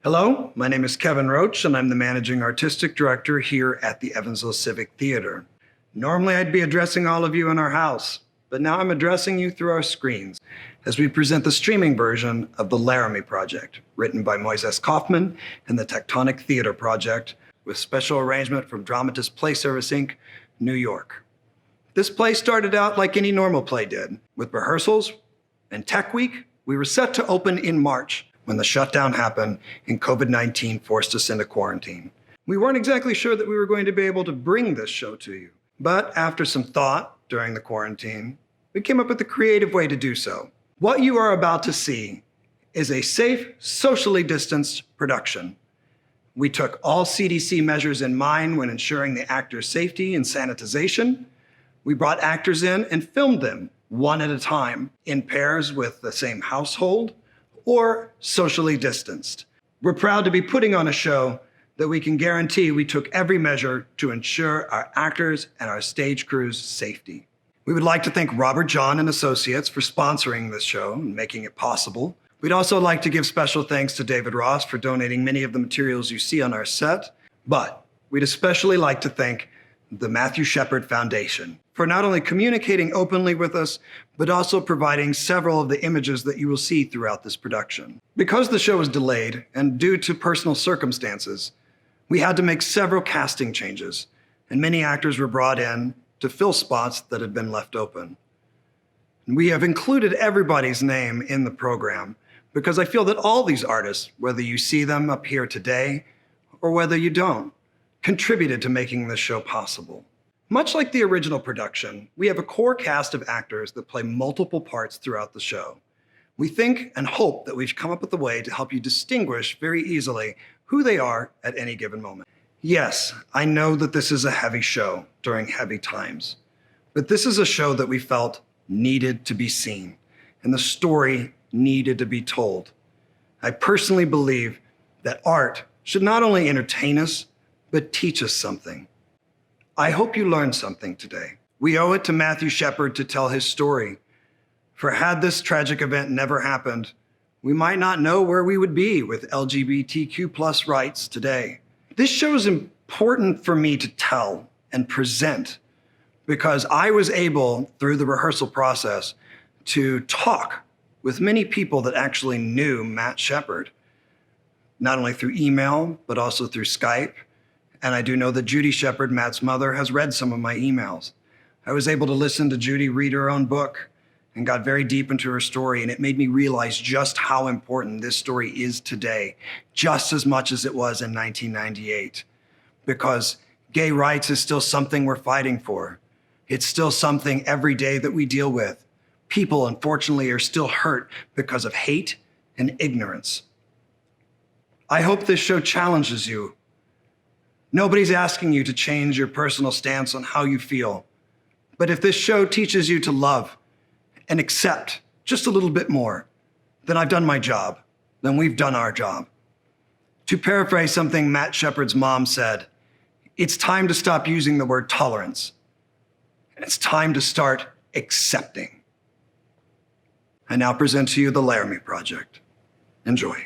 Hello, my name is Kevin Roach, and I'm the Managing Artistic Director here at the Evansville Civic Theatre. Normally, I'd be addressing all of you in our house, but now I'm addressing you through our screens as we present the streaming version of the Laramie Project, written by Moises Kaufman and the Tectonic Theater Project, with special arrangement from Dramatist Play Service, Inc., New York. This play started out like any normal play did, with rehearsals and Tech Week. We were set to open in March when the shutdown happened and COVID-19 forced us into quarantine. We weren't exactly sure that we were going to be able to bring this show to you, but after some thought during the quarantine, we came up with a creative way to do so. What you are about to see is a safe, socially distanced production. We took all CDC measures in mind when ensuring the actors' safety and sanitization. We brought actors in and filmed them one at a time in pairs with the same household or socially distanced. We're proud to be putting on a show that we can guarantee we took every measure to ensure our actors and our stage crew's safety. We would like to thank Robert John and Associates for sponsoring this show and making it possible. We'd also like to give special thanks to David Ross for donating many of the materials you see on our set, but we'd especially like to thank the Matthew Shepard Foundation for not only communicating openly with us, but also providing several of the images that you will see throughout this production. Because the show was delayed and due to personal circumstances, we had to make several casting changes, and many actors were brought in to fill spots that had been left open. We have included everybody's name in the program because I feel that all these artists, whether you see them up here today or whether you don't, contributed to making this show possible. Much like the original production, we have a core cast of actors that play multiple parts throughout the show. We think and hope that we've come up with a way to help you distinguish very easily who they are at any given moment. Yes, I know that this is a heavy show during heavy times, but this is a show that we felt needed to be seen, and the story needed to be told. I personally believe that art should not only entertain us, but teach us something. I hope you learned something today. We owe it to Matthew Shepard to tell his story. For had this tragic event never happened, we might not know where we would be with LGBTQ+ rights today. This show is important for me to tell and present because I was able, through the rehearsal process, to talk with many people that actually knew Matt Shepard, not only through email, but also through Skype. And I do know that Judy Shepard, Matt's mother, has read some of my emails. I was able to listen to Judy read her own book and got very deep into her story, and it made me realize just how important this story is today, just as much as it was in 1998. Because gay rights is still something we're fighting for. It's still something every day that we deal with. People, unfortunately, are still hurt because of hate and ignorance. I hope this show challenges you. Nobody's asking you to change your personal stance on how you feel. But if this show teaches you to love and accept just a little bit more, then I've done my job. Then we've done our job. To paraphrase something Matt Shepard's mom said, it's time to stop using the word tolerance. And it's time to start accepting. I now present to you the Laramie Project. Enjoy.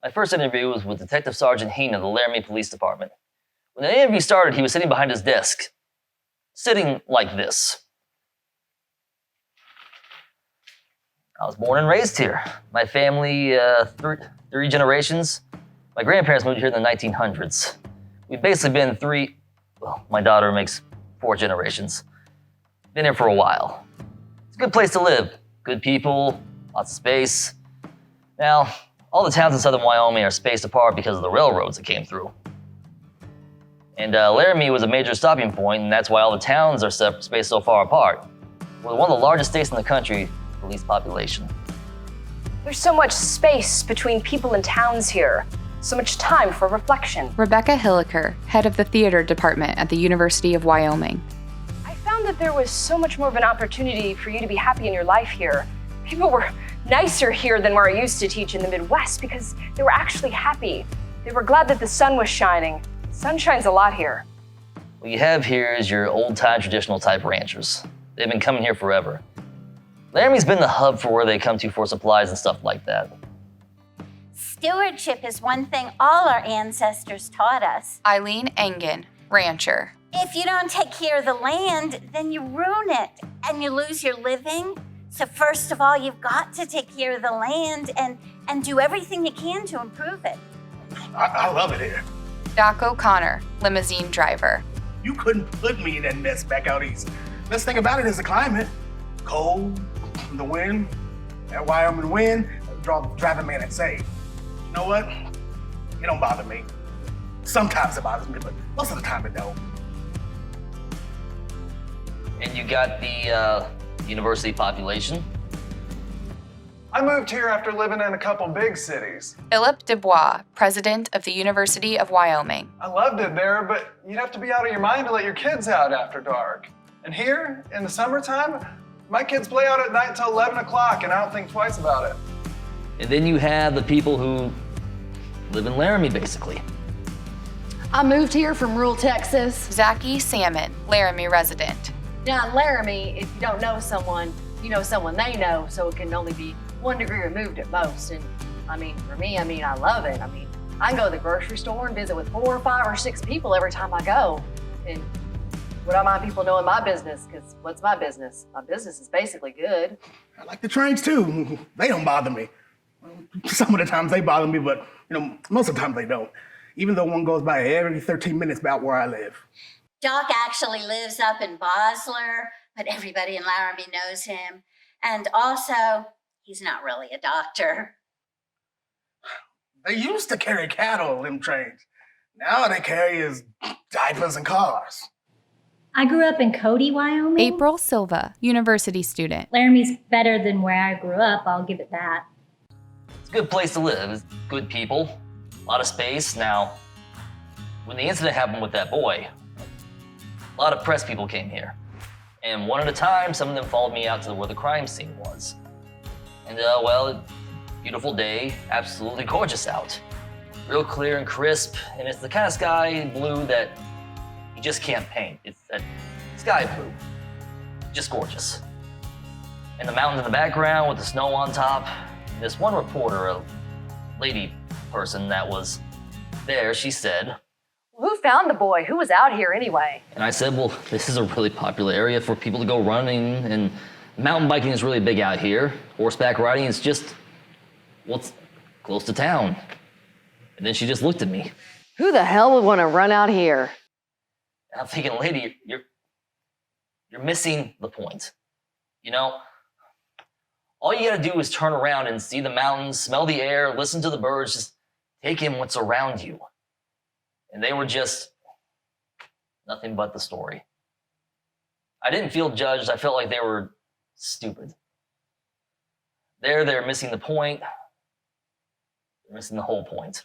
My first interview was with Detective Sergeant Heen of the Laramie Police Department. When the interview started, he was sitting behind his desk, sitting like this. I was born and raised here. My family, three generations. My grandparents moved here in the 1900s. We've basically been my daughter makes 4 generations. Been here for a while. It's a good place to live. Good people, lots of space. Now, all the towns in southern Wyoming are spaced apart because of the railroads that came through. And Laramie was a major stopping point, and that's why all the towns are spaced so far apart. We're one of the largest states in the country for least population. There's so much space between people and towns here. So much time for reflection. Rebecca Hilliker, head of the theater department at the University of Wyoming. I found that there was so much more of an opportunity for you to be happy in your life here. People were nicer here than where I used to teach in the Midwest because they were actually happy. They were glad that the sun was shining. The sun shines a lot here. What you have here is your old-time traditional type ranchers. They've been coming here forever. Laramie's been the hub for where they come to for supplies and stuff like that. Stewardship is one thing all our ancestors taught us. Eileen Engen, rancher. If you don't take care of the land, then you ruin it and you lose your living. So first of all, you've got to take care of the land and do everything you can to improve it. I love it here. Doc O'Connor, limousine driver. You couldn't put me in that mess back out east. Best thing about it is the climate. Cold, the wind, that Wyoming wind, drive a man insane. You know what? It don't bother me. Sometimes it bothers me, but most of the time it don't. And you got the university population. I moved here after living in a couple big cities. Philip Dubois, president of the University of Wyoming. I loved it there, but you'd have to be out of your mind to let your kids out after dark. And here, in the summertime, my kids play out at night until 11 o'clock, and I don't think twice about it. And then you have the people who live in Laramie, basically. I moved here from rural Texas. Zachy Salmon, Laramie resident. Now in Laramie, if you don't know someone, you know someone they know, so it can only be 1 degree removed at most. And for me, I love it. I can go to the grocery store and visit with 4 or 5 or 6 people every time I go. And would I mind people knowing my business? Because what's my business? My business is basically good. I like the trains too. They don't bother me. Some of the times they bother me, but most of the times they don't. Even though one goes by every 13 minutes about where I live. Doc actually lives up in Bosler, but everybody in Laramie knows him. And also, he's not really a doctor. They used to carry cattle, them trains. Now they carry is diapers and cars. I grew up in Cody, Wyoming. April Silva, university student. Laramie's better than where I grew up, I'll give it that. It's a good place to live. It's good people, a lot of space. Now, when the incident happened with that boy, a lot of press people came here. And one at a time, some of them followed me out to where the crime scene was. And beautiful day, absolutely gorgeous out. Real clear and crisp, and it's the kind of sky blue that you just can't paint. It's that sky blue, just gorgeous. And the mountains in the background with the snow on top. This one reporter, a lady person that was there, she said, Who found the boy? Who was out here anyway? and I said, well, this is a really popular area for people to go running, and mountain biking is really big out here. Horseback riding is just, it's close to town. And then she just looked at me. Who the hell would want to run out here? And I'm thinking, lady, you're missing the point. All you gotta do is turn around and see the mountains, smell the air, listen to the birds, just take in what's around you. And they were just nothing but the story. I didn't feel judged. I felt like they were stupid. They're missing the point. They're missing the whole point.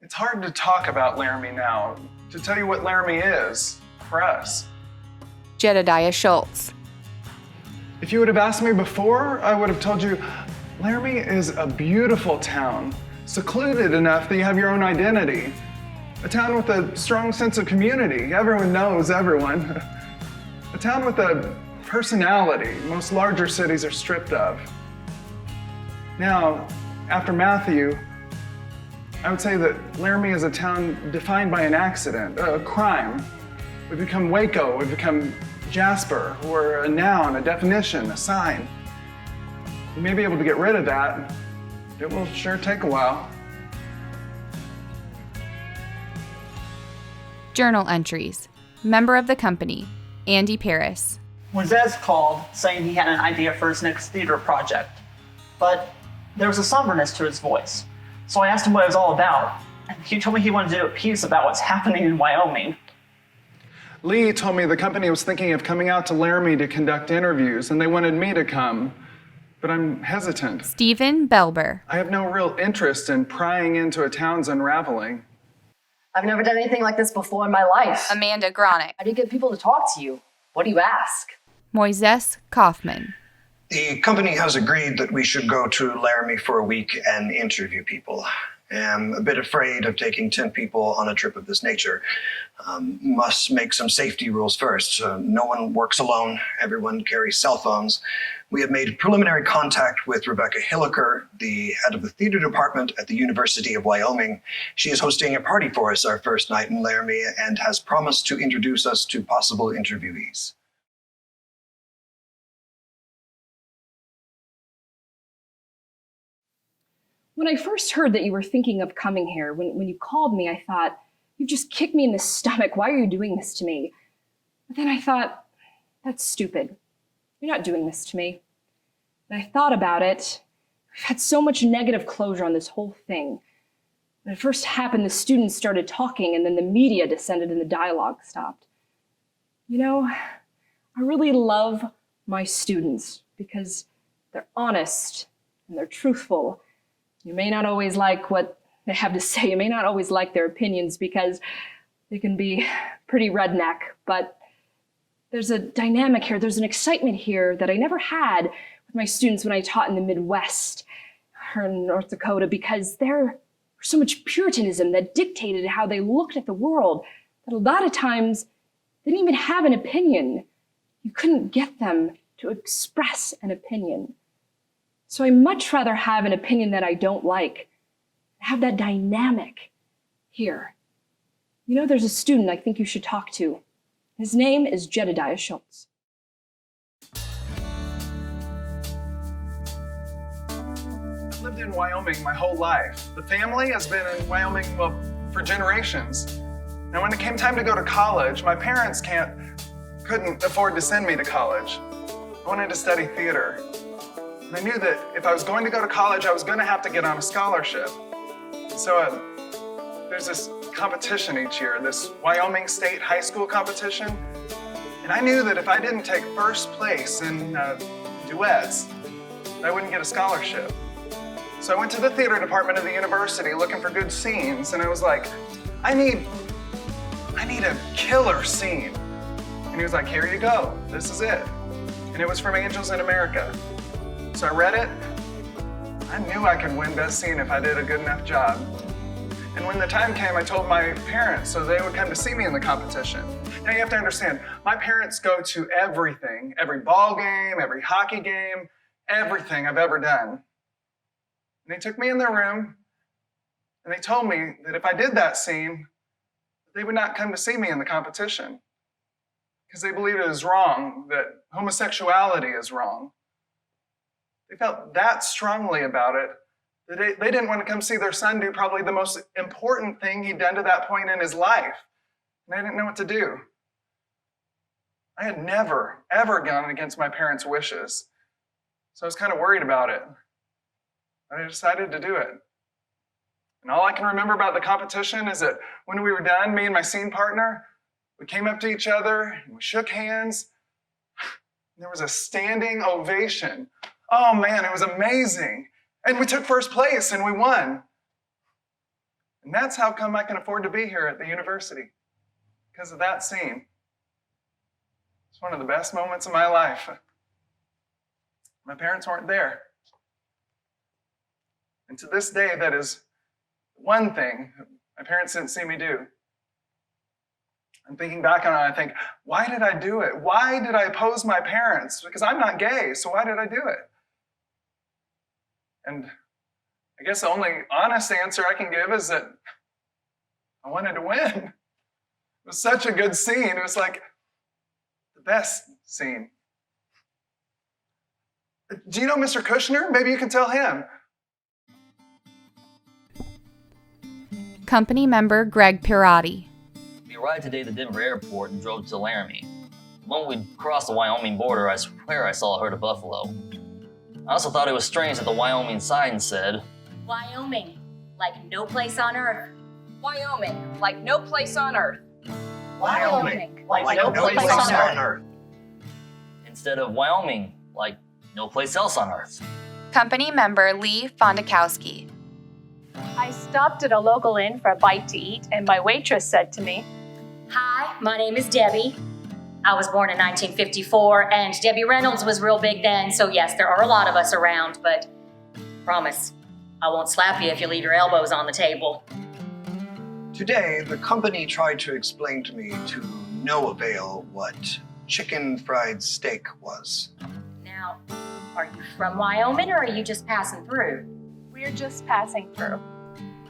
It's hard to talk about Laramie now, to tell you what Laramie is for us. Jedediah Schultz. If you would have asked me before, I would have told you Laramie is a beautiful town, secluded enough that you have your own identity. A town with a strong sense of community. Everyone knows everyone. A town with a personality most larger cities are stripped of. Now, after Matthew, I would say that Laramie is a town defined by an accident, a crime. We've become Waco, we've become Jasper. We're a noun, a definition, a sign. We may be able to get rid of that. It will sure take a while. Journal entries. Member of the company, Andy Paris. Moises called saying he had an idea for his next theater project, but there was a somberness to his voice. So I asked him what it was all about, and he told me he wanted to do a piece about what's happening in Wyoming. Lee told me the company was thinking of coming out to Laramie to conduct interviews, and they wanted me to come, but I'm hesitant. Stephen Belber. I have no real interest in prying into a town's unraveling. I've never done anything like this before in my life. Amanda Gronick. How do you get people to talk to you? What do you ask? Moises Kaufman. The company has agreed that we should go to Laramie for a week and interview people. I'm a bit afraid of taking 10 people on a trip of this nature. Must make some safety rules first. No one works alone. Everyone carries cell phones. We have made preliminary contact with Rebecca Hilliker, the head of the theater department at the University of Wyoming. She is hosting a party for us our first night in Laramie and has promised to introduce us to possible interviewees. When I first heard that you were thinking of coming here, when you called me, I thought, you just kicked me in the stomach. Why are you doing this to me? But then I thought, that's stupid. You're not doing this to me. And I thought about it. We've had so much negative closure on this whole thing. When it first happened, the students started talking, and then the media descended and the dialogue stopped. You know, I really love my students because they're honest and they're truthful. You may not always like what they have to say. You may not always like their opinions because they can be pretty redneck, but there's a dynamic here. There's an excitement here that I never had with my students when I taught in the Midwest or in North Dakota, because there was so much Puritanism that dictated how they looked at the world that a lot of times they didn't even have an opinion. You couldn't get them to express an opinion. So I much rather have an opinion that I don't like, have that dynamic here. You know, there's a student I think you should talk to. His name is Jedediah Schultz. I've lived in Wyoming my whole life. The family has been in Wyoming, well, for generations. Now, when it came time to go to college, my parents couldn't afford to send me to college. I wanted to study theater. And I knew that if I was going to go to college, I was going to have to get on a scholarship. So there's this competition each year, this Wyoming State High School competition. And I knew that if I didn't take first place in duets, I wouldn't get a scholarship. So I went to the theater department of the university looking for good scenes, and I was like, I need a killer scene. And he was like, here you go, this is it. And it was from Angels in America. So I read it. I knew I could win Best Scene if I did a good enough job. And when the time came, I told my parents so they would come to see me in the competition. Now you have to understand, my parents go to everything, every ball game, every hockey game, everything I've ever done. And they took me in their room and they told me that if I did that scene, they would not come to see me in the competition because they believed it was wrong, that homosexuality is wrong. They felt that strongly about it that they didn't want to come see their son do probably the most important thing he'd done to that point in his life. And they didn't know what to do. I had never, ever gone against my parents' wishes. So I was kind of worried about it. I decided to do it. And all I can remember about the competition is that when we were done, me and my scene partner, we came up to each other and we shook hands. There was a standing ovation. Oh man, it was amazing. And we took first place and we won. And that's how come I can afford to be here at the university, because of that scene. It's one of the best moments of my life. My parents weren't there. And to this day, that is one thing my parents didn't see me do. I'm thinking back on it, I think, why did I do it? Why did I oppose my parents? Because I'm not gay, so why did I do it? And I guess the only honest answer I can give is that I wanted to win. It was such a good scene. It was like the best scene. Do you know Mr. Kushner? Maybe you can tell him. Company member Greg Pirati. We arrived today at the Denver airport and drove to Laramie. moment we crossed the Wyoming border, I swear I saw a herd of buffalo. I also thought it was strange that the Wyoming sign said, Wyoming, like no place on earth. Wyoming, like no place on earth. Wyoming, Like no place on earth. instead of Wyoming, like no place else on earth. Company member Lee Fondakowski. I stopped at a local inn for a bite to eat, and my waitress said to me, Hi, my name is Debbie. I was born in 1954, and Debbie Reynolds was real big then, so yes, there are a lot of us around, but promise, I won't slap you if you leave your elbows on the table. Today, the company tried to explain to me to no avail what chicken fried steak was. Now, are you from Wyoming, or are you just passing through? We're just passing through.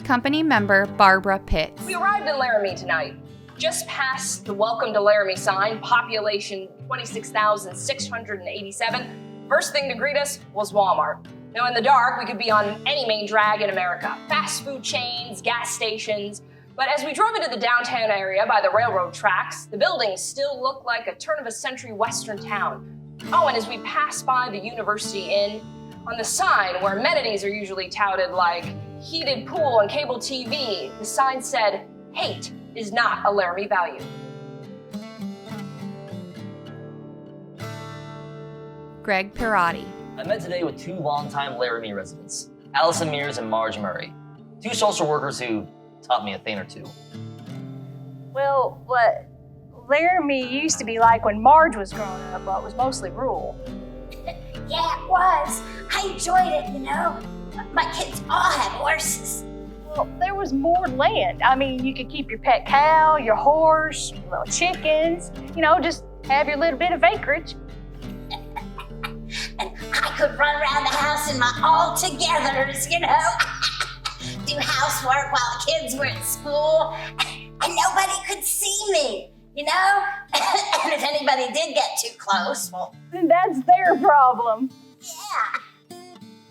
Company member Barbara Pitts. We arrived in Laramie tonight, just past the Welcome to Laramie sign, population 26,687. First thing to greet us was Walmart. Now in the dark, we could be on any main drag in America, fast food chains, gas stations. But as we drove into the downtown area by the railroad tracks, the buildings still looked like a turn-of-a-century western town. Oh, and as we passed by the University Inn, on the sign where amenities are usually touted like heated pool and cable TV, the sign said, hate is not a Laramie value. Greg Perotti. I met today with two longtime Laramie residents, Allison Mears and Marge Murray, two social workers who taught me a thing or two. Well, what Laramie used to be like when Marge was growing up, well, it was mostly rural. Yeah, it was. I enjoyed it, you know. My kids all had horses. Well, there was more land. I mean, you could keep your pet cow, your horse, your little chickens, you know, just have your little bit of acreage. And I could run around the house in my all-togethers, you know. Do housework while the kids were at school. And nobody could see me, you know. And if anybody did get too close, well, That's their problem. yeah.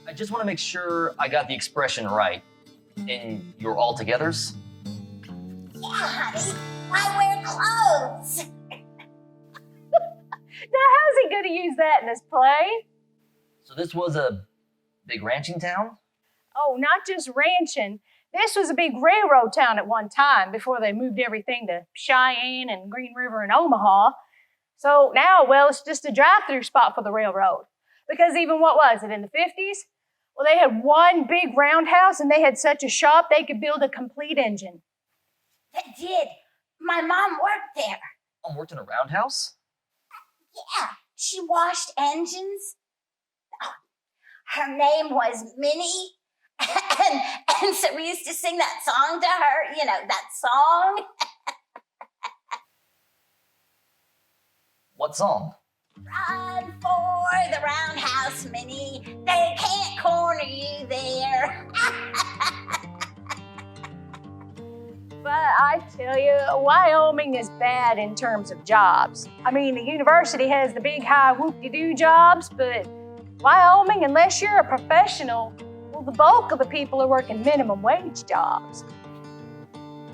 I just want to make sure I got the expression right. In your all-togethers? Yeah, honey. Why wear clothes? Now, how's he going to use that in his play? So this was a big ranching town? Oh, not just ranching. This was a big railroad town at one time before they moved everything to Cheyenne and Green River and Omaha. So now, well, it's just a drive-through spot for the railroad. Because even what was it, in the 50s? Well, they had one big roundhouse and they had such a shop they could build a complete engine. They did. My mom worked there. Mom worked in a roundhouse? Yeah, she washed engines. Oh, her name was Minnie. And so we used to sing that song to her, you know, that song. What song? Run for the roundhouse, Minnie. They can't corner you there. But I tell you, Wyoming is bad in terms of jobs. I mean, the university has the big high whoop-de-doo jobs, but Wyoming, unless you're a professional, well, the bulk of the people are working minimum wage jobs.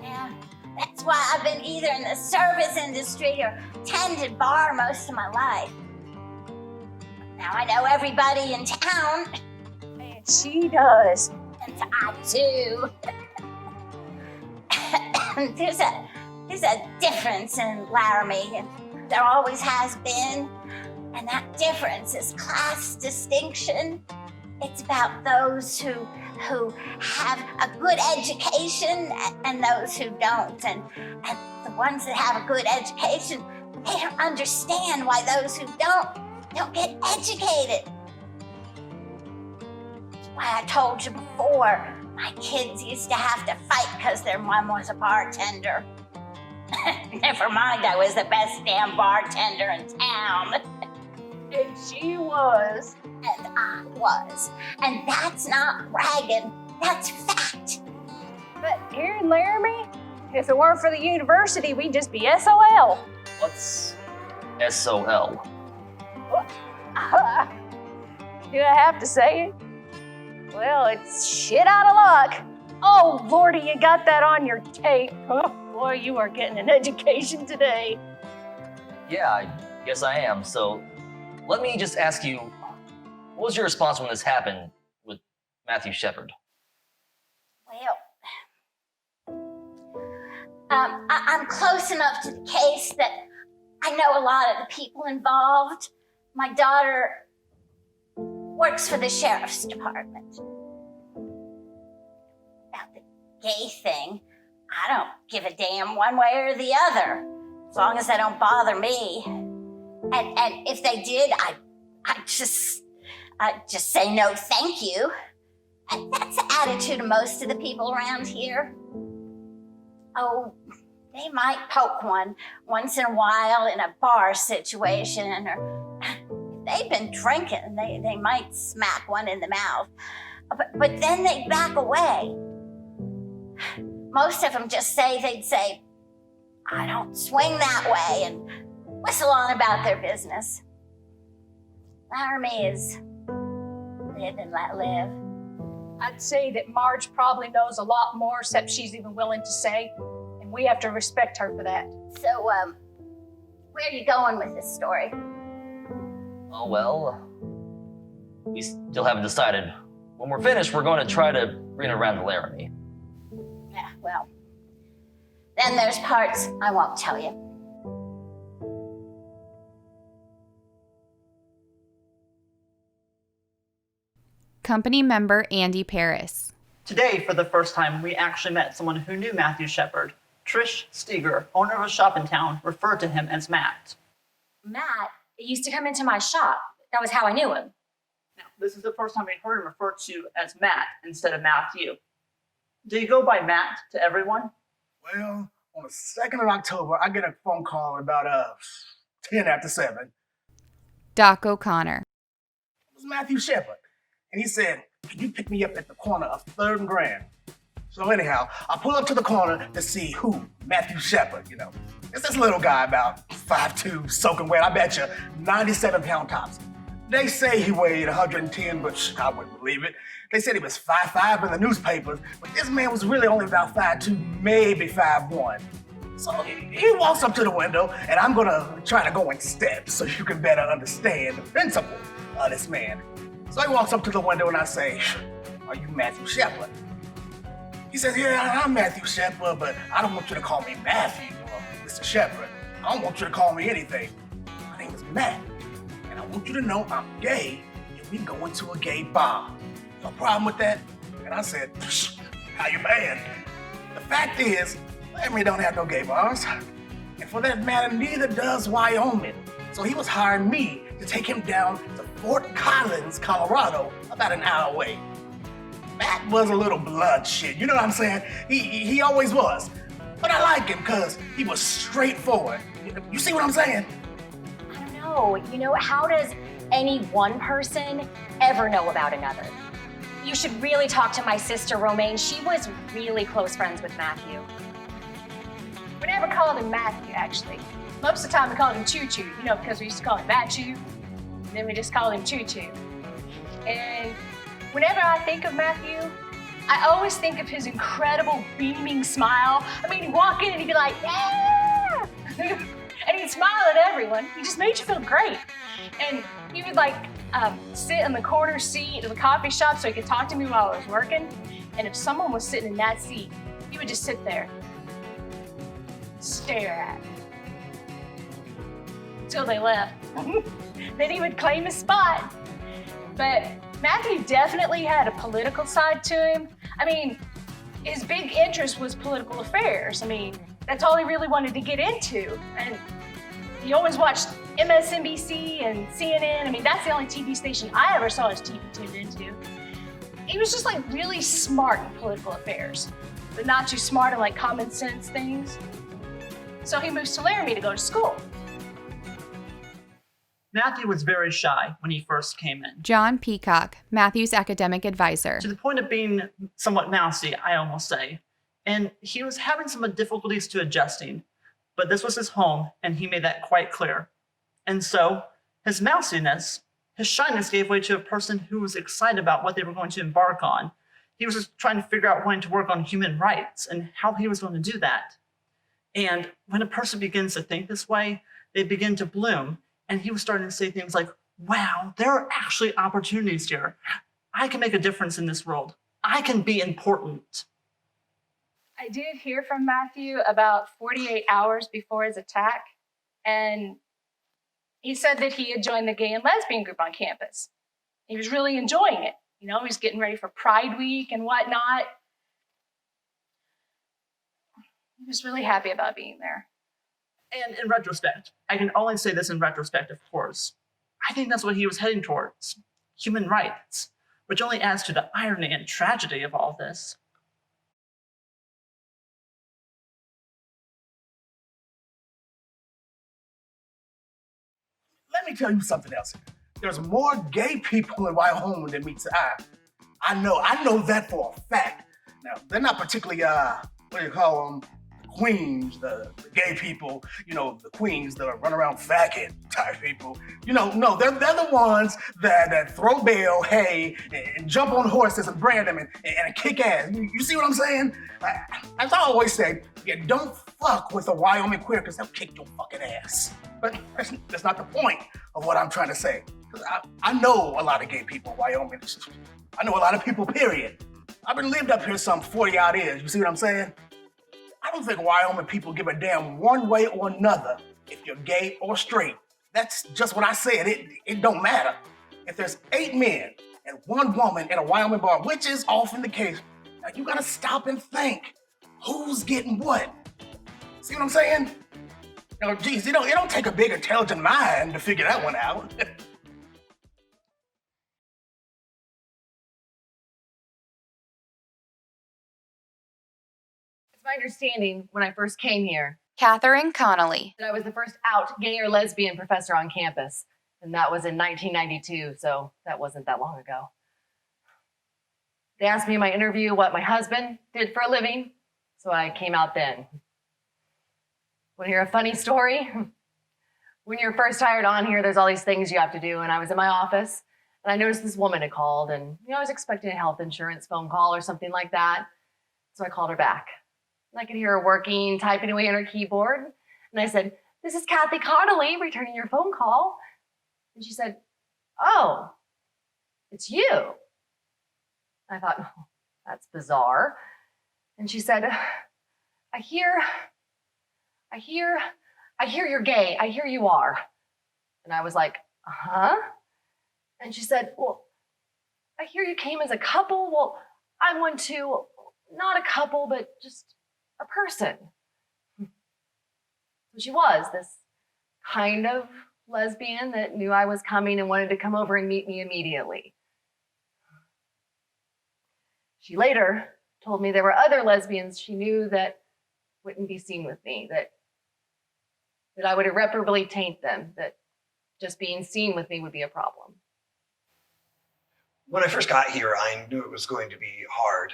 Yeah, that's why I've been either in the service industry or tended bar most of my life. Now I know everybody in town. And she does. And I too. There's a difference in Laramie, and there always has been. And that difference is class distinction. It's about those who have a good education and those who don't. And the ones that have a good education, they don't understand why those who don't get educated. That's why I told you before, my kids used to have to fight because their mom was a bartender. Never mind, I was the best damn bartender in town. And she was. And I was. And that's not bragging, that's fact. But here in Laramie, if it weren't for the university, we'd just be SOL. What's SOL? Do I have to say it? Well, it's shit out of luck. Oh, Lordy, you got that on your tape. Oh, boy, you are getting an education today. Yeah, Yes, I am. So let me just ask you, what was your response when this happened with Matthew Shepard? Well, I'm close enough to the case that I know a lot of the people involved. My daughter works for the sheriff's department. About the gay thing, I don't give a damn one way or the other, as long as they don't bother me. And if they did, I'd just say no thank you. And that's the attitude of most of the people around here. Oh, they might poke one once in a while in a bar situation, or if they've been drinking, they might smack one in the mouth. But then they back away. Most of them just they'd say, I don't swing that way, and whistle on about their business. Laramie is live and let live. I'd say that Marge probably knows a lot more, except she's even willing to say, and we have to respect her for that. So, where are you going with this story? Oh, well, we still haven't decided. When we're finished, we're going to try to bring it around to Laramie. Yeah, well, then there's parts I won't tell you. Company member Andy Paris. Today, for the first time, we actually met someone who knew Matthew Shepard. Trish Steger, owner of a shop in town, referred to him as Matt. Matt used to come into my shop. That was how I knew him. Now, this is the first time we heard him referred to as Matt instead of Matthew. Do you go by Matt to everyone? Well, on the 2nd of October, I get a phone call about 10 after 7. Doc O'Connor. It was Matthew Shepard. And he said, can you pick me up at the corner of 3rd and Grand? So anyhow, I pull up to the corner to see who? Matthew Shepard, you know. It's this little guy about 5'2", soaking wet, I bet you, 97-pound tops. They say he weighed 110, but I wouldn't believe it. They said he was 5'5" in the newspapers, but this man was really only about 5'2", maybe 5'1". So he walks up to the window, and I'm gonna try to go in steps so you can better understand the principle of this man. So he walks up to the window and I say, are you Matthew Shepard? He says, yeah, I'm Matthew Shepard, but I don't want you to call me Matthew or Mr. Shepard. I don't want you to call me anything. My name is Matt, and I want you to know I'm gay and we go into a gay bar. No problem with that? And I said, how you been? The fact is, Laramie don't have no gay bars. And for that matter, neither does Wyoming. So he was hiring me to take him down to Fort Collins, Colorado, about an hour away. Matt was a little blood shit, you know what I'm saying? He always was. But I like him because he was straightforward. You see what I'm saying? I don't know. You know, how does any one person ever know about another? You should really talk to my sister, Romaine. She was really close friends with Matthew. We never called him Matthew, actually. Most of the time we called him Choo Choo, you know, because we used to call him Matthew, and then we just called him Choo Choo. And whenever I think of Matthew, I always think of his incredible beaming smile. I mean, he'd walk in and he'd be like, yeah! And he'd smile at everyone. He just made you feel great. And he would sit in the corner seat of the coffee shop so he could talk to me while I was working. And if someone was sitting in that seat, he would just sit there, stare at me until they left. Then he would claim his spot. But Matthew definitely had a political side to him. I mean, his big interest was political affairs. I mean, that's all he really wanted to get into. And he always watched MSNBC and CNN. I mean, that's the only TV station I ever saw his TV tuned into. He was just really smart in political affairs, but not too smart in common sense things. So he moves to Laramie to go to school. Matthew was very shy when he first came in. John Peacock, Matthew's academic advisor. To the point of being somewhat mousy, I almost say. And he was having some difficulties to adjusting, but this was his home, and he made that quite clear. And so, his mousiness, his shyness gave way to a person who was excited about what they were going to embark on. He was just trying to figure out wanting to work on human rights and how he was going to do that. And when a person begins to think this way, they begin to bloom. And he was starting to say things like, wow, there are actually opportunities here. I can make a difference in this world. I can be important. I did hear from Matthew about 48 hours before his attack, and he said that he had joined the gay and lesbian group on campus. He was really enjoying it. You know, he was getting ready for Pride Week and whatnot. He was really happy about being there. And in retrospect, I can only say this in retrospect, of course, I think that's what he was heading towards, human rights, which only adds to the irony and tragedy of all this. Let me tell you something else. There's more gay people in Wyoming than meets the eye. I know that for a fact. Now, they're not particularly, what do you call them? Queens, the gay people, the queens that run around faggot type people. No, they're the ones that throw bale, hay, and jump on horses and brand them and kick ass. You see what I'm saying? As I always say, you don't fuck with a Wyoming queer because they'll kick your fucking ass. But that's not the point of what I'm trying to say. I know a lot of gay people in Wyoming. I know a lot of people, period. I've been lived up here some 40 odd years. You see what I'm saying? I don't think Wyoming people give a damn one way or another if you're gay or straight. That's just what I said. It don't matter. If there's 8 men and 1 woman in a Wyoming bar, which is often the case, now you gotta stop and think. Who's getting what? See what I'm saying? Geez, it don't take a big intelligent mind to figure that one out. My understanding when I first came here, Catherine Connolly. that I was the first out gay or lesbian professor on campus, and that was in 1992, so that wasn't that long ago. They asked me in my interview what my husband did for a living, so I came out then. Want to hear a funny story? When you're first hired on here, there's all these things you have to do, and I was in my office, and I noticed this woman had called, and I was expecting a health insurance phone call or something like that, so I called her back. I could hear her working, typing away on her keyboard. And I said, "This is Kathy Connolly returning your phone call." And she said, "Oh, it's you." I thought, oh, that's bizarre. And she said, I hear you're gay. I hear you are." And I was like, huh? And she said, "Well, I hear you came as a couple. Well, I'm one too. Not a couple, but just a person." So she was this kind of lesbian that knew I was coming and wanted to come over and meet me immediately. She later told me there were other lesbians she knew that wouldn't be seen with me, that I would irreparably taint them, that just being seen with me would be a problem. When I first got here, I knew it was going to be hard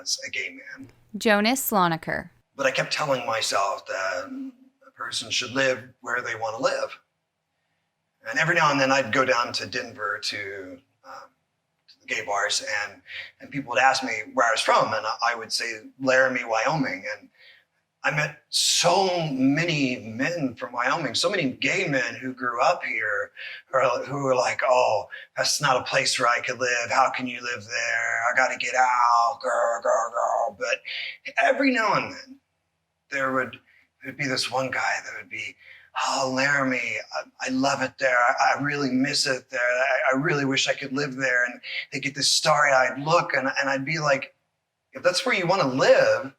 as a gay man. Jonas Slonaker. But I kept telling myself that a person should live where they want to live. And every now and then I'd go down to Denver to the gay bars, and people would ask me where I was from, and I would say Laramie, Wyoming. And I met so many men from Wyoming, so many gay men who grew up here who were like, "Oh, that's not a place where I could live. How can you live there? I got to get out, girl. But every now and then, there'd be this one guy that would be, "Oh, Laramie, I love it there. I really miss it there. I really wish I could live there." And they get this starry-eyed look, and I'd be like, if that's where you want to live,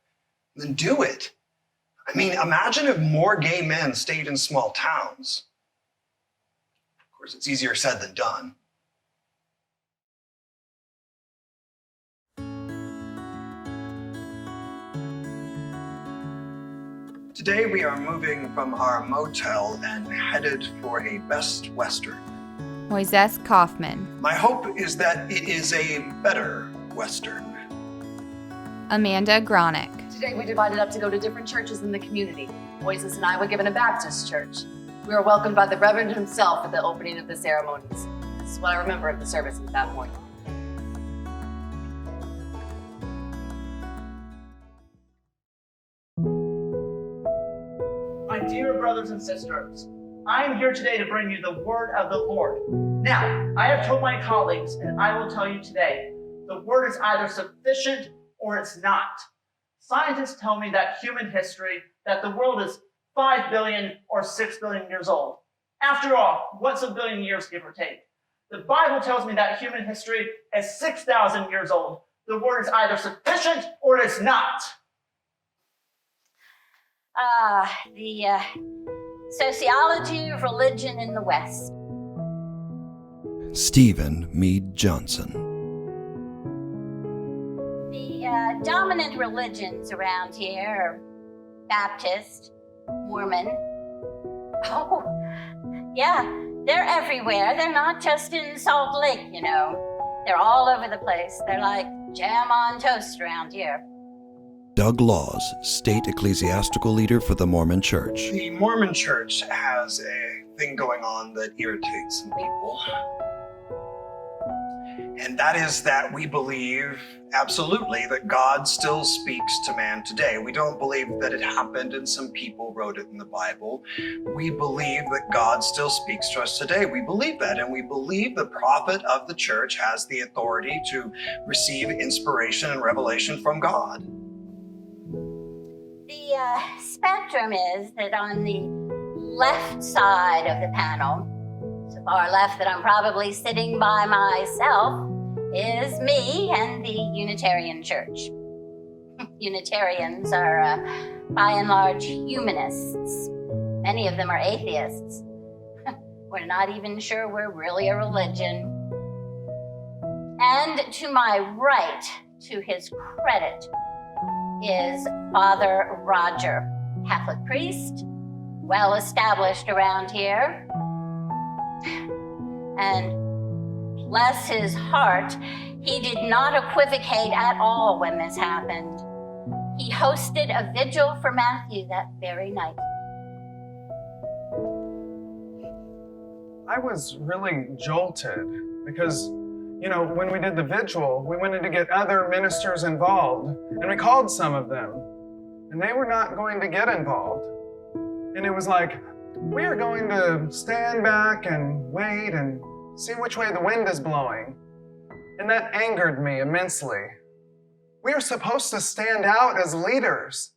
then do it. I mean, imagine if more gay men stayed in small towns. Of course, it's easier said than done. Today we are moving from our motel and headed for a Best Western. Moises Kaufman. My hope is that it is a better Western. Amanda Gronick. Today we divided up to go to different churches in the community. Moises and I were given a Baptist church. We were welcomed by the Reverend himself at the opening of the ceremonies. This is what I remember of the service at that point. My dear brothers and sisters, I am here today to bring you the word of the Lord. Now, I have told my colleagues, and I will tell you today, the word is either sufficient or it's not. Scientists tell me that that the world is 5 billion or 6 billion years old. After all, what's a billion years, give or take? The Bible tells me that human history is 6,000 years old. The word is either sufficient or it's not. The sociology of religion in the West. Stephen Meade Johnson. The dominant religions around here are Baptist, Mormon. Oh, yeah, they're everywhere. They're not just in Salt Lake, you know. They're all over the place. They're like jam on toast around here. Doug Laws, state ecclesiastical leader for the Mormon Church. The Mormon Church has a thing going on that irritates some people. And that is that we believe absolutely that God still speaks to man today. We don't believe that it happened and some people wrote it in the Bible. We believe that God still speaks to us today. We believe that, and we believe the prophet of the church has the authority to receive inspiration and revelation from God. The spectrum is that on the left side of the panel, so far left that I'm probably sitting by myself, is me and the Unitarian Church. Unitarians are, by and large, humanists. Many of them are atheists. We're not even sure we're really a religion. And to my right, to his credit, is Father Roger, Catholic priest, well established around here. And bless his heart, he did not equivocate at all when this happened. He hosted a vigil for Matthew that very night. I was really jolted because, you know, when we did the vigil, we wanted to get other ministers involved, and we called some of them, and they were not going to get involved. And it was like, we are going to stand back and wait and see which way the wind is blowing. And that angered me immensely. We are supposed to stand out as leaders.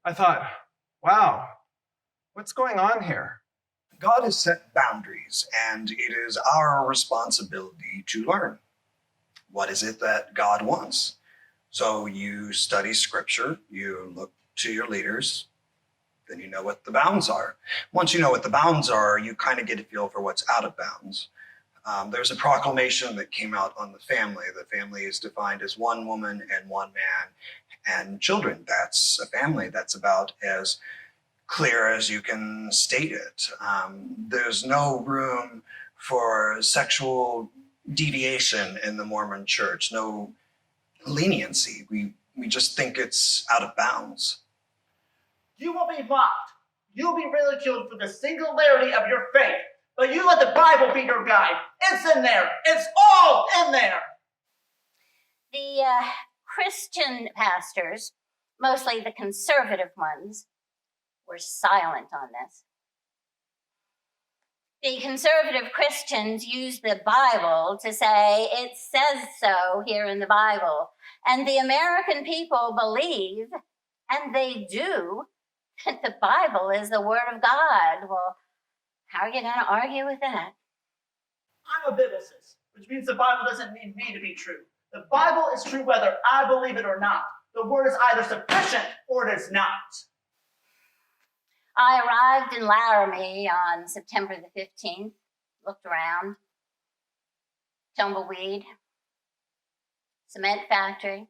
I thought, wow, what's going on here? God has set boundaries, and it is our responsibility to learn. What is it that God wants? So you study scripture, you look to your leaders, then you know what the bounds are. Once you know what the bounds are, you kind of get a feel for what's out of bounds. There's a proclamation that came out on the family. The family is defined as one woman and one man and children. That's a family. That's about as clear as you can state it. There's no room for sexual deviation in the Mormon Church, no leniency. We just think it's out of bounds. You will be mocked. You'll be ridiculed for the singularity of your faith. But you let the Bible be your guide. It's in there. It's all in there. The Christian pastors, mostly the conservative ones, were silent on this. The conservative Christians use the Bible to say it says so here in the Bible. And the American people believe, and they do, that the Bible is the Word of God. Well, how are you going to argue with that? I'm a biblicist, which means the Bible doesn't need me to be true. The Bible is true whether I believe it or not. The Word is either sufficient or it is not. I arrived in Laramie on September the 15th, looked around, tumbleweed, cement factory,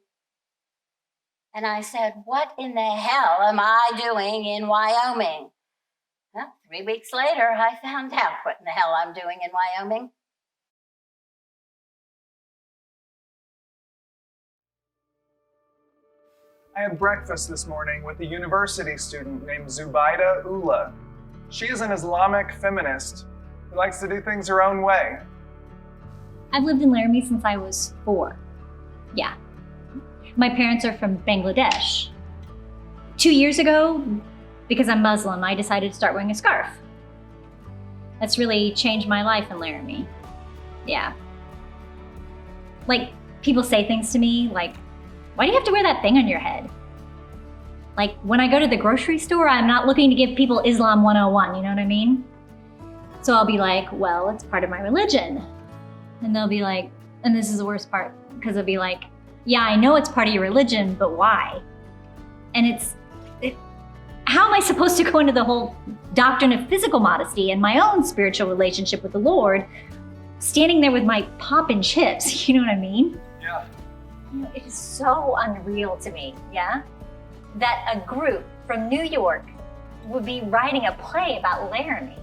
and I said, what in the hell am I doing in Wyoming? Well, 3 weeks later, I found out what in the hell I'm doing in Wyoming. I had breakfast this morning with a university student named Zubaida Ullah. She is an Islamic feminist who likes to do things her own way. I've lived in Laramie since I was 4. Yeah. My parents are from Bangladesh. 2 years ago, because I'm Muslim, I decided to start wearing a scarf. That's really changed my life in Laramie. Yeah. Like, people say things to me like, why do you have to wear that thing on your head? Like, when I go to the grocery store, I'm not looking to give people Islam 101, you know what I mean? So I'll be like, well, it's part of my religion. And they'll be like, and this is the worst part, because they'll be like, yeah, I know it's part of your religion, but why? And how am I supposed to go into the whole doctrine of physical modesty and my own spiritual relationship with the Lord, standing there with my pop and chips, you know what I mean? Yeah. It is so unreal to me, yeah? That a group from New York would be writing a play about Laramie.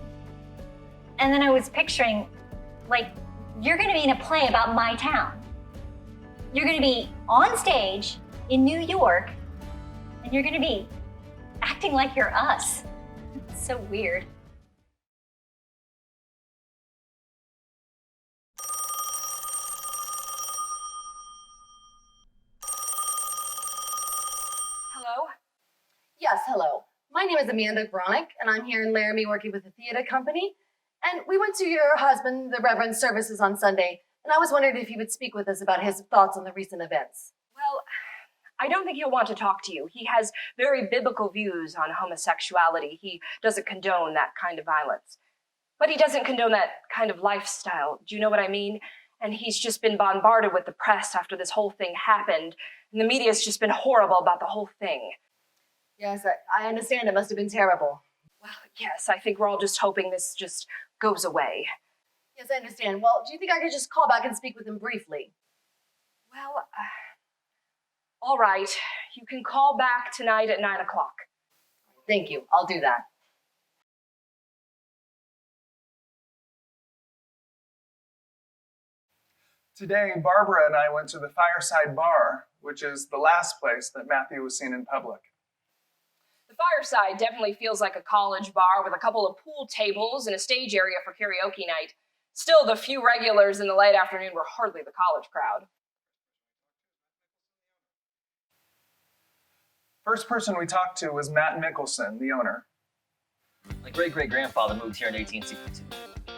And then I was picturing, like, you're gonna be in a play about my town. You're gonna be on stage in New York, and you're gonna be acting like you're us. It's so weird. Hello? Yes, hello. My name is Amanda Bronick, and I'm here in Laramie working with the theater company. And we went to your husband, the Reverend's services on Sunday, and I was wondering if he would speak with us about his thoughts on the recent events. Well, I don't think he'll want to talk to you. He has very biblical views on homosexuality. He doesn't condone that kind of violence. But he doesn't condone that kind of lifestyle. Do you know what I mean? And he's just been bombarded with the press after this whole thing happened. And the media's just been horrible about the whole thing. Yes, I understand. It must have been terrible. Well, yes, I think we're all just hoping this just goes away. Yes, I understand. Well, do you think I could just call back and speak with him briefly? Well, all right. You can call back tonight at 9 o'clock. Thank you. I'll do that. Today, Barbara and I went to the Fireside Bar, which is the last place that Matthew was seen in public. The Fireside definitely feels like a college bar with a couple of pool tables and a stage area for karaoke night. Still, the few regulars in the late afternoon were hardly the college crowd. First person we talked to was Matt Mickelson, the owner. My great-great-grandfather moved here in 1862.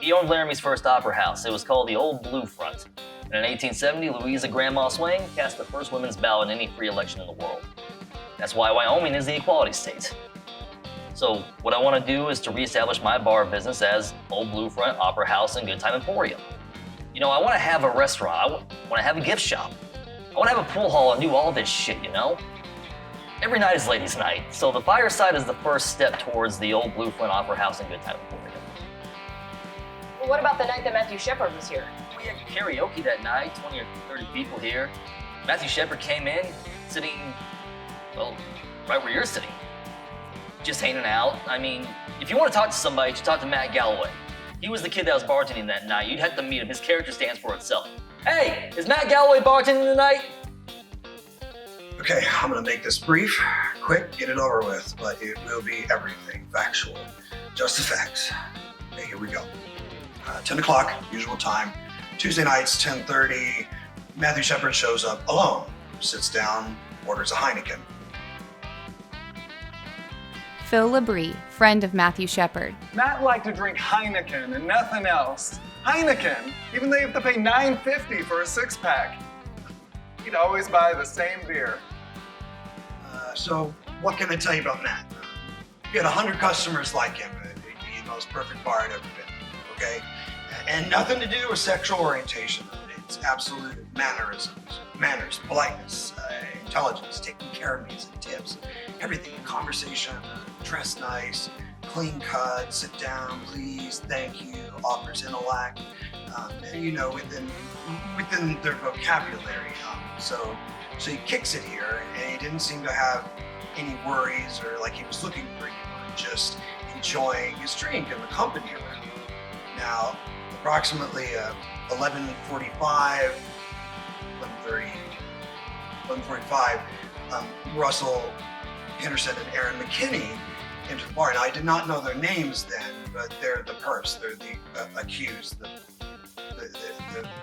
He owned Laramie's first opera house. It was called the Old Blue Front. And in 1870, Louisa Grandma Swain cast the first women's ballot in any free election in the world. That's why Wyoming is the equality state. So what I want to do is to reestablish my bar business as Old Blue Front Opera House and Good Time Emporium. You know, I want to have a restaurant. I want to have a gift shop. I want to have a pool hall and do all this shit, you know? Every night is ladies' night, so the Fireside is the first step towards the Old Blue Front Opera House and Good Time Emporium. Well, what about the night that Matthew Shepard was here? We had karaoke that night, 20 or 30 people here. Matthew Shepard came in, sitting, well, right where you're sitting. Just hanging out. I mean, if you want to talk to somebody, you should talk to Matt Galloway. He was the kid that was bartending that night. You'd have to meet him. His character stands for itself. Hey, is Matt Galloway bartending tonight? Okay, I'm gonna make this brief, quick, get it over with, but it will be everything factual, just the facts. Okay, here we go. 10 o'clock, usual time. Tuesday nights, 10:30. Matthew Shepard shows up alone, sits down, orders a Heineken. Phil Labrie, friend of Matthew Shepard. Matt liked to drink Heineken and nothing else. Heineken, even though you have to pay $9.50 for a six-pack. He'd always buy the same beer. So what can I tell you about Matt? He had 100 customers like him. He'd be the most perfect bar I'd ever been, okay? And nothing to do with sexual orientation. It's absolute mannerisms, manners, politeness, intelligence, taking care of needs and tips, everything. Conversation, dress nice, clean cut, sit down, please, thank you, offers intellect, you know, within their vocabulary. So he kicks it here, and he didn't seem to have any worries or like he was looking for anyone, just enjoying his drink and the company around him. Now, approximately 11:45, Russell Henderson and Aaron McKinney entered the bar. Now, I did not know their names then, but they're the perps. They're the accused, the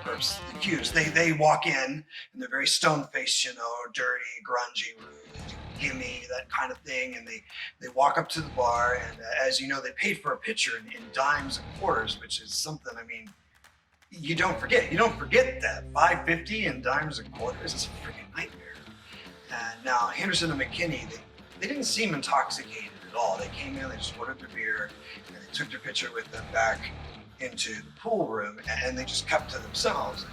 perps, the accused. They walk in, and they're very stone-faced, you know, dirty, grungy, rude. gimme, that kind of thing. And they walk up to the bar, and as you know, they paid for a pitcher in dimes and quarters, which is something, I mean, you don't forget. You don't forget that. $5.50 in dimes and quarters is a freaking nightmare. And now, Henderson and McKinney, they didn't seem intoxicated at all. They came in, they just ordered their beer, and they took their pitcher with them back into the pool room, and they just kept to themselves.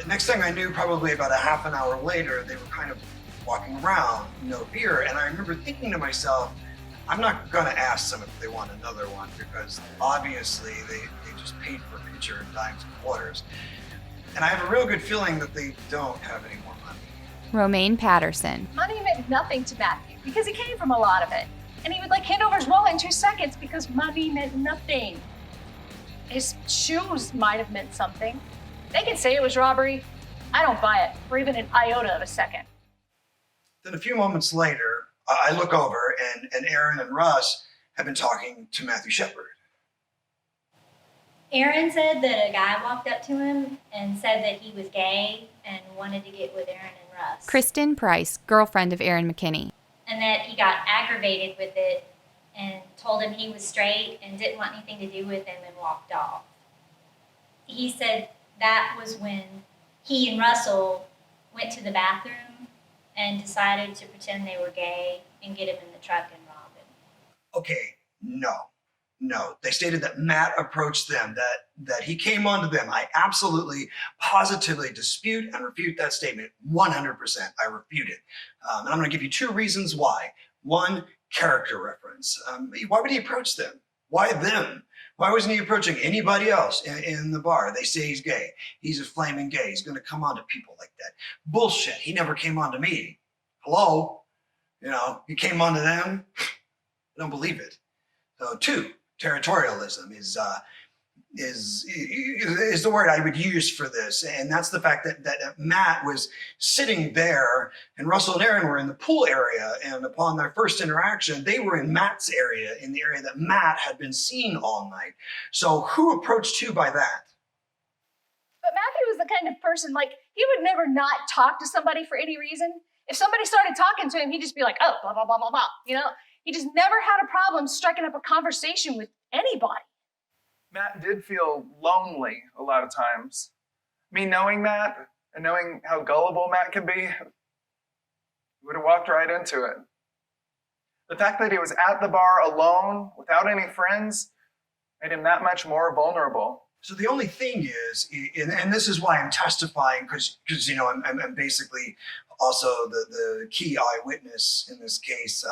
Next thing I knew, probably about a half an hour later, they were kind of walking around, no beer. And I remember thinking to myself, I'm not gonna ask them if they want another one, because obviously they just paid for a pitcher in dimes and quarters. And I have a real good feeling that they don't have any more money. Romaine Patterson. Money meant nothing to Matthew because he came from a lot of it. And he would hand over his wallet in 2 seconds because money meant nothing. His shoes might have meant something. They can say it was robbery. I don't buy it for even an iota of a second. Then a few moments later, I look over and Aaron and Russ have been talking to Matthew Shepard. Aaron said that a guy walked up to him and said that he was gay and wanted to get with Aaron and Russ. Kristen Price, girlfriend of Aaron McKinney. And that he got aggravated with it and told him he was straight and didn't want anything to do with him and walked off. He said that was when he and Russell went to the bathroom and decided to pretend they were gay and get him in the truck and rob him. Okay, no. They stated that Matt approached them, that he came onto them. I absolutely, positively dispute and refute that statement. 100%, I refute it. And I'm gonna give you 2 reasons why. 1, character reference. Why would he approach them? Why them? Why wasn't he approaching anybody else in the bar? They say he's gay. He's a flaming gay. He's gonna come on to people like that. Bullshit, he never came on to me. Hello? You know, he came on to them? I don't believe it. So 2, territorialism is the word I would use for this. And that's the fact that Matt was sitting there and Russell and Aaron were in the pool area. And upon their first interaction, they were in Matt's area, in the area that Matt had been seen all night. So who approached who by that? But Matthew was the kind of person, he would never not talk to somebody for any reason. If somebody started talking to him, he'd just be like, oh, blah, blah, blah, blah, blah. You know, he just never had a problem striking up a conversation with anybody. Matt did feel lonely a lot of times. Me knowing Matt and knowing how gullible Matt can be, would have walked right into it. The fact that he was at the bar alone, without any friends, made him that much more vulnerable. So the only thing is, and this is why I'm testifying, because you know, I'm basically also the key eyewitness in this case.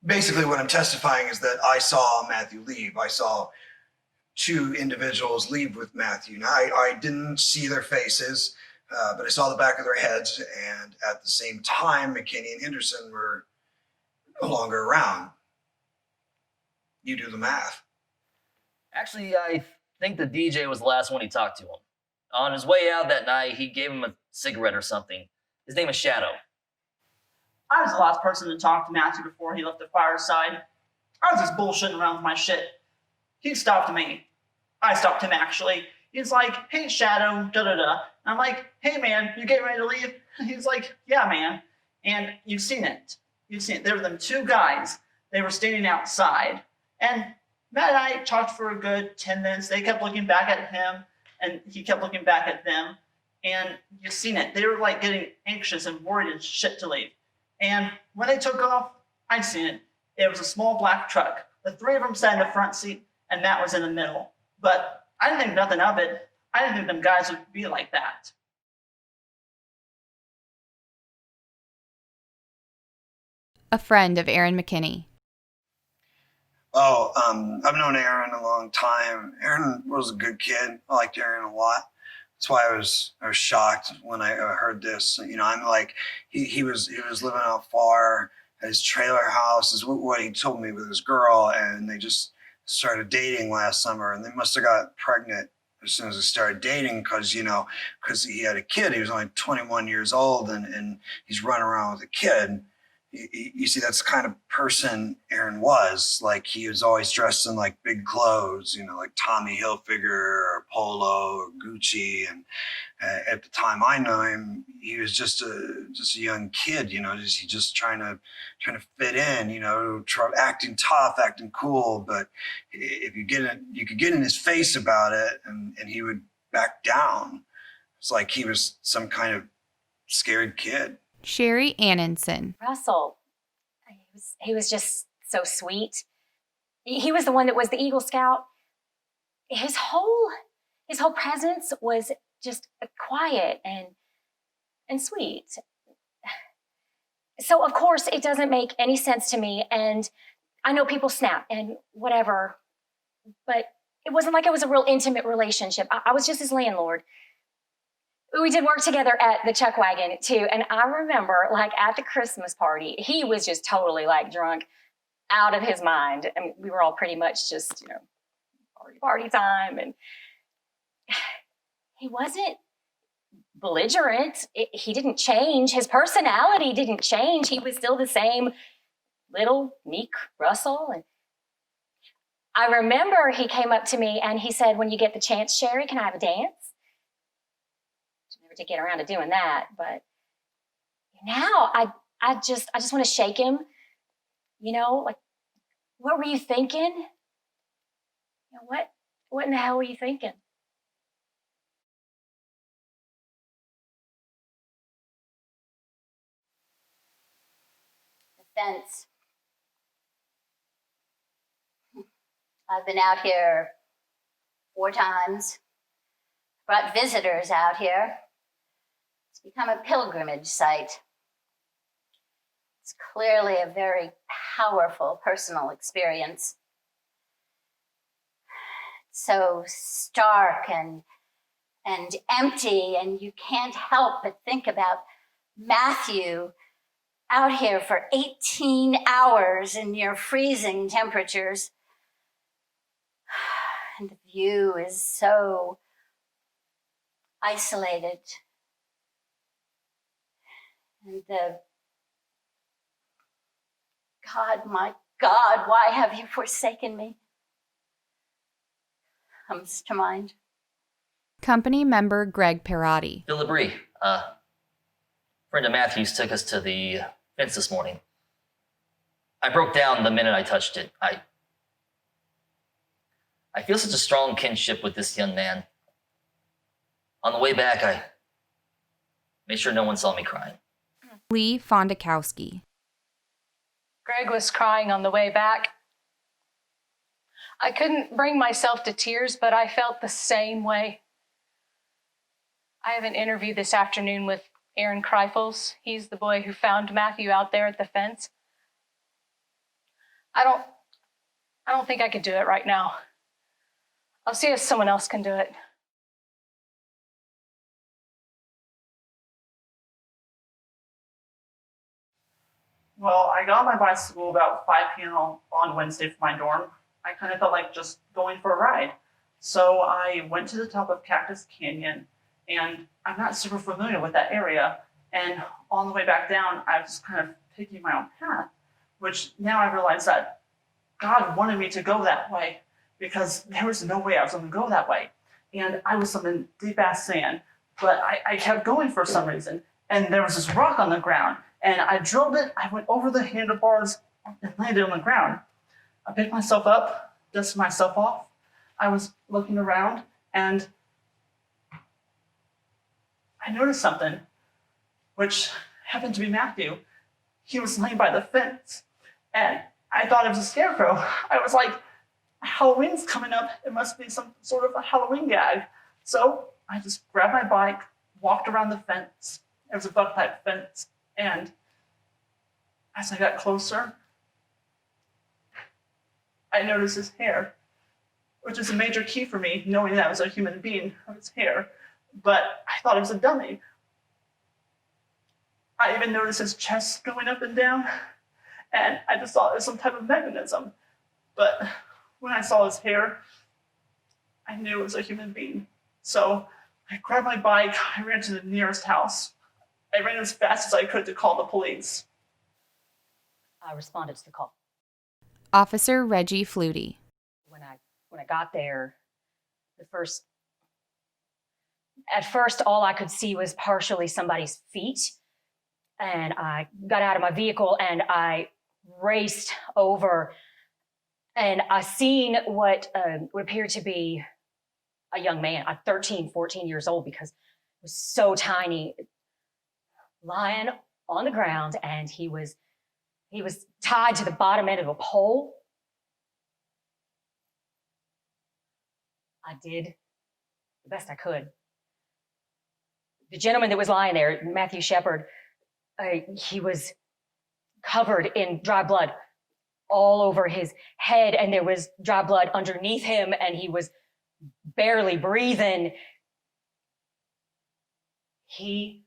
Basically what I'm testifying is that I saw Matthew leave. I saw 2 individuals leave with Matthew. Now, I didn't see their faces, but I saw the back of their heads. And at the same time, McKinney and Henderson were no longer around. You do the math. Actually, I think the DJ was the last one he talked to him. On his way out that night, he gave him a cigarette or something. His name is Shadow. I was the last person to talk to Matthew before he left the fireside. I was just bullshitting around with my shit. He stopped me. I stopped him, actually. He's like, hey, Shadow, da-da-da. And I'm like, hey, man, you getting ready to leave? He's like, yeah, man. And you've seen it. There were them 2 guys. They were standing outside. And Matt and I talked for a good 10 minutes. They kept looking back at him, and he kept looking back at them. And you've seen it. They were getting anxious and worried and shit to leave. And when they took off, I'd seen it. It was a small black truck. The 3 of them sat in the front seat, and Matt was in the middle. But I didn't think nothing of it. I didn't think them guys would be like that. A friend of Aaron McKinney. Oh, I've known Aaron a long time. Aaron was a good kid. I liked Aaron a lot. That's why I was shocked when I heard this. You know, I'm like, he was living out far at his trailer house, is what he told me, with his girl, and they just started dating last summer, and they must have got pregnant as soon as they started dating, because he had a kid. He was only 21 years old, and he's running around with a kid. you see, that's the kind of person Aaron was. Like, he was always dressed in like big clothes, like Tommy Hilfiger or Polo or Gucci. And at the time I know him, he was just a young kid, he just trying to fit in, acting tough, acting cool. But if you could get in his face about it, and he would back down. It's like he was some kind of scared kid. Sherry Annenson. Russell, he was just so sweet. He was the one that was the Eagle Scout. His whole presence was just quiet and sweet. So of course it doesn't make any sense to me, and I know people snap and whatever, but it wasn't like it was a real intimate relationship. I was just his landlord. We did work together at the Chuck Wagon too. And I remember, like, at the Christmas party, he was just totally like drunk out of his mind. And we were all pretty much just, party time. And he wasn't belligerent. He didn't change. His personality didn't change. He was still the same little meek Russell. And I remember he came up to me and he said, "When you get the chance, Sherry, can I have a dance?" To get around to doing that, but now I just want to shake him, like, what were you thinking? What in the hell were you thinking? The fence. I've been out here 4 times, brought visitors out here. It's become a pilgrimage site. It's clearly a very powerful personal experience. It's so stark and empty, and you can't help but think about Matthew out here for 18 hours in near freezing temperatures. And the view is so isolated. And God, my God, why have you forsaken me? Comes to mind. Company member Greg Perotti. Bill Labrie, friend of Matthew's took us to the fence this morning. I broke down the minute I touched it. I feel such a strong kinship with this young man. On the way back, I made sure no one saw me crying. Lee Fondakowski. Greg was crying on the way back. I couldn't bring myself to tears, but I felt the same way. I have an interview this afternoon with Aaron Kreifels. He's the boy who found Matthew out there at the fence. I don't think I could do it right now. I'll see if someone else can do it. Well, I got on my bicycle about 5 p.m. on Wednesday from my dorm. I kind of felt like just going for a ride. So I went to the top of Cactus Canyon, and I'm not super familiar with that area. And on the way back down, I was kind of picking my own path, which now I realize that God wanted me to go that way because there was no way I was going to go that way. And I was in deep-ass sand, but I kept going for some reason. And there was this rock on the ground, and I drilled it. I went over the handlebars and landed on the ground. I picked myself up, dusted myself off. I was looking around, and I noticed something, which happened to be Matthew. He was laying by the fence, and I thought it was a scarecrow. I was like, Halloween's coming up. It must be some sort of a Halloween gag. So I just grabbed my bike, walked around the fence. It was a buck pipe fence, and as I got closer, I noticed his hair, which is a major key for me, knowing that it was a human being of his hair, but I thought it was a dummy. I even noticed his chest going up and down, and I just thought it was some type of mechanism. But when I saw his hair, I knew it was a human being. So I grabbed my bike, I ran to the nearest house. I ran as fast as I could to call the police. I responded to the call. Officer Reggie Flutie. When I got there, at first all I could see was partially somebody's feet. And I got out of my vehicle and I raced over, and I seen what would appear to be a young man, 13, 14 years old, because he was so tiny, lying on the ground, and he was tied to the bottom end of a pole. I did the best I could. The gentleman that was lying there, Matthew Shepard, he was covered in dry blood all over his head, and there was dry blood underneath him, and he was barely breathing. He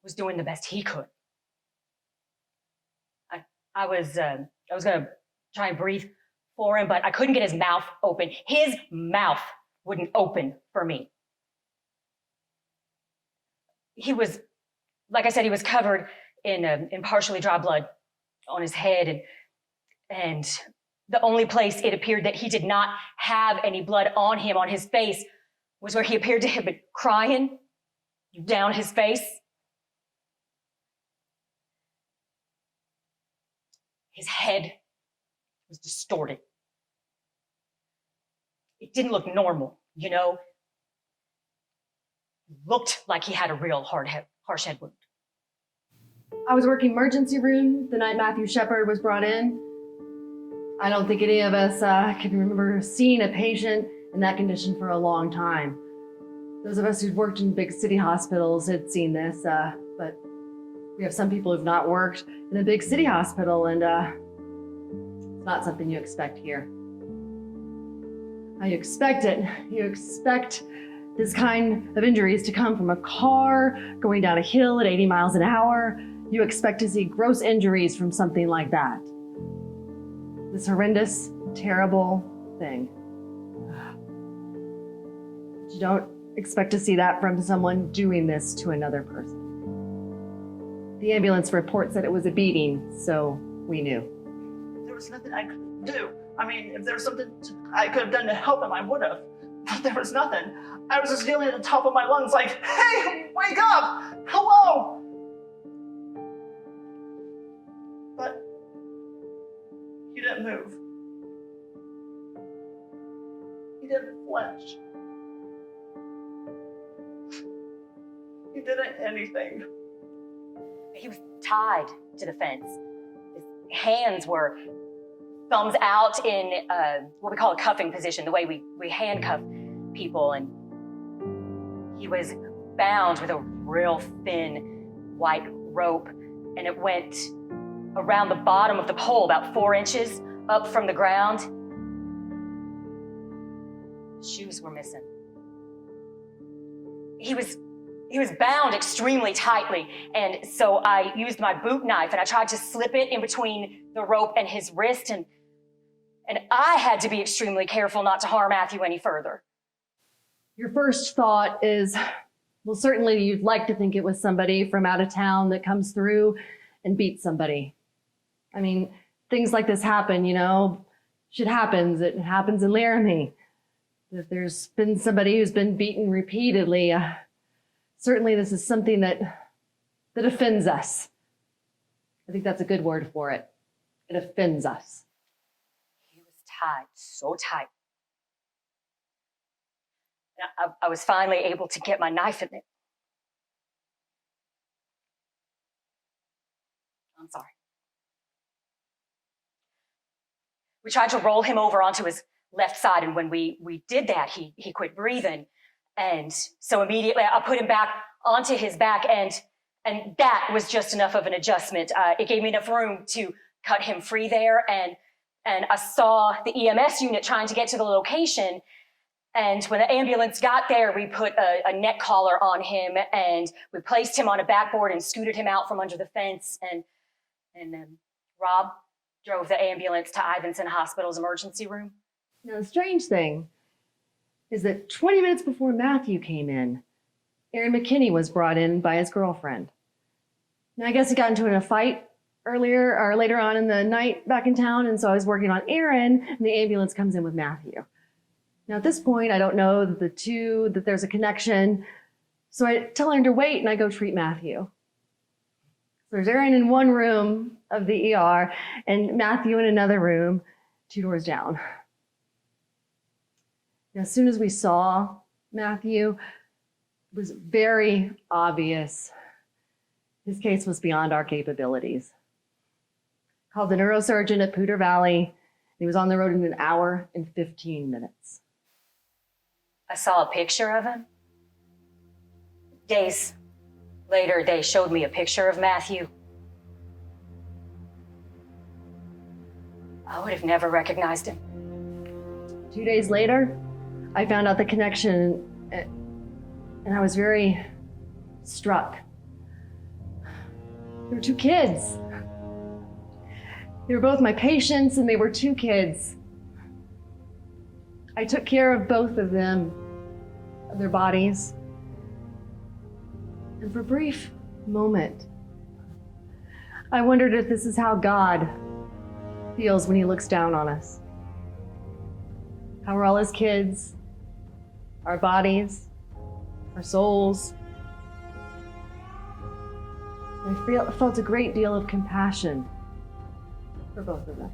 was doing the best he could. I was gonna try and breathe for him, but I couldn't get his mouth open. His mouth wouldn't open for me. He was, like I said, he was covered in partially dry blood on his head, and the only place it appeared that he did not have any blood on him, on his face, was where he appeared to have been crying down his face. His head was distorted. It didn't look normal, you know? It looked like he had a real harsh head wound. I was working emergency room the night Matthew Shepard was brought in. I don't think any of us can remember seeing a patient in that condition for a long time. Those of us who've worked in big city hospitals had seen this, but we have some people who've not worked in a big city hospital, and it's not something you expect here. You expect it. You expect this kind of injuries to come from a car going down a hill at 80 miles an hour. You expect to see gross injuries from something like that. This horrendous, terrible thing. But you don't expect to see that from someone doing this to another person. The ambulance report said it was a beating, so we knew. There was nothing I could do. I mean, if there was something I could have done to help him, I would have. But there was nothing. I was just yelling at the top of my lungs like, hey, wake up! Hello! But he didn't move. He didn't flinch. He didn't anything. He was tied to the fence. His hands were thumbs out in what we call a cuffing position, the way we handcuff people. And he was bound with a real thin white rope, and it went around the bottom of the pole, about 4 inches up from the ground. Shoes were missing. He was bound extremely tightly, and so I used my boot knife and I tried to slip it in between the rope and his wrist, and I had to be extremely careful not to harm Matthew any further. Your first thought is, well, certainly you'd like to think it was somebody from out of town that comes through and beats somebody. I mean, things like this happen, you know, shit happens. It happens in Laramie. If there's been somebody who's been beaten repeatedly, certainly this is something that offends us. I think that's a good word for it. It offends us. He was tied so tight. I was finally able to get my knife in it. I'm sorry. We tried to roll him over onto his left side, and when we did that, he quit breathing. And so immediately I put him back onto his back, and that was just enough of an adjustment. It gave me enough room to cut him free there, and I saw the EMS unit trying to get to the location. And when the ambulance got there, we put a neck collar on him, and we placed him on a backboard and scooted him out from under the fence. And Rob drove the ambulance to Evansville Hospital's emergency room. Now, the strange thing is that 20 minutes before Matthew came in, Aaron McKinney was brought in by his girlfriend. Now, I guess he got into a fight earlier or later on in the night back in town, and so I was working on Aaron, and the ambulance comes in with Matthew. Now at this point, I don't know that there's a connection, so I tell her to wait, and I go treat Matthew. So there's Aaron in one room of the ER, and Matthew in another room, 2 doors down. Now, as soon as we saw Matthew, it was very obvious his case was beyond our capabilities. Called the neurosurgeon at Poudre Valley. He was on the road in an hour and 15 minutes. I saw a picture of him. Days later, they showed me a picture of Matthew. I would have never recognized him. 2 days later, I found out the connection, and I was very struck. There were 2 kids. They were both my patients, and they were 2 kids. I took care of both of them, of their bodies. And for a brief moment, I wondered if this is how God feels when he looks down on us. How we're all his kids, our bodies, our souls. I felt a great deal of compassion for both of them.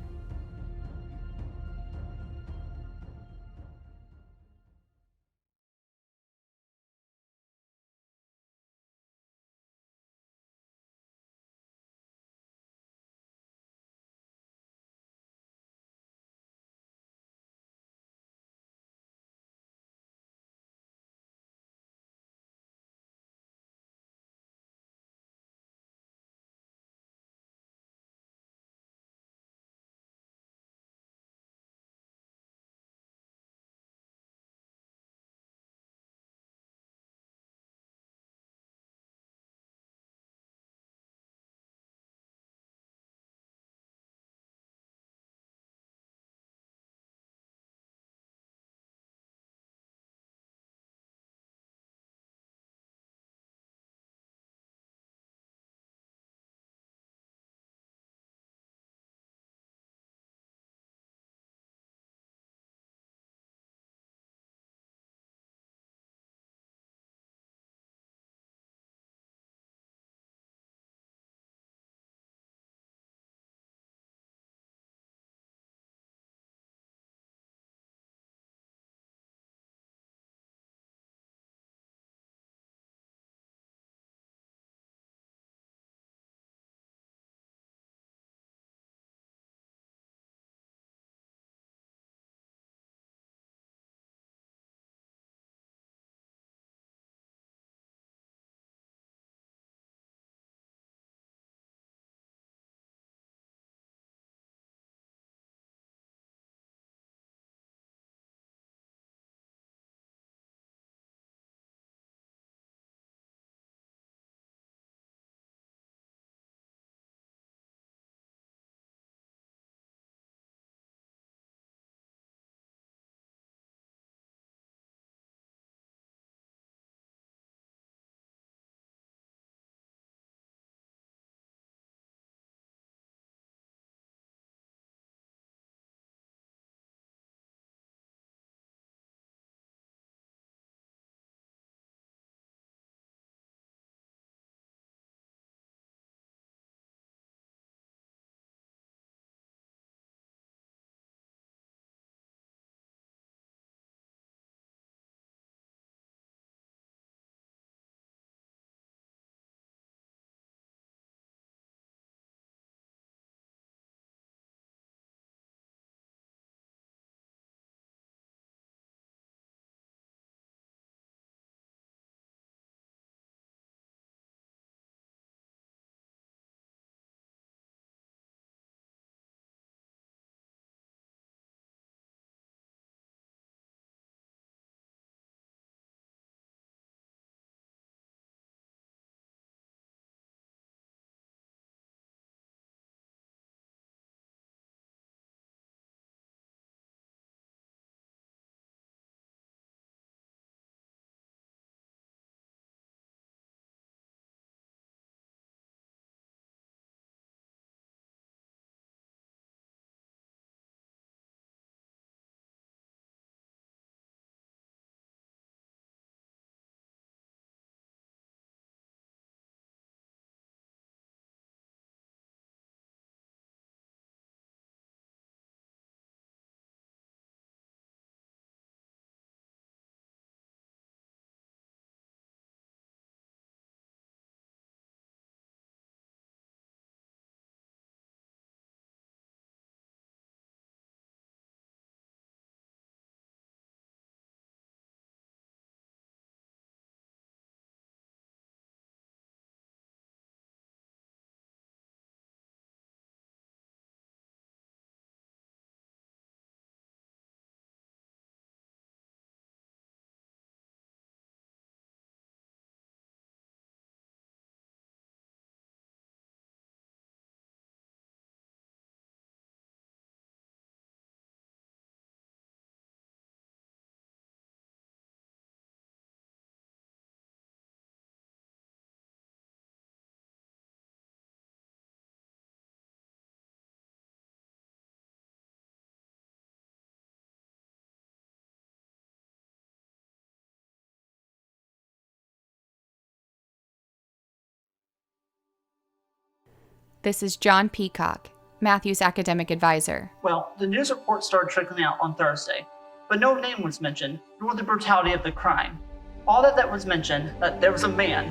This is John Peacock, Matthew's academic advisor. Well, the news report started trickling out on Thursday, but no name was mentioned, nor the brutality of the crime. All that was mentioned, that there was a man,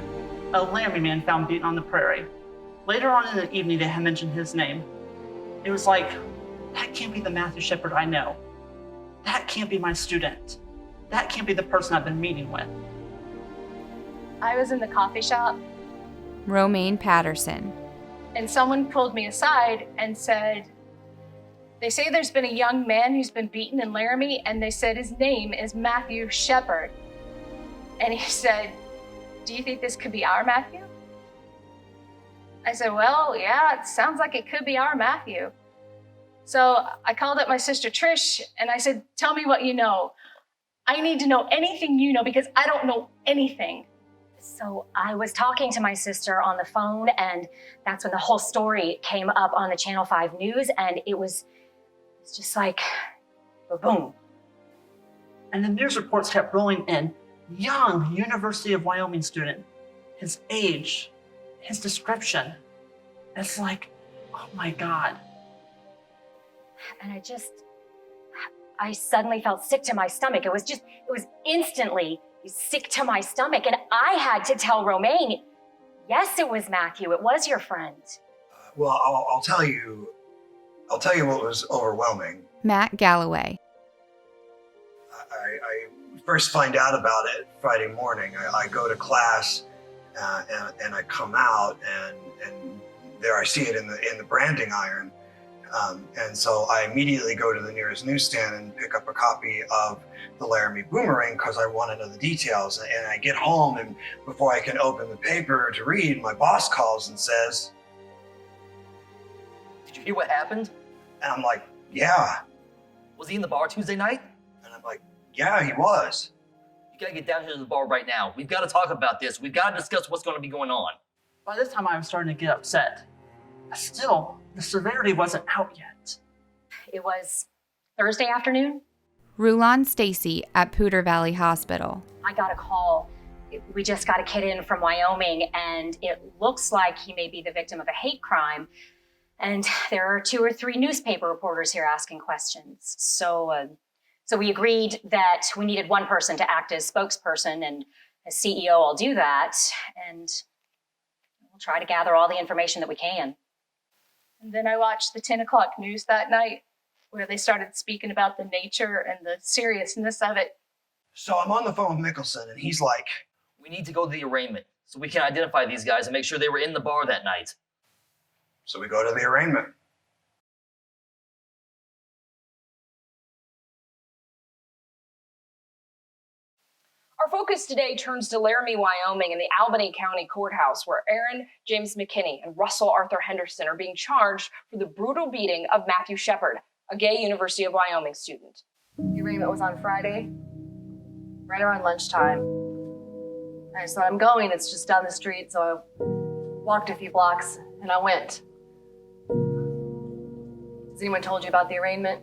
a Laramie man found beaten on the prairie. Later on in the evening, they had mentioned his name. It was like, that can't be the Matthew Shepard I know. That can't be my student. That can't be the person I've been meeting with. I was in the coffee shop, Romaine Patterson. and someone pulled me aside and said, they say there's been a young man who's been beaten in Laramie, and they said his name is Matthew Shepard. And he said, do you think this could be our Matthew? I said, well, yeah, it sounds like it could be our Matthew. So I called up my sister Trish and I said, tell me what you know. I need to know anything you know because I don't know anything. So I was talking to my sister on the phone, and that's when the whole story came up on the Channel 5 news, and it's just like, boom. And the news reports kept rolling in. Young University of Wyoming student, his age, his description. It's like, oh my God. And I suddenly felt sick to my stomach. It was instantly sick to my stomach. And I had to tell Romaine, yes, it was Matthew. It was your friend. Well, I'll tell you what was overwhelming. Matt Galloway. I first find out about it Friday morning. I go to class and I come out and there I see it in the branding iron. And so I immediately go to the nearest newsstand and pick up a copy of the Laramie Boomerang because I want to know the details. And I get home, and before I can open the paper to read, my boss calls and says, Did you hear what happened? and I'm like, yeah. Was he in the bar Tuesday night? And I'm like, yeah, he was. You gotta get down here to the bar right now. We've got to talk about this. We've got to discuss what's going to be going on. By this time, I was starting to get upset. Still, the severity wasn't out yet. It was Thursday afternoon. Rulon Stacy at Poudre Valley Hospital. I got a call. We just got a kid in from Wyoming, and it looks like he may be the victim of a hate crime. And there are 2 or 3 newspaper reporters here asking questions. So we agreed that we needed one person to act as spokesperson, and as CEO, I'll do that. And we'll try to gather all the information that we can. And then I watched the 10 o'clock news that night where they started speaking about the nature and the seriousness of it. So I'm on the phone with Mickelson, and he's like, We need to go to the arraignment so we can identify these guys and make sure they were in the bar that night. so we go to the arraignment. Our focus today turns to Laramie, Wyoming, and the Albany County Courthouse, where Aaron James McKinney and Russell Arthur Henderson are being charged for the brutal beating of Matthew Shepard, a gay University of Wyoming student. The arraignment was on Friday, right around lunchtime. And so I'm going, it's just down the street, so I walked a few blocks and I went. Has anyone told you about the arraignment?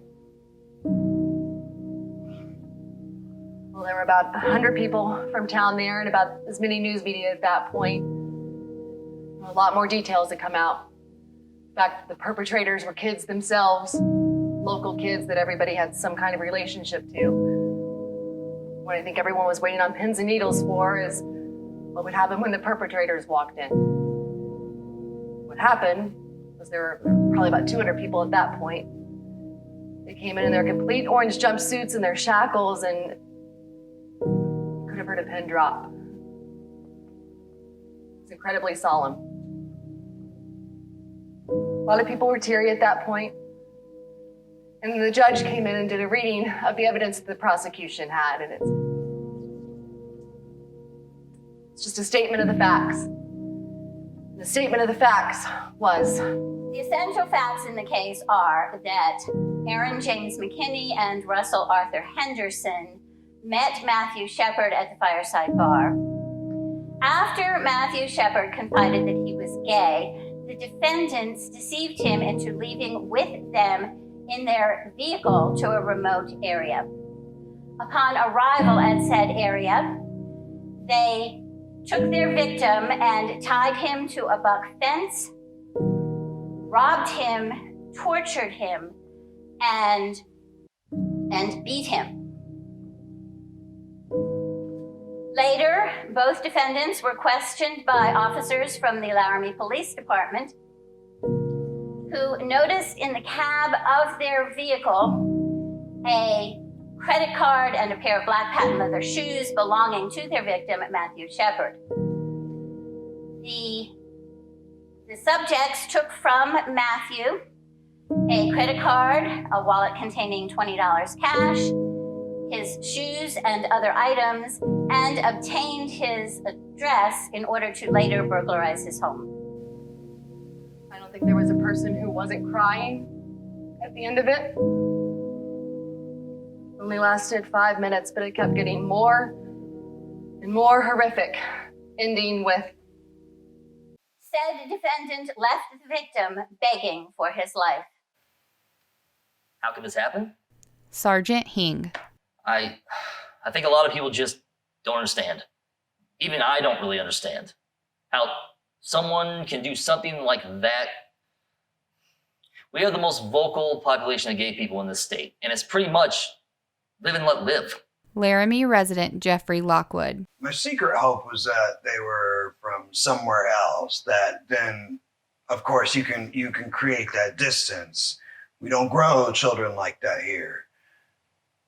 Well, there were about 100 people from town there and about as many news media at that point. A lot more details had come out. In fact, the perpetrators were kids themselves, local kids that everybody had some kind of relationship to. What I think everyone was waiting on pins and needles for is what would happen when the perpetrators walked in. What happened was there were probably about 200 people at that point. They came in their complete orange jumpsuits and their shackles, and could have heard a pin drop. It's incredibly solemn. A lot of people were teary at that point. And the judge came in and did a reading of the evidence that the prosecution had, and it's just a statement of the facts. The statement of the facts was, The essential facts in the case are that Aaron James McKinney and Russell Arthur Henderson met Matthew Shepard at the Fireside Bar. After Matthew Shepard confided that he was gay, the defendants deceived him into leaving with them in their vehicle to a remote area. Upon arrival at said area, they took their victim and tied him to a buck fence, robbed him, tortured him, and beat him. Later, both defendants were questioned by officers from the Laramie Police Department who noticed in the cab of their vehicle a credit card and a pair of black patent leather shoes belonging to their victim, Matthew Shepard. The subjects took from Matthew a credit card, a wallet containing $20 cash, his shoes and other items, and obtained his address in order to later burglarize his home. I don't think there was a person who wasn't crying at the end of it. Only lasted 5 minutes, but it kept getting more and more horrific, ending with said defendant left the victim begging for his life. How could this happen? Sergeant Hing. I think a lot of people just don't understand. Even I don't really understand how someone can do something like that. We have the most vocal population of gay people in this state, and it's pretty much live and let live. Laramie resident Jeffrey Lockwood. My secret hope was that they were from somewhere else, that then, of course, you can create that distance. We don't grow children like that here.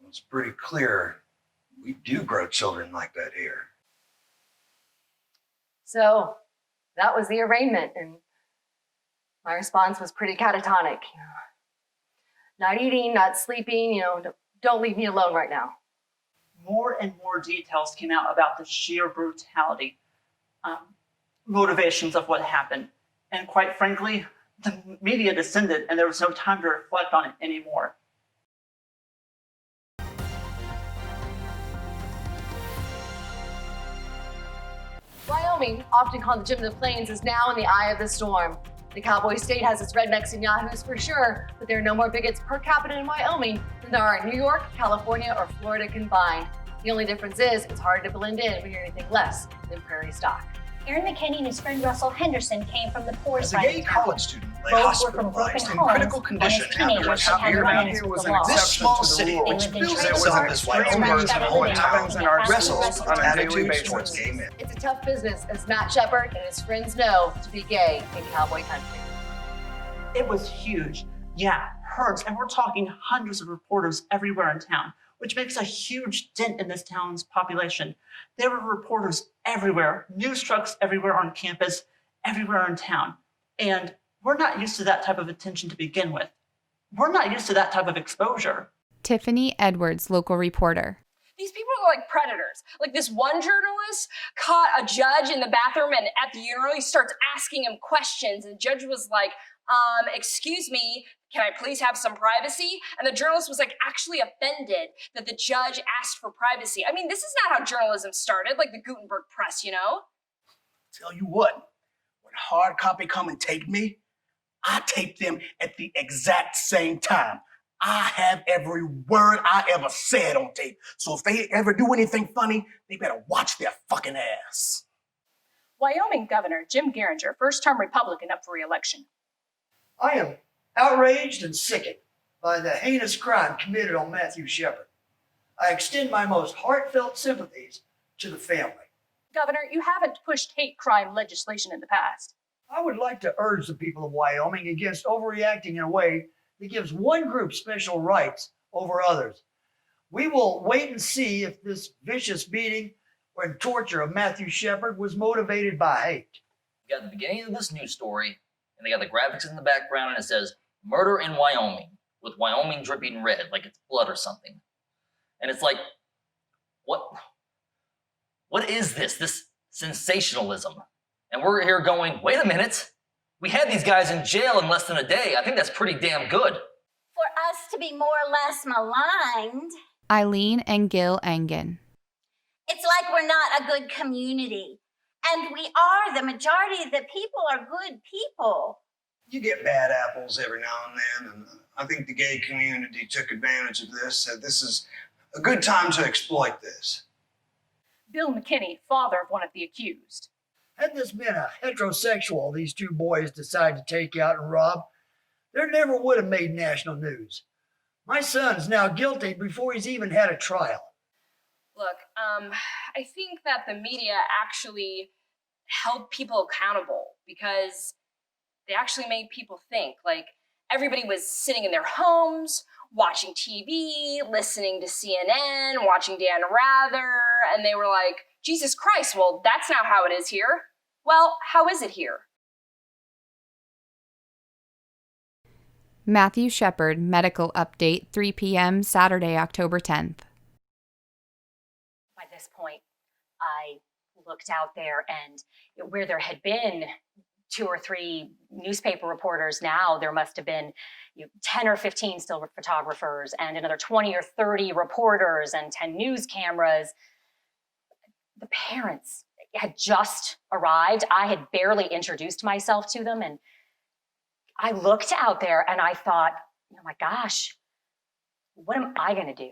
It's pretty clear we do grow children like that here. So that was the arraignment, and my response was pretty catatonic. Not eating, not sleeping, don't leave me alone right now. More and more details came out about the sheer brutality, motivations of what happened. And quite frankly, the media descended and there was no time to reflect on it anymore. Wyoming, often called the Gem of the Plains, is now in the eye of the storm. The cowboy state has its rednecks and yahoos for sure, but there are no more bigots per capita in Wyoming than there are in New York, California, or Florida combined. The only difference is it's hard to blend in when you're anything less than prairie stock. Aaron McKinney and his friend Russell Henderson came from the poor As a side gay of town. college student, lay Both were from broken hospitalized in homes, critical and condition as teenagers after had a run-ins here with was the an law. This exception small to the city, rule. which They lived in feels trailer itself parks, as and Wyoming ranch as a that whole lived in town, homes in our wrestles schools with on a daily attitudes basis. towards gay men. It's a tough business, as Matt Shepard and his friends know, to be gay in cowboy country. It was huge. Yeah, herds, and we're talking hundreds of reporters everywhere in town, which makes a huge dent in this town's population. There were reporters everywhere, news trucks everywhere on campus, everywhere in town. And we're not used to that type of attention to begin with. We're not used to that type of exposure. Tiffany Edwards, local reporter. These people are like predators. Like this one journalist caught a judge in the bathroom and at the urinal, he starts asking him questions. And the judge was like, excuse me, can I please have some privacy? And the journalist was like actually offended that the judge asked for privacy. I mean, this is not how journalism started, like the Gutenberg press, Tell you what, when hard copy come and take me, I tape them at the exact same time. I have every word I ever said on tape. So if they ever do anything funny, they better watch their fucking ass. Wyoming Governor Jim Geringer, first-term Republican up for re-election. I am outraged and sickened by the heinous crime committed on Matthew Shepard. I extend my most heartfelt sympathies to the family. Governor, you haven't pushed hate crime legislation in the past. I would like to urge the people of Wyoming against overreacting in a way that gives one group special rights over others. We will wait and see if this vicious beating and torture of Matthew Shepard was motivated by hate. You got the beginning of this news story, and they got the graphics in the background, and it says, "Murder in Wyoming," with Wyoming dripping red, like it's blood or something. And it's like, what is this sensationalism? And we're here going, wait a minute, we had these guys in jail in less than a day. I think that's pretty damn good. For us to be more or less maligned, Eileen and Gil Engen. it's like we're not a good community. And we are. The majority of the people are good people. You get bad apples every now and then, and I think the gay community took advantage of this, said this is a good time to exploit this. Bill McKinney, father of one of the accused. Had this been a heterosexual these two boys decided to take out and rob, there never would have made national news. My son's now guilty before he's even had a trial. Look, I think that the media actually held people accountable because they actually made people think. Like, everybody was sitting in their homes, watching TV, listening to CNN, watching Dan Rather, and they were like, Jesus Christ, well, that's not how it is here. Well, how is it here? Matthew Shepard, medical update, 3 p.m., Saturday, October 10th. By this point, I looked out there, and where there had been 2 or 3 newspaper reporters, now there must have been 10 or 15 still photographers and another 20 or 30 reporters and 10 news cameras. The parents had just arrived. I had barely introduced myself to them, and I looked out there and I thought, oh my gosh, what am I going to do?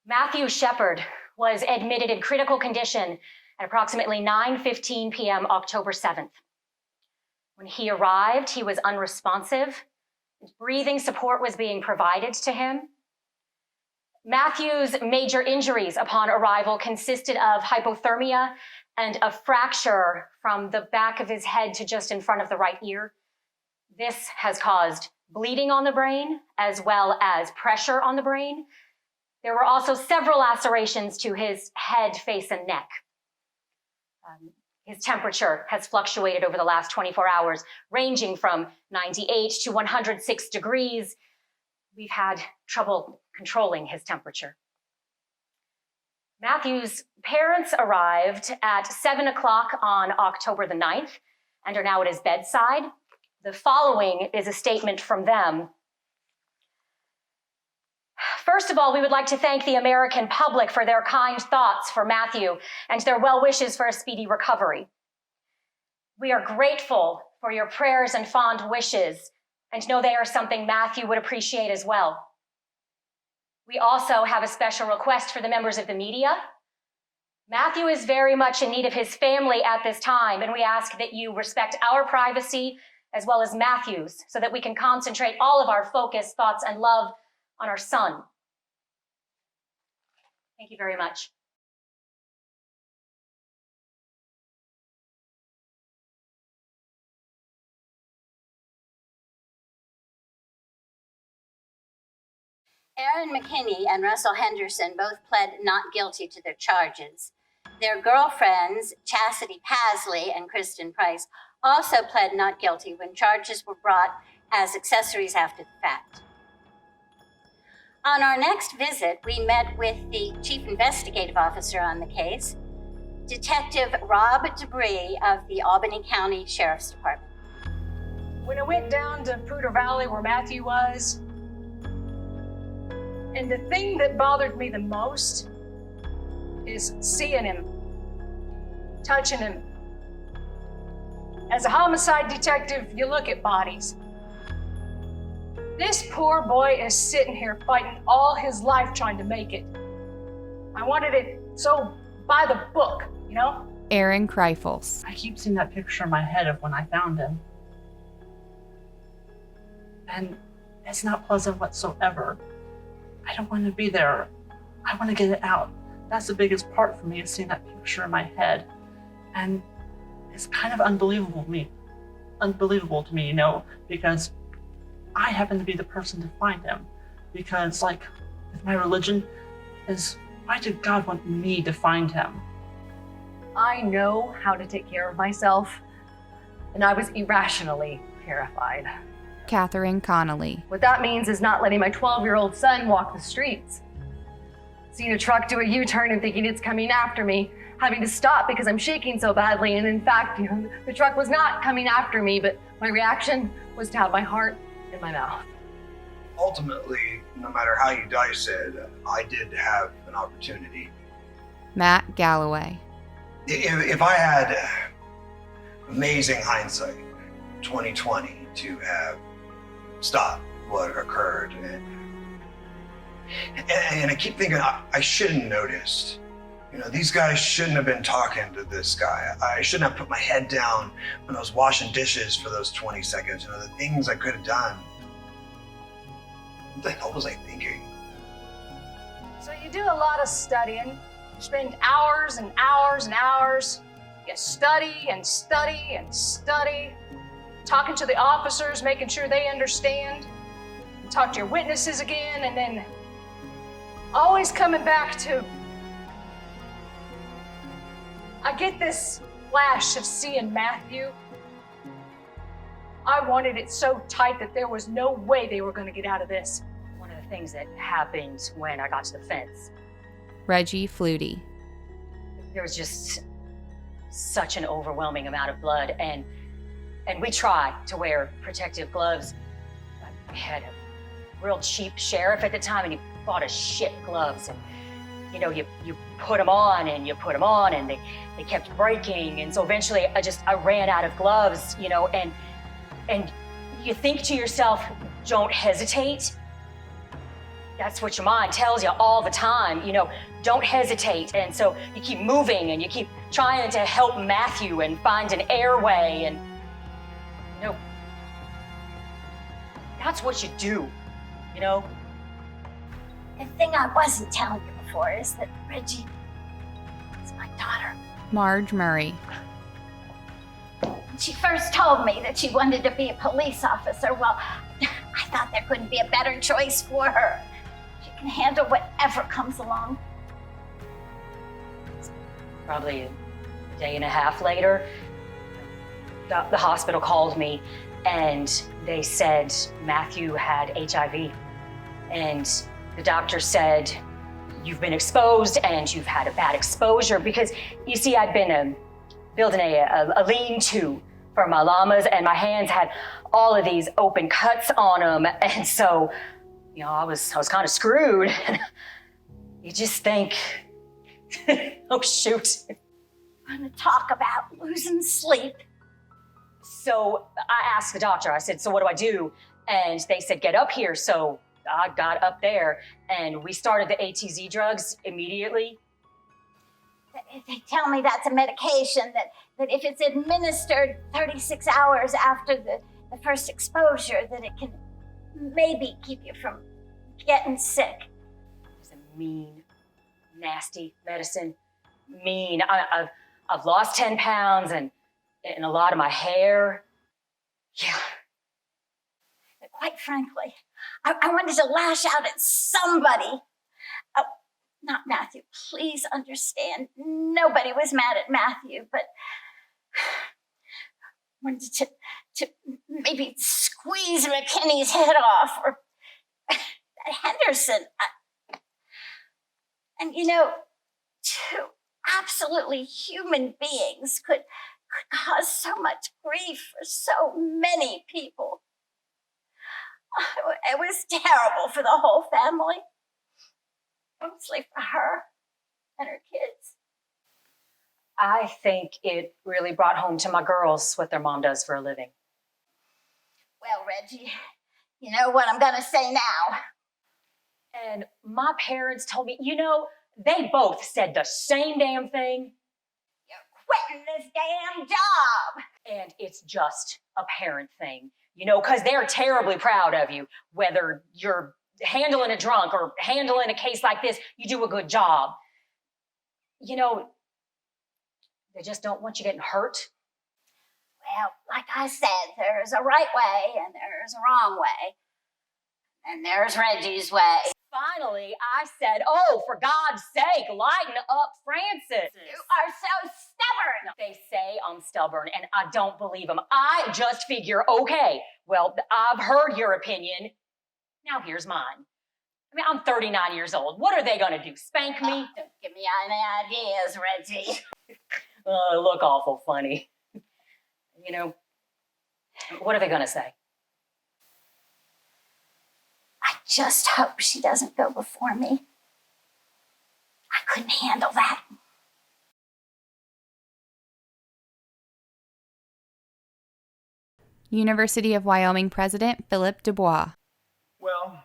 Matthew Shepard was admitted in critical condition at approximately 9:15 p.m. October 7th. When he arrived, he was unresponsive. Breathing support was being provided to him. Matthew's major injuries upon arrival consisted of hypothermia and a fracture from the back of his head to just in front of the right ear. This has caused bleeding on the brain as well as pressure on the brain. There were also several lacerations to his head, face, and neck. His temperature has fluctuated over the last 24 hours, ranging from 98 to 106 degrees. We've had trouble controlling his temperature. Matthew's parents arrived at 7 o'clock on October the 9th and are now at his bedside. The following is a statement from them. First of all, we would like to thank the American public for their kind thoughts for Matthew and their well wishes for a speedy recovery. We are grateful for your prayers and fond wishes and know they are something Matthew would appreciate as well. We also have a special request for the members of the media. Matthew is very much in need of his family at this time, and we ask that you respect our privacy as well as Matthew's so that we can concentrate all of our focus, thoughts, and love on our son. Thank you very much. Aaron McKinney and Russell Henderson both pled not guilty to their charges. Their girlfriends, Chastity Pasley and Kristen Price, also pled not guilty when charges were brought as accessories after the fact. On our next visit, we met with the Chief Investigative Officer on the case, Detective Rob Debris of the Albany County Sheriff's Department. When I went down to Poudre Valley where Matthew was, and the thing that bothered me the most is seeing him, touching him. As a homicide detective, you look at bodies. This poor boy is sitting here fighting all his life trying to make it. I wanted it so by the book, you know? Aaron Kreifels. I keep seeing that picture in my head of when I found him. And it's not pleasant whatsoever. I don't want to be there. I want to get it out. That's the biggest part for me, is seeing that picture in my head. And it's kind of unbelievable to me, you know, because I happen to be the person to find him. Because, like, if my religion is, why did God want me to find him? I know how to take care of myself, and I was irrationally terrified. Catherine Connolly. What that means is not letting my 12-year-old son walk the streets. Seeing a truck do a U-turn and thinking it's coming after me, having to stop because I'm shaking so badly, and in fact, the truck was not coming after me, but my reaction was to have my heart in my mouth. Ultimately, no matter how you dice it, I did have an opportunity. Matt Galloway. If I had amazing hindsight, 2020, to have stopped what occurred, And I keep thinking, I should have noticed. These guys shouldn't have been talking to this guy. I shouldn't have put my head down when I was washing dishes for those 20 seconds. The things I could have done. What the hell was I thinking? So you do a lot of studying. You spend hours and hours and hours. You study and study and study. Talking to the officers, making sure they understand. You talk to your witnesses again, and then always coming back to, I get this flash of seeing Matthew. I wanted it so tight that there was no way they were going to get out of this. One of the things that happened when I got to the fence, Reggie Flutie. there was just such an overwhelming amount of blood, and we tried to wear protective gloves. I had a real cheap sheriff at the time, and he bought us shit gloves, and you put them on and you put them on, and they kept breaking, and so eventually I ran out of gloves, and you think to yourself, don't hesitate. That's what your mind tells you all the time, don't hesitate. And so you keep moving and you keep trying to help Matthew and find an airway, and that's what you do, The thing I wasn't telling you before is that Reggie is my daughter. Marge Murray. When she first told me that she wanted to be a police officer, well, I thought there couldn't be a better choice for her. She can handle whatever comes along. Probably a day and a half later, the hospital called me and they said Matthew had HIV. And the doctor said, you've been exposed and you've had a bad exposure, because you see, I'd been building a lean-to for my llamas, and my hands had all of these open cuts on them. And so, I was kind of screwed. You just think, oh shoot. We're gonna talk about losing sleep. So I asked the doctor, I said, so what do I do? And they said, get up here. So I got up there and we started the ATZ drugs immediately. They tell me that's a medication that if it's administered 36 hours after the first exposure, that it can maybe keep you from getting sick. It's a mean, nasty medicine. Mean. I've lost 10 pounds and a lot of my hair. Yeah. Quite frankly, I wanted to lash out at somebody. Not Matthew, please understand. Nobody was mad at Matthew, but wanted to maybe squeeze McKinney's head off, or Henderson. And two absolutely human beings could cause so much grief for so many people. It was terrible for the whole family. Mostly for her and her kids. I think it really brought home to my girls what their mom does for a living. Well, Reggie, you know what I'm gonna say now. And my parents told me, they both said the same damn thing. You're quitting this damn job. And it's just a parent thing, because they're terribly proud of you, whether you're handling a drunk or handling a case like this, you do a good job. They just don't want you getting hurt. Well, like I said, there's a right way and there's a wrong way. And there's Reggie's way. Finally, I said, oh, for God's sake, lighten up, Francis. You are so stubborn. They say I'm stubborn, and I don't believe them. I just figure, okay, well, I've heard your opinion. Now here's mine. I'm 39 years old. What are they gonna do, spank me? Don't give me any ideas, Reggie. I look awful funny. What are they gonna say? I just hope she doesn't go before me. I couldn't handle that. University of Wyoming President Philip Dubois. Well,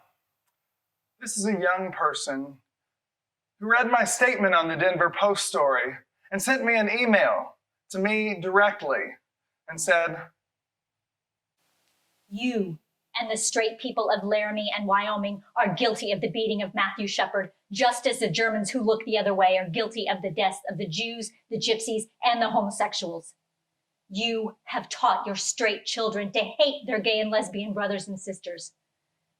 This is a young person who read my statement on the Denver Post story and sent me an email to me directly and said, You and the straight people of Laramie and Wyoming are guilty of the beating of Matthew Shepard, just as the Germans who look the other way are guilty of the deaths of the Jews, the gypsies, and the homosexuals. You have taught your straight children to hate their gay and lesbian brothers and sisters.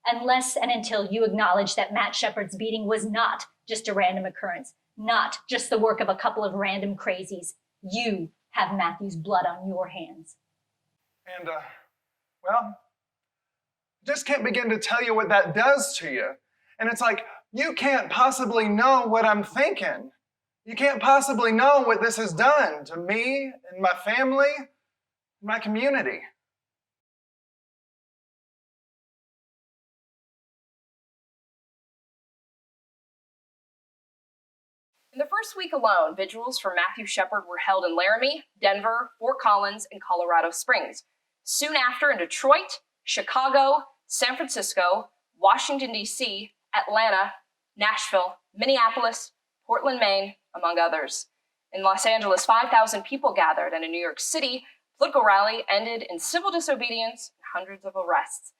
Unless and until you acknowledge that Matt Shepard's beating was not just a random occurrence, not just the work of a couple of random crazies, you have Matthew's blood on your hands. And, well, just can't begin to tell you what that does to you. And it's like, you can't possibly know what I'm thinking. You can't possibly know what this has done to me and my family, and my community. In the first week alone, vigils for Matthew Shepard were held in Laramie, Denver, Fort Collins, and Colorado Springs. Soon after in Detroit, Chicago, San Francisco, Washington, D.C., Atlanta, Nashville, Minneapolis, Portland, Maine, among others. In Los Angeles, 5,000 people gathered, and in New York City, the political rally ended in civil disobedience and hundreds of arrests.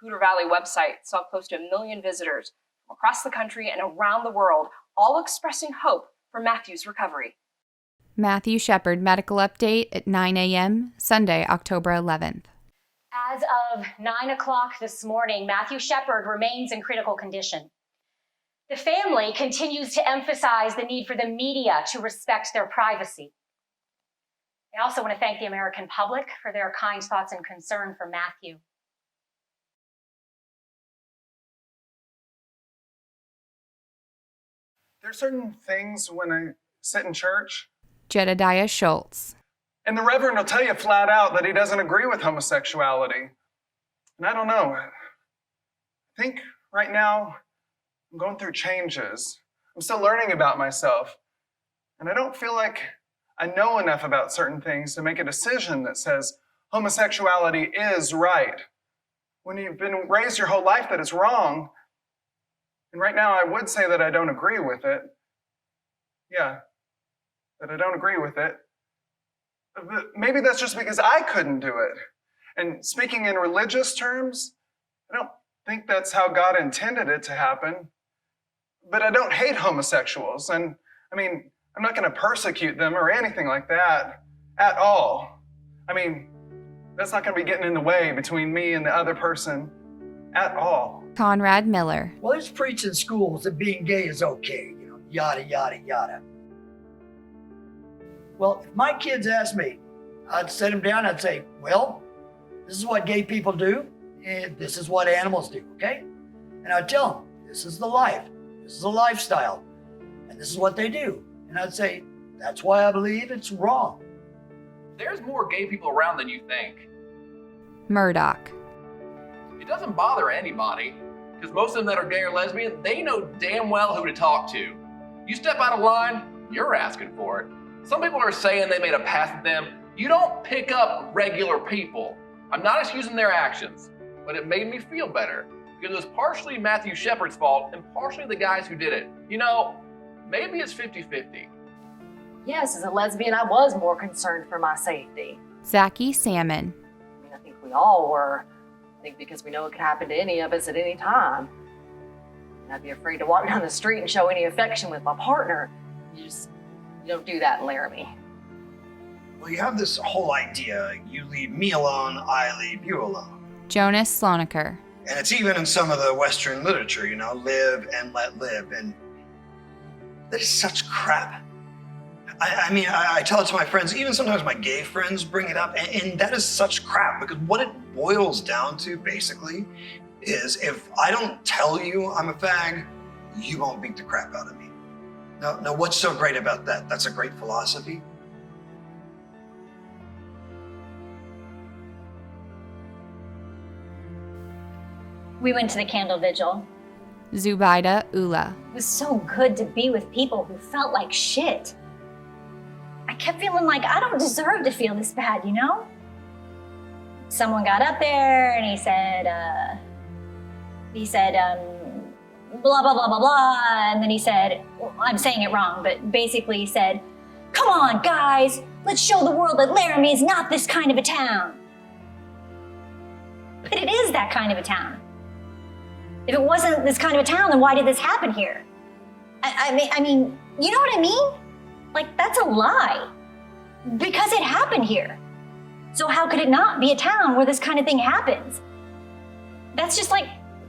The Poudre Valley website saw close to 1 million visitors from across the country and around the world, all expressing hope for Matthew's recovery. Matthew Shepard medical update at 9 a.m., Sunday, October 11th. As of 9 o'clock this morning, Matthew Shepard remains in critical condition. The family continues to emphasize the need for the media to respect their privacy. I also want to thank the American public for their kind thoughts and concern for Matthew. There's certain things when I sit in church, Jedediah Schultz. and the Reverend will tell you flat out that he doesn't agree with homosexuality. And I don't know. I think right now I'm going through changes. I'm still learning about myself. And I don't feel like I know enough about certain things to make a decision that says homosexuality is right. When you've been raised your whole life that it's wrong, and right now I would say that I don't agree with it. Yeah, that I don't agree with it. But maybe that's just because I couldn't do it. And speaking in religious terms, I don't think that's how God intended it to happen. But I don't hate homosexuals. And I mean, I'm not going to persecute them or anything like that at all. I mean, that's not going to be getting in the way between me and the other person at all. Conrad Miller. Well, it's preached in schools that being gay is okay, yada, yada, yada. Well, if my kids asked me, I'd sit them down, I'd say, well, this is what gay people do, and this is what animals do, okay? And I'd tell them, this is the life, this is a lifestyle, and this is what they do. And I'd say, that's why I believe it's wrong. There's more gay people around than you think. Murdoch. It doesn't bother anybody, because most of them that are gay or lesbian, they know damn well who to talk to. You step out of line, you're asking for it. Some people are saying they made a pass at them. You don't pick up regular people. I'm not excusing their actions, but it made me feel better, because it was partially Matthew Shepard's fault and partially the guys who did it. You know, maybe it's 50-50. Yes, as a lesbian, I was more concerned for my safety. Zachy Salmon. I mean, I think we all were. I think because we know it could happen to any of us at any time. And I'd be afraid to walk down the street and show any affection with my partner. You don't do that in Laramie. Well, you have this whole idea, you leave me alone, I leave you alone. Jonas Slonaker. And it's even in some of the Western literature, live and let live. And that is such crap. I mean, I tell it to my friends, even sometimes my gay friends bring it up, and that is such crap, because what it boils down to, basically, is if I don't tell you I'm a fag, you won't beat the crap out of me. Now, what's so great about that? That's a great philosophy. We went to the candle vigil. Zubaida Ula. It was so good to be with people who felt like shit. I kept feeling like I don't deserve to feel this bad, Someone got up there and he said, blah, blah, blah, blah, blah. And then he said, well, I'm saying it wrong, but basically he said, come on, guys, let's show the world that Laramie is not this kind of a town. But it is that kind of a town. If it wasn't this kind of a town, then why did this happen here? I mean, you know what I mean? Like, that's a lie. Because it happened here. So how could it not be a town where this kind of thing happens? That's just like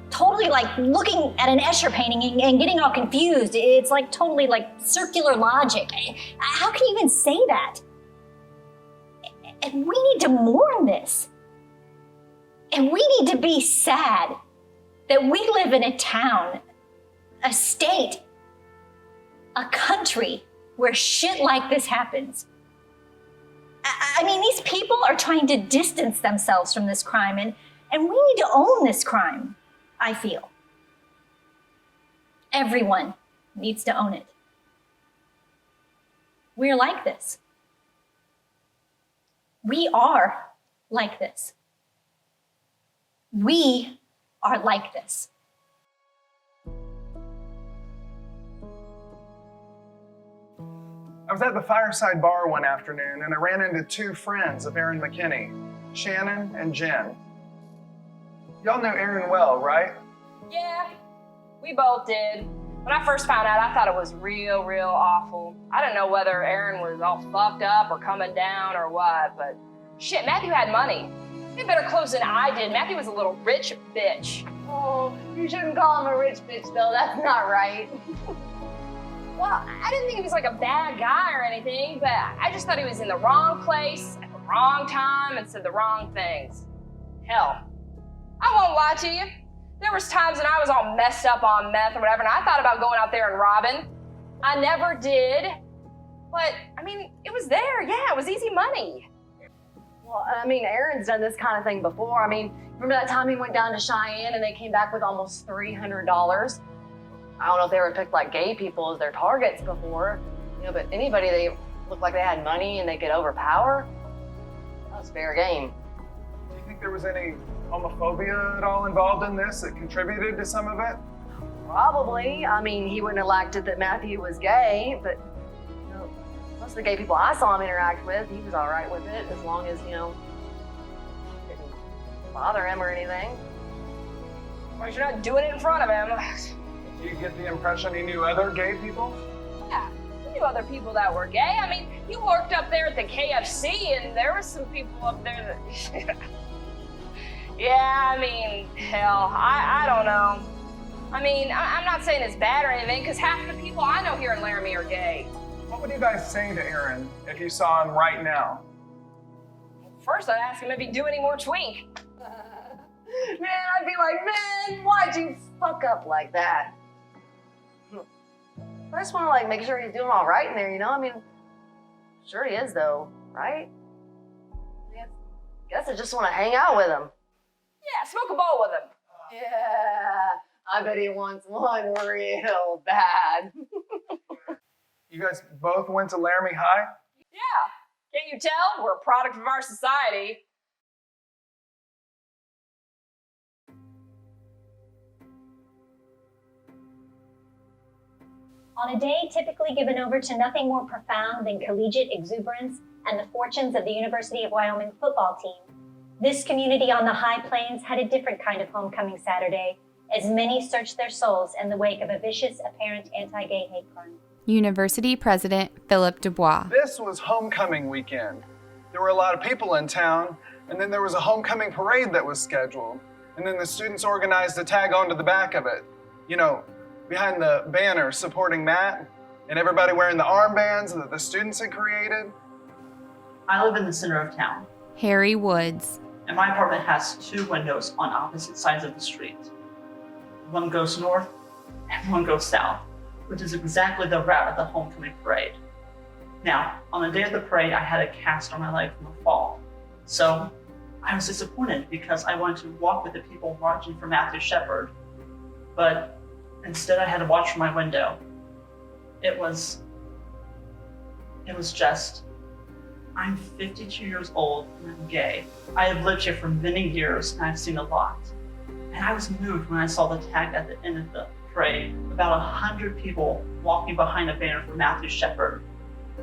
totally like looking at an Escher painting and getting all confused. It's like totally like circular logic. How can you even say that? And we need to mourn this. And we need to be sad that we live in a town, a state, a country where shit like this happens. I mean, these people are trying to distance themselves from this crime, and we need to own this crime, I feel. Everyone needs to own it. We're like this. We are like this. We are like this. I was at the Fireside Bar one afternoon and I ran into two friends of Aaron McKinney, Shannon and Jen. Y'all know Aaron well, right? Yeah, we both did. When I first found out, I thought it was real awful. I didn't know whether Aaron was all fucked up or coming down or what, but shit, Matthew had money. He had better clothes than I did. Matthew was a little rich bitch. Oh, you shouldn't call him a rich bitch, though. That's not right. Well, I didn't think he was like a bad guy or anything, but I just thought he was in the wrong place at the wrong time and said the wrong things. Hell, I won't lie to you. There was times when I was all messed up on meth or whatever, and I thought about going out there and robbing. I never did, but I mean, it was there. Yeah, it was easy money. Well, I mean, Aaron's done this kind of thing before. I mean, remember that time he went down to Cheyenne and they came back with almost $300? I don't know if they ever picked like gay people as their targets before, you know, but anybody they looked like they had money and they could overpower, that was fair game. Do you think there was any homophobia at all involved in this that contributed to some of it? Probably. I mean, he wouldn't have liked it that Matthew was gay, but you know, most of the gay people I saw him interact with, he was all right with it as long as, you know, it didn't bother him or anything. Well, you're not doing it in front of him. Do you get the impression he knew other gay people? Yeah, he knew other people that were gay. I mean, he worked up there at the KFC and there was some people up there that... Yeah, I mean, hell, I don't know. I mean, I'm not saying it's bad or anything, because half the people I know here in Laramie are gay. What would you guys say to Aaron if you saw him right now? First, I'd ask him if he'd do any more twink. Man, I'd be like, man, why'd you fuck up like that? I just want to like make sure he's doing all right in there, you know? I mean, sure he is though, right? I guess I just want to hang out with him. Yeah, smoke a bowl with him. Yeah, I bet he wants one real bad. You guys both went to Laramie High? Yeah, can't you tell? We're a product of our society. On a day typically given over to nothing more profound than collegiate exuberance and the fortunes of the University of Wyoming football team, this community on the High Plains had a different kind of homecoming Saturday, as many searched their souls in the wake of a vicious, apparent anti-gay hate crime. University President Philip Dubois. This was homecoming weekend. There were a lot of people in town, and then there was a homecoming parade that was scheduled. And then the students organized a tag onto the back of it. You know, behind the banner supporting Matt, and everybody wearing the armbands that the students had created. I live in the center of town. Harry Woods. And my apartment has two windows on opposite sides of the street. One goes north and one goes south, which is exactly the route of the homecoming parade. Now, on the day of the parade, I had a cast on my leg from a fall. So I was disappointed because I wanted to walk with the people marching for Matthew Shepard. But instead I had to watch from my window. It was just, I'm 52 years old and I'm gay. I have lived here for many years and I've seen a lot. And I was moved when I saw the tag at the end of the parade, about 100 people walking behind a banner for Matthew Shepard.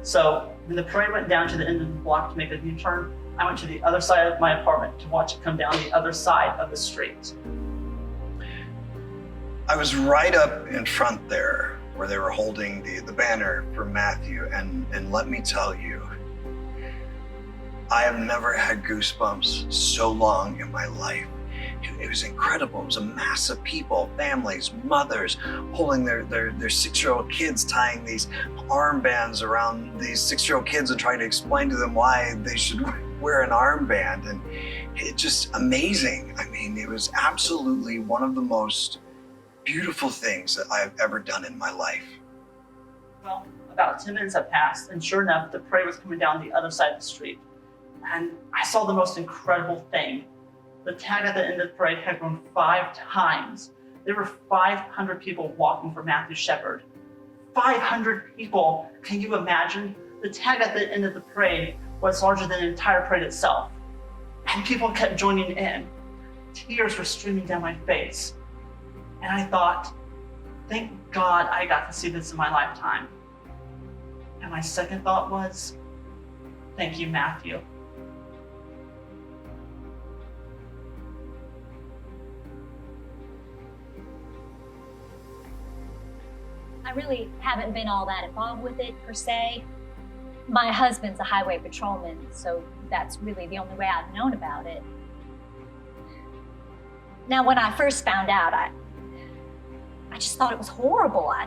So when the parade went down to the end of the block to make a U-turn, I went to the other side of my apartment to watch it come down the other side of the street. I was right up in front there where they were holding the banner for Matthew, and let me tell you, I have never had goosebumps so long in my life. It was incredible. It was a mass of people, families, mothers, holding their 6-year-old kids, tying these armbands around these 6-year-old kids and trying to explain to them why they should wear an armband. And it's just amazing. I mean, it was absolutely one of the most beautiful things that I've ever done in my life. Well, about 10 minutes had passed, and sure enough, the parade was coming down the other side of the street. And I saw the most incredible thing. The tag at the end of the parade had grown 5 times. There were 500 people walking for Matthew Shepard. 500 people! Can you imagine? The tag at the end of the parade was larger than the entire parade itself. And people kept joining in. Tears were streaming down my face. And I thought, thank God I got to see this in my lifetime. And my second thought was, thank you, Matthew. I really haven't been all that involved with it per se. My husband's a highway patrolman, so that's really the only way I've known about it. Now, when I first found out, I just thought it was horrible. I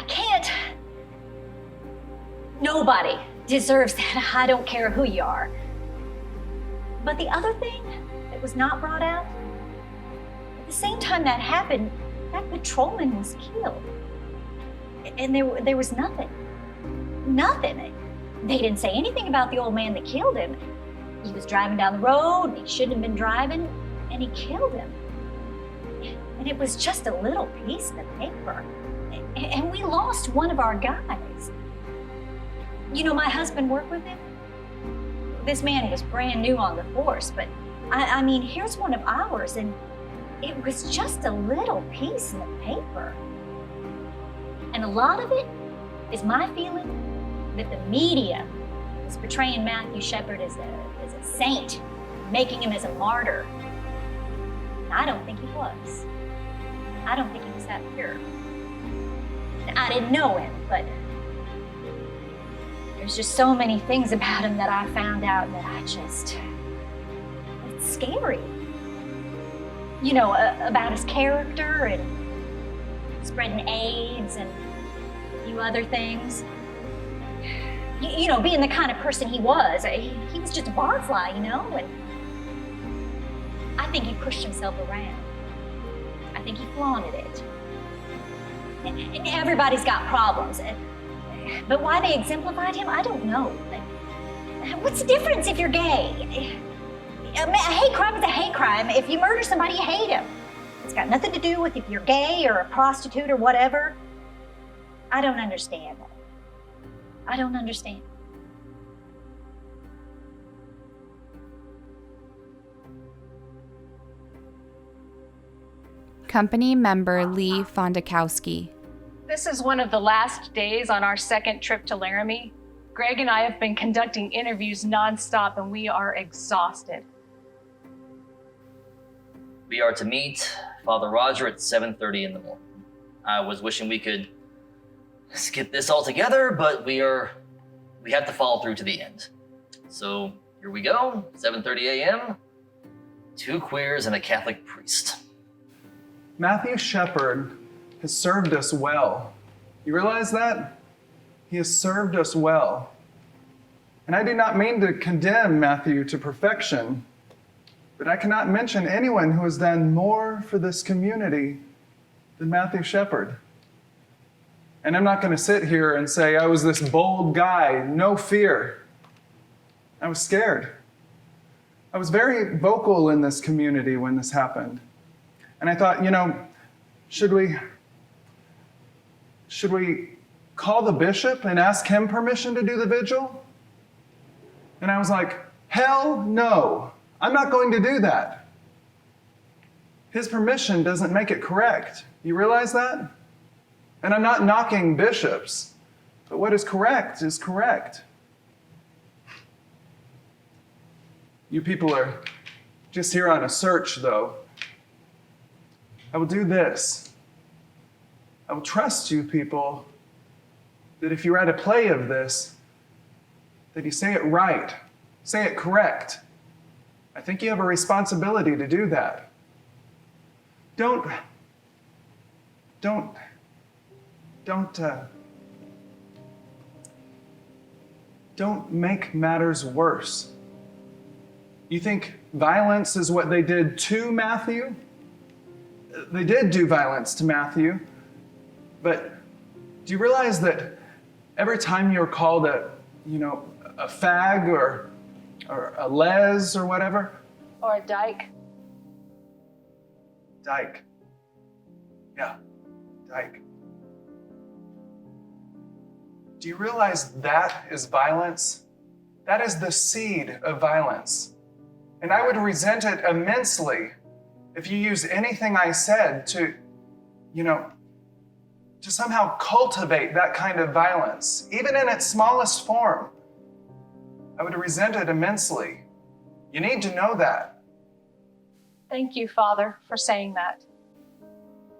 can't. Nobody deserves that. I don't care who you are. But the other thing that was not brought out, at the same time that happened, that patrolman was killed. And there was nothing. Nothing. They didn't say anything about the old man that killed him. He was driving down the road, and he shouldn't have been driving, and he killed him. And it was just a little piece of paper. And we lost one of our guys. You know, my husband worked with him. This man was brand new on the force, but I mean, here's one of ours, and it was just a little piece of paper. And a lot of it is my feeling that the media is portraying Matthew Shepard as a saint, making him as a martyr. I don't think he was. I don't think he was that pure. I didn't know him, but there's just so many things about him that I found out that it's scary. You know, about his character and spreading AIDS and a few other things. You know, being the kind of person he was just a barfly, you know, and I think he pushed himself around. I think he flaunted it. And everybody's got problems. But why they exemplified him, I don't know. What's the difference if you're gay? A hate crime is a hate crime. If you murder somebody, you hate him. It's got nothing to do with if you're gay or a prostitute or whatever. I don't understand. I don't understand. Company member Lee Fondakowski. This is one of the last days on our second trip to Laramie. Greg and I have been conducting interviews nonstop, and we are exhausted. We are to meet Father Roger at 7:30 in the morning. I was wishing we could skip this altogether, but we have to follow through to the end. So here we go, 7:30 a.m., 2 queers and a Catholic priest. Matthew Shepard has served us well. You realize that? He has served us well. And I do not mean to condemn Matthew to perfection, but I cannot mention anyone who has done more for this community than Matthew Shepard. And I'm not going to sit here and say I was this bold guy, no fear. I was scared. I was very vocal in this community when this happened. And I thought, you know, should we call the bishop and ask him permission to do the vigil? And I was like, hell no, I'm not going to do that. His permission doesn't make it correct. You realize that? And I'm not knocking bishops, but what is correct is correct. You people are just here on a search, though. I will do this. I will trust you people that if you write a play of this, that you say it right, say it correct. I think you have a responsibility to do that. Don't make matters worse. You think violence is what they did to Matthew? They did do violence to Matthew, but do you realize that every time you're called a fag or a les or whatever? Or a dyke. Dyke. Yeah, dyke. Do you realize that is violence? That is the seed of violence. And I would resent it immensely if you use anything I said to somehow cultivate that kind of violence, even in its smallest form. I would resent it immensely. You need to know that. Thank you, Father, for saying that.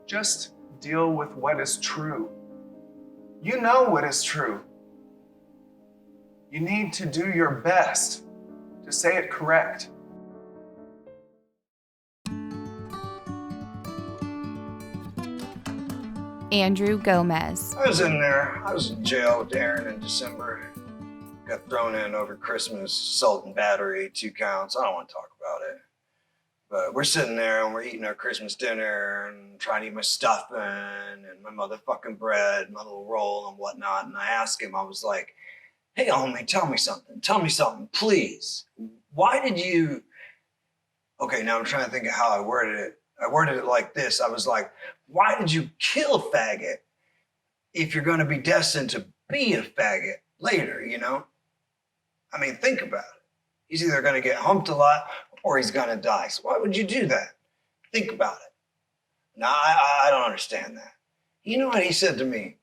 Just deal with what is true. You know what is true. You need to do your best to say it correct. Andrew Gomez. I was in there. I was in jail with Aaron in December. Got thrown in over Christmas, assault and battery, 2 counts. I don't want to talk about it. But we're sitting there and we're eating our Christmas dinner and trying to eat my stuffing and my motherfucking bread, my little roll and whatnot. And I asked him, I was like, hey, homie, tell me something, please. Why did you... Okay, now I'm trying to think of how I worded it. I worded it like this. I was like, why did you kill faggot if you're going to be destined to be a faggot later, you know? I mean, think about it. He's either going to get humped a lot or he's going to die. So why would you do that? Think about it. No, I don't understand that. You know what he said to me?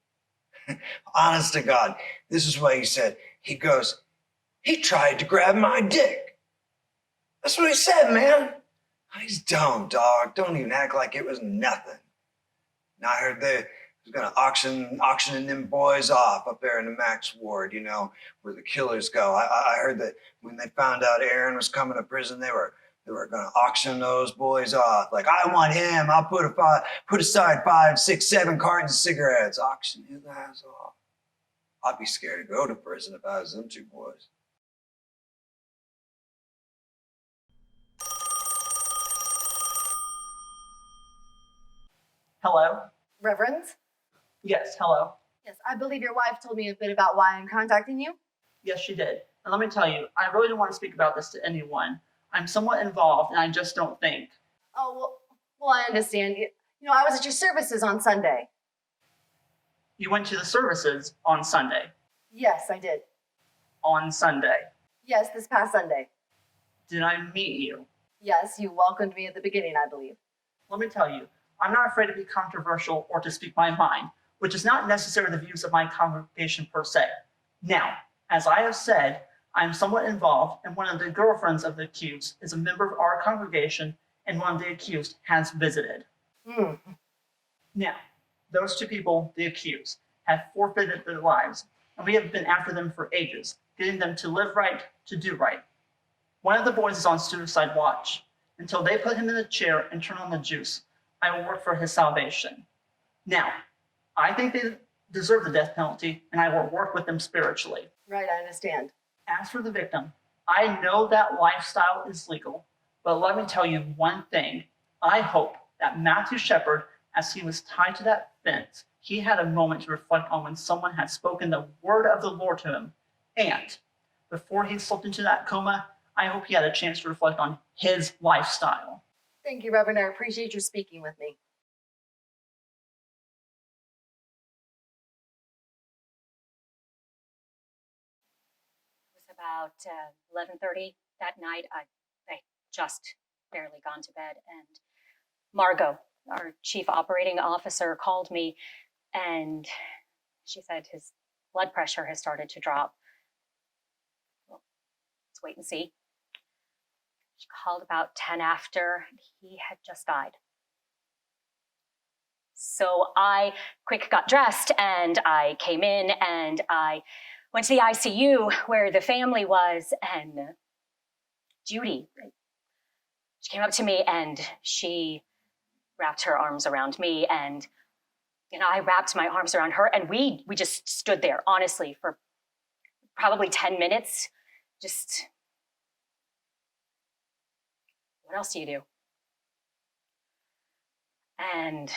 Honest to God, this is what he said. He goes, he tried to grab my dick. That's what he said, man. He's dumb, dog. Don't even act like it was nothing. Now I heard they was gonna auctioning them boys off up there in the Max Ward, you know, where the killers go. I heard that when they found out Aaron was coming to prison, they were gonna auction those boys off. Like, I want him. I'll put aside 5, 6, 7 cartons of cigarettes. Auction his ass off. I'd be scared to go to prison if I was them 2 boys. Hello? Reverend? Yes, hello. Yes, I believe your wife told me a bit about why I'm contacting you. Yes, she did. And let me tell you, I really don't want to speak about this to anyone. I'm somewhat involved, and I just don't think. Oh, well, I understand. I was at your services on Sunday. You went to the services on Sunday. Yes, I did. On Sunday. Yes, this past Sunday. Did I meet you? Yes, you welcomed me at the beginning, I believe. Let me tell you, I'm not afraid to be controversial or to speak my mind, which is not necessarily the views of my congregation per se. Now, as I have said, I am somewhat involved, and one of the girlfriends of the accused is a member of our congregation, and one of the accused has visited. Now, those 2 people, the accused, have forfeited their lives, and we have been after them for ages, getting them to live right, to do right. One of the boys is on suicide watch. Until they put him in a chair and turn on the juice, I will work for his salvation. Now, I think they deserve the death penalty, and I will work with them spiritually. Right, I understand. As for the victim, I know that lifestyle is legal, but let me tell you one thing. I hope that Matthew Shepard, as he was tied to that fence, he had a moment to reflect on when someone had spoken the word of the Lord to him. And before he slipped into that coma, I hope he had a chance to reflect on his lifestyle. Thank you, Reverend. I appreciate your speaking with me. It was about 11:30 that night. I just barely gone to bed, and Margot, our chief operating officer, called me and she said his blood pressure has started to drop. Well, let's wait and see. She called about 10 after. He had just died. So I quick got dressed and I came in and I went to the ICU where the family was, and Judy, she came up to me and she wrapped her arms around me, and I wrapped my arms around her, and we just stood there, honestly, for probably 10 minutes. Just, what else do you do? And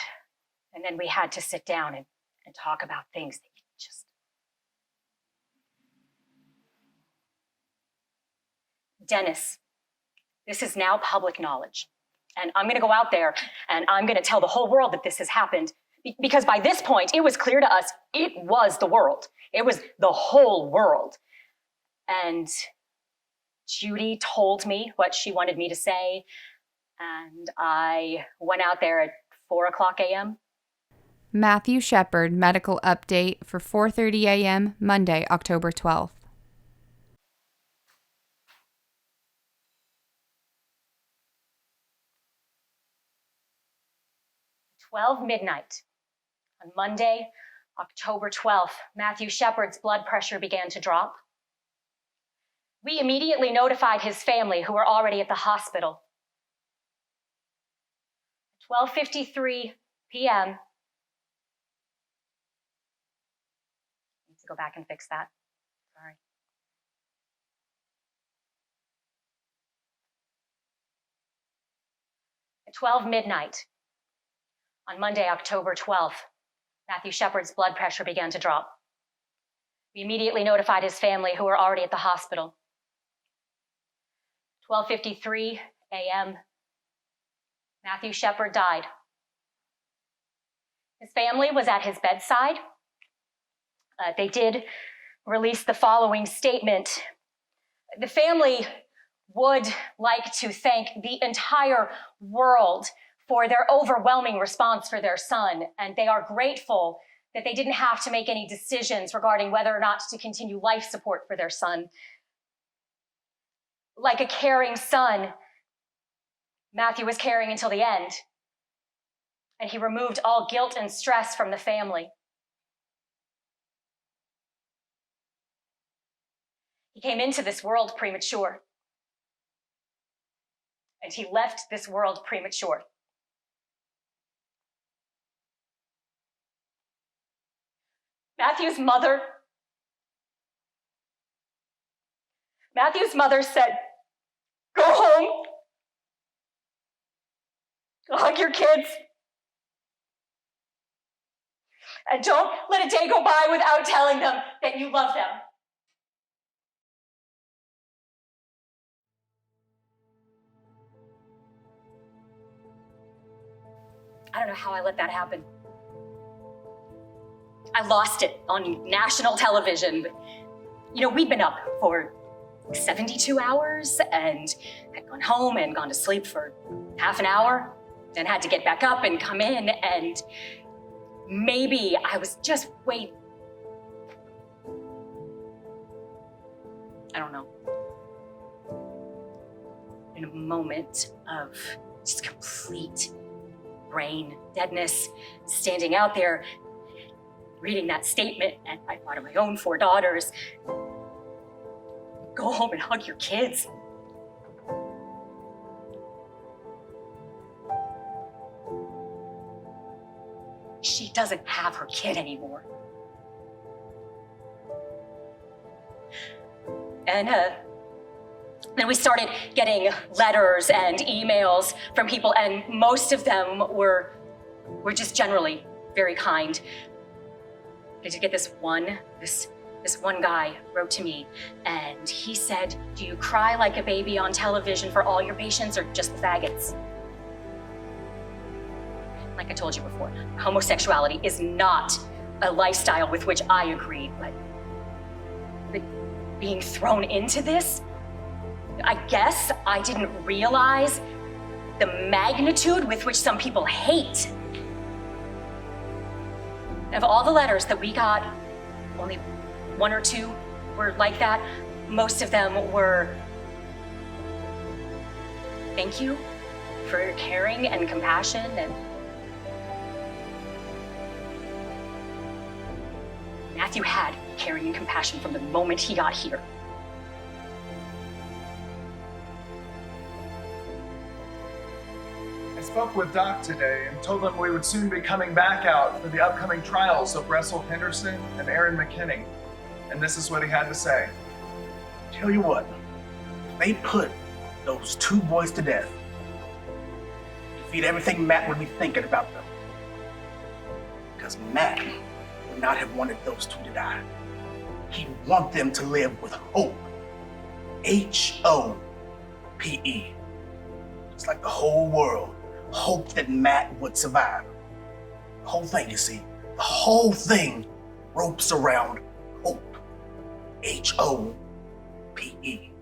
then we had to sit down and talk about things that you just... Dennis, this is now public knowledge. And I'm gonna go out there and I'm gonna tell the whole world that this has happened. Because by this point, it was clear to us, it was the world. It was the whole world. And Judy told me what she wanted me to say. And I went out there at 4:00 a.m. Matthew Shepard medical update for 4:30 a.m. Monday, October 12th. 12 midnight on Monday, October 12th, Matthew Shepard's blood pressure began to drop. We immediately notified his family, who were already at the hospital. 12:53 p.m. Need to go back and fix that. Sorry. At 12 midnight on Monday, October 12th, Matthew Shepard's blood pressure began to drop. We immediately notified his family, who were already at the hospital. 12:53 a.m., Matthew Shepard died. His family was at his bedside. They did release the following statement. The family would like to thank the entire world for their overwhelming response for their son, and they are grateful that they didn't have to make any decisions regarding whether or not to continue life support for their son. Like a caring son, Matthew was caring until the end, and he removed all guilt and stress from the family. He came into this world premature, and he left this world premature. Matthew's mother said, "Go home, hug your kids, and don't let a day go by without telling them that you love them." I don't know how I let that happen. I lost it on national television. We'd been up for 72 hours and had gone home and gone to sleep for half an hour, then had to get back up and come in, and maybe I was just waiting. I don't know. In a moment of just complete brain deadness, standing out there, reading that statement, and I thought of my own 4 daughters. Go home and hug your kids. She doesn't have her kid anymore. And then we started getting letters and emails from people, and most of them were just generally very kind. I did get this one guy wrote to me, and he said, "Do you cry like a baby on television for all your patients, or just the faggots?" Like I told you before, homosexuality is not a lifestyle with which I agree, but being thrown into this, I guess I didn't realize the magnitude with which some people hate. Of all the letters that we got, only one or two were like that. Most of them were, thank you for your caring and compassion and Matthew had caring and compassion from the moment he got here. I spoke with Doc today and told him we would soon be coming back out for the upcoming trials of Russell Henderson and Aaron McKinney. And this is what he had to say. Tell you what, if they put those two boys to death, defeat everything Matt would be thinking about them. Because Matt would not have wanted those two to die. He'd want them to live with hope. H-O-P-E. It's like the whole world hoped that Matt would survive. The whole thing, you see, the whole thing ropes around hope. H-O-P-E.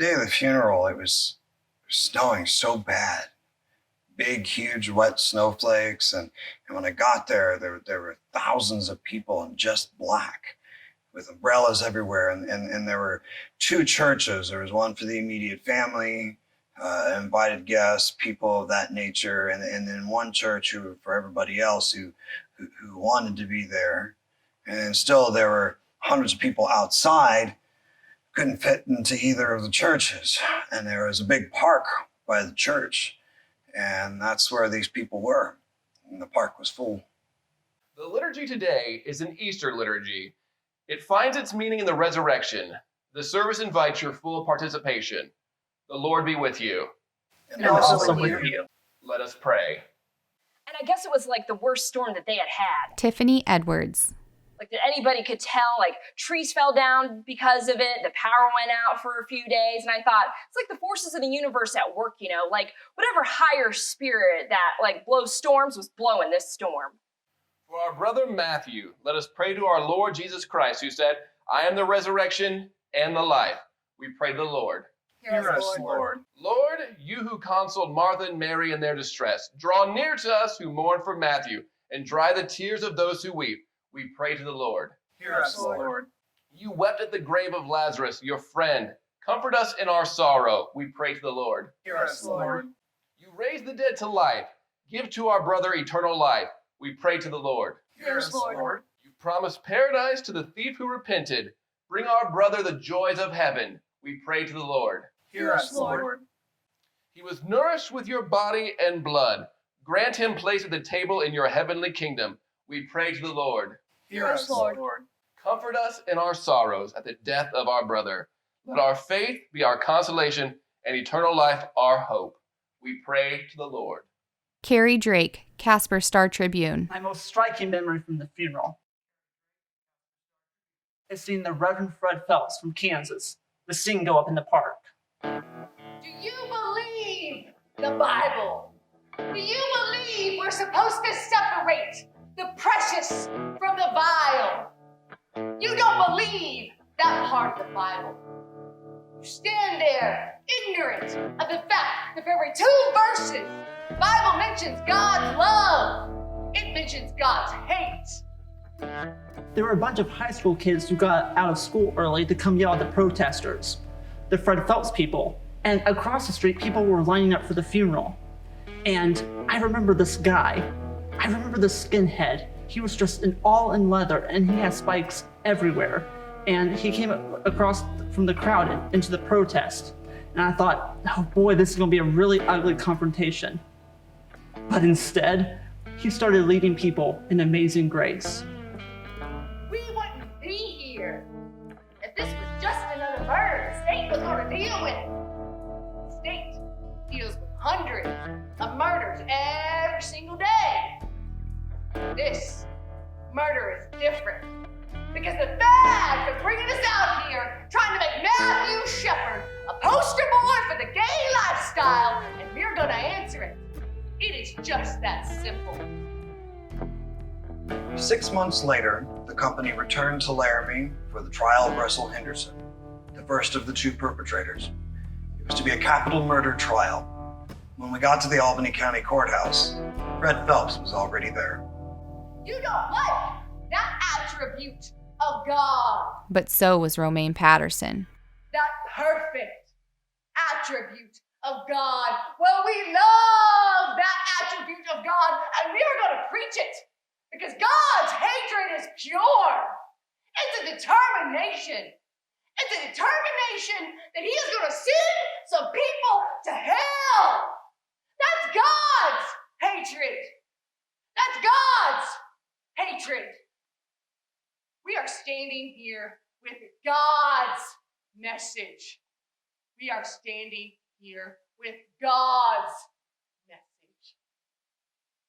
day of the funeral, it was snowing so bad. Big, huge, wet snowflakes. And when I got there, there were thousands of people in just black with umbrellas everywhere. And there were two churches. There was one for the immediate family, invited guests, people of that nature, and then one church for everybody else who wanted to be there. And still there were hundreds of people outside, couldn't fit into either of the churches. And there was a big park by the church, and that's where these people were. And the park was full. The liturgy today is an Easter liturgy. It finds its meaning in the resurrection. The service invites your full participation. The Lord be with you. And also with you. Let us pray. And I guess it was like the worst storm that they had had. Tiffany Edwards. Like that anybody could tell, like trees fell down because of it, the power went out for a few days, and I thought, it's like the forces of the universe at work, you know, like whatever higher spirit that like blows storms was blowing this storm. For our brother Matthew, let us pray to our Lord Jesus Christ, who said, I am the resurrection and the life. We pray to the Lord. Hear us, Lord. Lord, you who consoled Martha and Mary in their distress, draw near to us who mourn for Matthew, and dry the tears of those who weep. We pray to the Lord. Hear us, Lord. You wept at the grave of Lazarus, your friend. Comfort us in our sorrow. We pray to the Lord. Hear us, Lord. You raised the dead to life. Give to our brother eternal life. We pray to the Lord. Hear us, Lord. You promised paradise to the thief who repented. Bring our brother the joys of heaven. We pray to the Lord. Hear us, Lord. He was nourished with your body and blood. Grant him place at the table in your heavenly kingdom. We pray to the Lord. Hear us, Lord. Comfort us in our sorrows at the death of our brother. Let our faith be our consolation and eternal life our hope. We pray to the Lord. Carrie Drake, Casper Star Tribune. My most striking memory from the funeral is seeing the Reverend Fred Phelps from Kansas, the scene go up in the park. Do you believe the Bible? Do you believe we're supposed to separate the precious from the vile? You don't believe that part of the Bible. You stand there ignorant of the fact that for every 2 verses, the Bible mentions God's love. It mentions God's hate. There were a bunch of high school kids who got out of school early to come yell at the protesters, the Fred Phelps people. And across the street, people were lining up for the funeral. And I remember this guy. I remember this skinhead. He was dressed all in leather, and he had spikes everywhere. And he came across from the crowd into the protest. And I thought, oh boy, this is gonna be a really ugly confrontation. But instead, he started leading people in amazing grace. We wouldn't be here if this was just another murder the state was going to deal with. The state deals with hundreds of murders every single day. This murder is different because the fact of bringing us out here, trying to make Matthew Shepard a poster boy for the gay lifestyle, and we're going to answer it. It is just that simple. 6 months later, the company returned to Laramie for the trial of Russell Henderson, the first of the 2 perpetrators. It was to be a capital murder trial. When we got to the Albany County Courthouse, Fred Phelps was already there. You don't like that attribute of God, But so was Romaine Patterson. that perfect attribute of God. Well, we love that attribute of God, and we are going to preach it because God's hatred is pure. It's a determination. It's a determination that He is going to send some people to hell. That's God's hatred. That's God's hatred. We are standing here with God's message. We are standing here with God's message.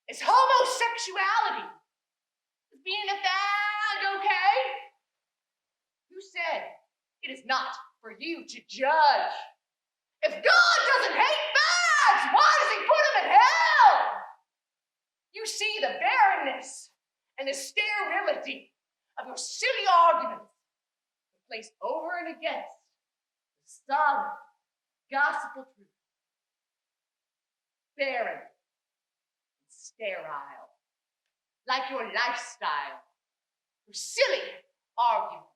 Is homosexuality, is being a fag, okay? Who said it is not for you to judge? If God doesn't hate fags, why does He put them in hell? You see the barrenness and the sterility of your silly arguments placed over and against the solid gospel truth. Barren, sterile, like your lifestyle, your silly arguments.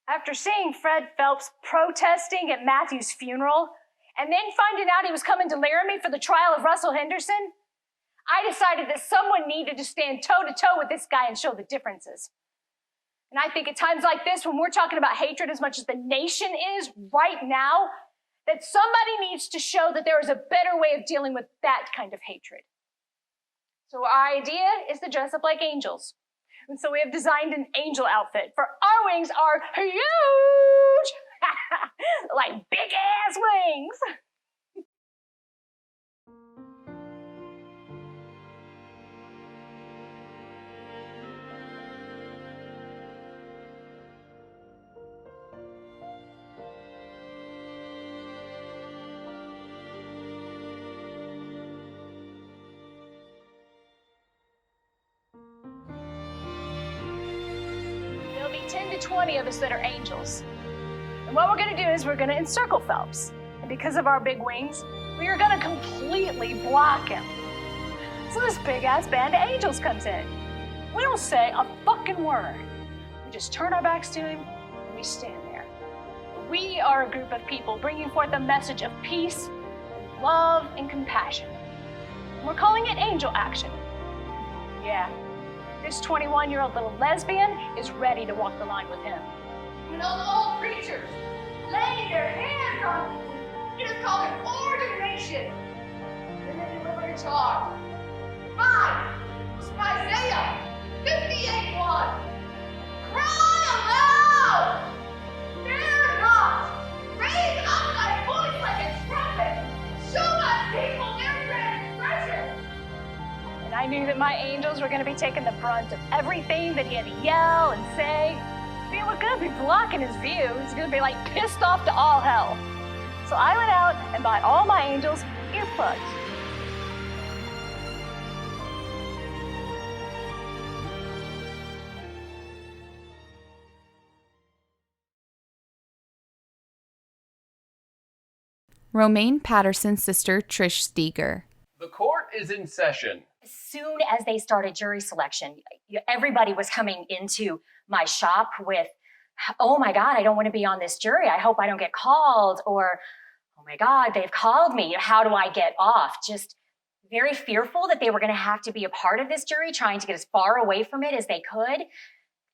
After seeing Fred Phelps protesting at Matthew's funeral, and then finding out he was coming to Laramie for the trial of Russell Henderson, I decided that someone needed to stand toe-to-toe with this guy and show the differences. And I think at times like this, when we're talking about hatred as much as the nation is right now, that somebody needs to show that there is a better way of dealing with that kind of hatred. So our idea is to dress up like angels. And so we have designed an angel outfit, for our wings are huge, like big-ass wings. There'll be 10 to 20 of us that are angels. And what we're gonna do is we're gonna encircle Phelps. And because of our big wings, we are gonna completely block him. So this big ass band of angels comes in. We don't say a fucking word. We just turn our backs to him and we stand there. We are a group of people bringing forth a message of peace, love, and compassion. And we're calling it Angel Action. Yeah. This 21-year-old little lesbian is ready to walk the line with him. When those old preachers lay their hands on you, it is called an ordination. And then they deliver a charge. Mine was from Isaiah 58:1. Cry aloud! Fear not! Raise up thy voice like a trumpet! Show my people their transgression! And I knew that my angels were going to be taking the brunt of everything that he had to yell and say. I mean, we're going to be blocking his view. He's going to be like pissed off to all hell. So I went out and bought all my angels earplugs. Romaine Patterson's sister, Trish Steger. The court is in session. As soon as they started jury selection, everybody was coming into my shop with, oh my God, I don't want to be on this jury. I hope I don't get called. Or, oh my God, they've called me. How do I get off? Just very fearful that they were going to have to be a part of this jury, trying to get as far away from it as they could.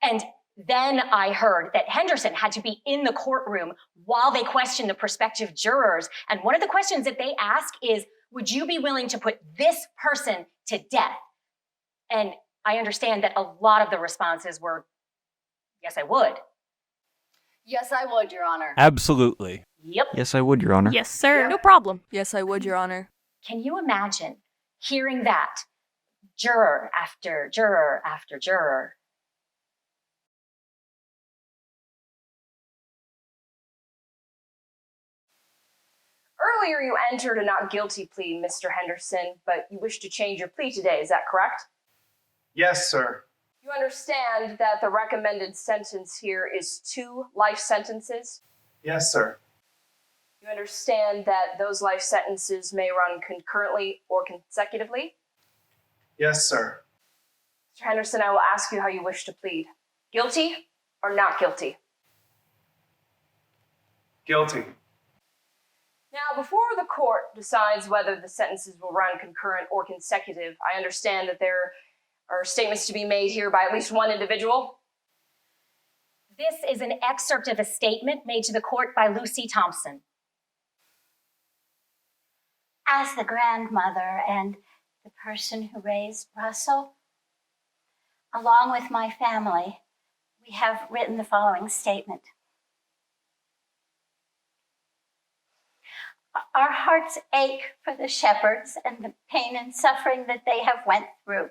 And then I heard that Henderson had to be in the courtroom while they questioned the prospective jurors. And one of the questions that they ask is, would you be willing to put this person to death? And I understand that a lot of the responses were, yes, I would. Yes, I would, Your Honor. Absolutely. Yep. Yes, I would, Your Honor. Yes, sir. No problem. Yes, I would, Your Honor. Can you imagine hearing that juror after juror after juror? Earlier, you entered a not guilty plea, Mr. Henderson, but you wish to change your plea today. Is that correct? Yes, sir. You understand that the recommended sentence here is 2 life sentences? Yes, sir. You understand that those life sentences may run concurrently or consecutively? Yes, sir. Mr. Henderson, I will ask you how you wish to plead. Guilty or not guilty? Guilty. Now, before the court decides whether the sentences will run concurrent or consecutive, I understand that there are statements to be made here by at least one individual. This is an excerpt of a statement made to the court by Lucy Thompson. As the grandmother and the person who raised Russell, along with my family, we have written the following statement. Our hearts ache for the shepherds and the pain and suffering that they have went through.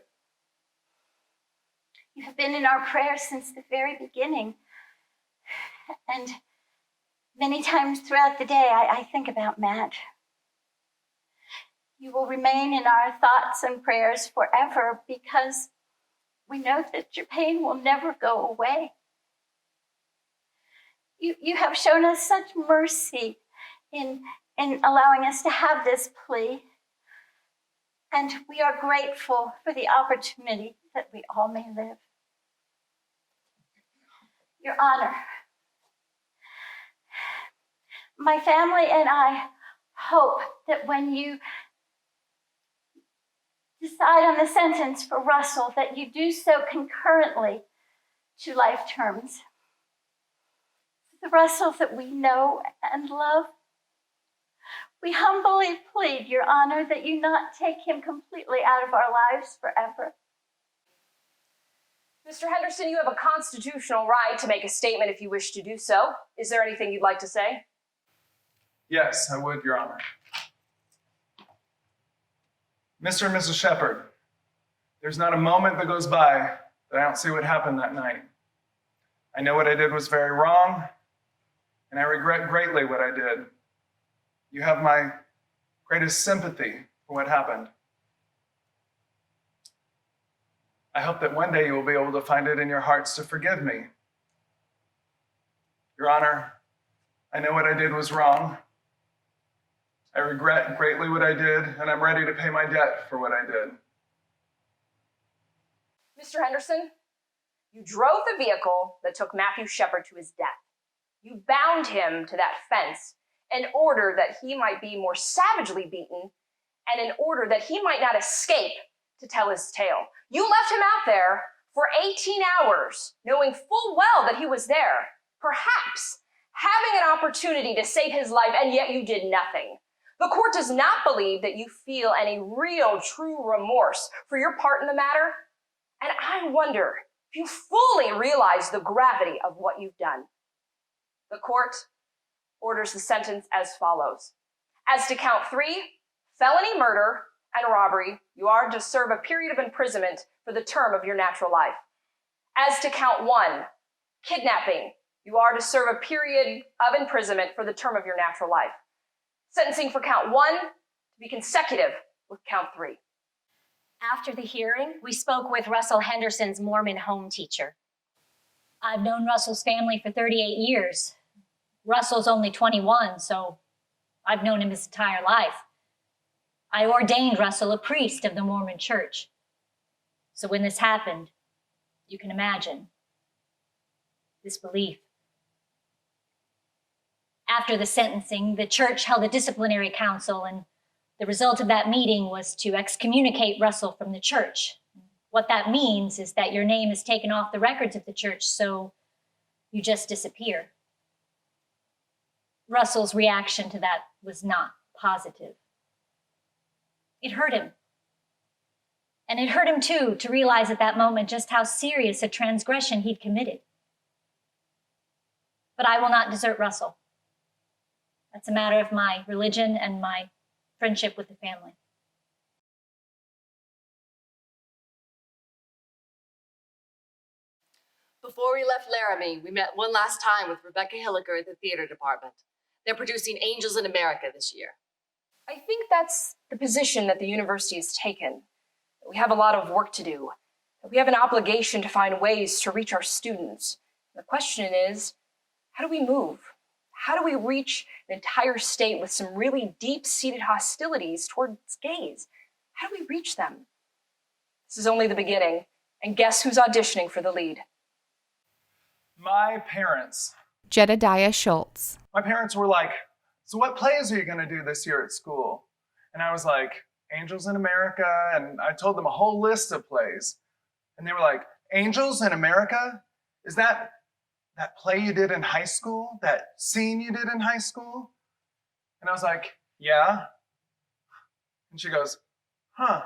You have been in our prayers since the very beginning. And many times throughout the day, I think about Matt. You will remain in our thoughts and prayers forever because we know that your pain will never go away. You have shown us such mercy in allowing us to have this plea. And we are grateful for the opportunity that we all may live. Your Honor, my family and I hope that when you decide on the sentence for Russell, that you do so concurrently to life terms. The Russell that we know and love, we humbly plead, Your Honor, that you not take him completely out of our lives forever. Mr. Henderson, you have a constitutional right to make a statement if you wish to do so. Is there anything you'd like to say? Yes, I would, Your Honor. Mr. and Mrs. Shepard, there's not a moment that goes by that I don't see what happened that night. I know what I did was very wrong, and I regret greatly what I did. You have my greatest sympathy for what happened. I hope that one day you will be able to find it in your hearts to forgive me. Your Honor, I know what I did was wrong. I regret greatly what I did, and I'm ready to pay my debt for what I did. Mr. Henderson, you drove the vehicle that took Matthew Shepard to his death. You bound him to that fence in order that he might be more savagely beaten and in order that he might not escape to tell his tale. You left him out there for 18 hours, knowing full well that he was there, perhaps having an opportunity to save his life, and yet you did nothing. The court does not believe that you feel any real, true remorse for your part in the matter, and I wonder if you fully realize the gravity of what you've done. The court orders the sentence as follows. As to count 3, felony murder and robbery, you are to serve a period of imprisonment for the term of your natural life. As to count 1, kidnapping, you are to serve a period of imprisonment for the term of your natural life. Sentencing for count 1 to be consecutive with count 3. After the hearing, we spoke with Russell Henderson's Mormon home teacher. I've known Russell's family for 38 years. Russell's only 21, so I've known him his entire life. I ordained Russell a priest of the Mormon Church. So when this happened, you can imagine disbelief. After the sentencing, the church held a disciplinary council, and the result of that meeting was to excommunicate Russell from the church. What that means is that your name is taken off the records of the church, so you just disappear. Russell's reaction to that was not positive. It hurt him. And it hurt him too to realize at that moment just how serious a transgression he'd committed. But I will not desert Russell. That's a matter of my religion and my friendship with the family. Before we left Laramie, we met one last time with Rebecca Hilliker at the theater department. They're producing Angels in America this year. I think that's the position that the university has taken. We have a lot of work to do. We have an obligation to find ways to reach our students. The question is, how do we move? How do we reach an entire state with some really deep-seated hostilities towards gays? How do we reach them? This is only the beginning, and guess who's auditioning for the lead? My parents. Jedediah Schultz. My parents were like, so what plays are you going to do this year at school? And I was like, Angels in America. And I told them a whole list of plays. And they were like, Angels in America? Is that play you did in high school? That scene you did in high school? And I was like, yeah. And she goes, huh,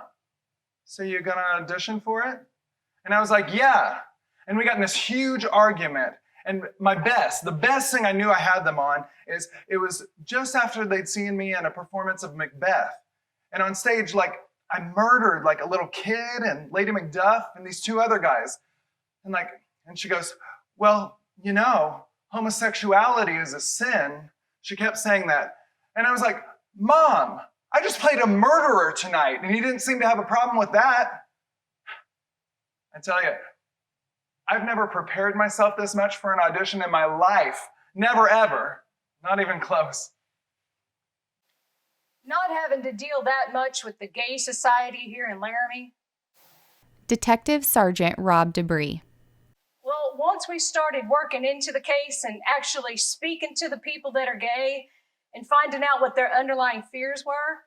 so you're going to audition for it? And I was like, yeah. And we got in this huge argument. And the best thing I knew I had them on is it was just after they'd seen me in a performance of Macbeth. And on stage, like, I murdered like a little kid and Lady Macduff and these 2 other guys. And she goes, well, you know, homosexuality is a sin. She kept saying that. And I was like, Mom, I just played a murderer tonight and you didn't seem to have a problem with that. I tell you, I've never prepared myself this much for an audition in my life. Never, ever. Not even close. Not having to deal that much with the gay society here in Laramie. Detective Sergeant Rob Debris. Well, once we started working into the case and actually speaking to the people that are gay and finding out what their underlying fears were,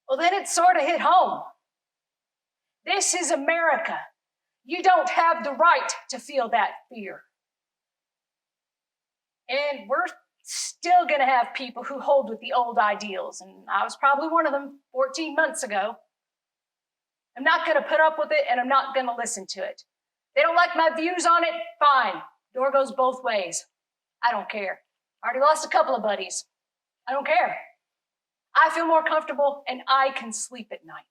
well, then it sort of hit home. This is America. You don't have the right to feel that fear. And we're still going to have people who hold with the old ideals, and I was probably one of them 14 months ago. I'm not going to put up with it, and I'm not going to listen to it. They don't like my views on it, fine. Door goes both ways. I don't care. I already lost a couple of buddies. I don't care. I feel more comfortable, and I can sleep at night.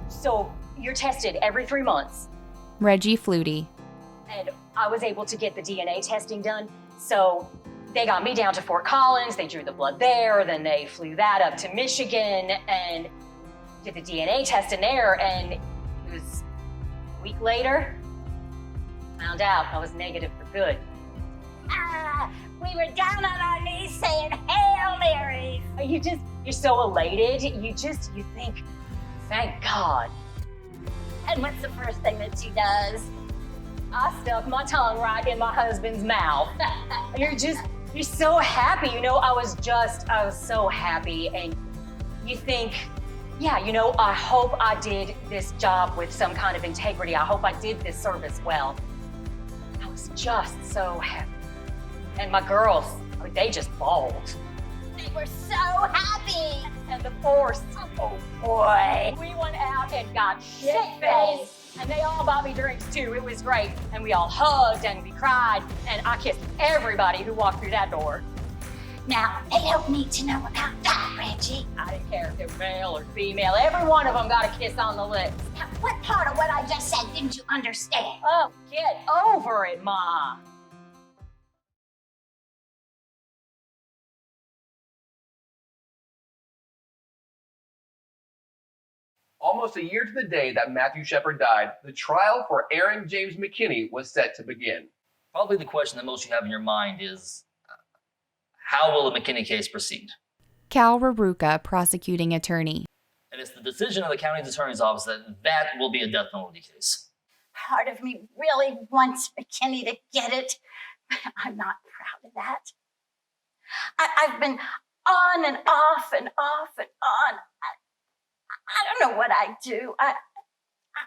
So you're tested every 3 months. Reggie Flutie. And I was able to get the DNA testing done. So they got me down to Fort Collins, they drew the blood there, then they flew that up to Michigan and did the DNA test in there, and it was a week later, found out I was negative for good. We were down on our knees saying, Hail Mary. You're so elated, you think, thank God. And what's the first thing that she does? I stuck my tongue right in my husband's mouth. You're so happy, I was so happy, and you think, yeah, I hope I did this job with some kind of integrity. I hope I did this service well. I was just so happy. And my girls, they just bawled. They were so happy. And the force, oh boy. We went out and got shit-faced. And they all bought me drinks too. It was great. And we all hugged and we cried. And I kissed everybody who walked through that door. Now, they don't need to know about that, Reggie. I didn't care if they were male or female. Every one of them got a kiss on the lips. Now, what part of what I just said didn't you understand? Oh, get over it, Ma. Almost a year to the day that Matthew Shepard died, the trial for Aaron James McKinney was set to begin. Probably the question that most of you have in your mind is, how will the McKinney case proceed? Cal Raruka, prosecuting attorney. And it's the decision of the county attorney's office that will be a death penalty case. Part of me really wants McKinney to get it, but I'm not proud of that. I've been on and off and off and on. I don't know what I do.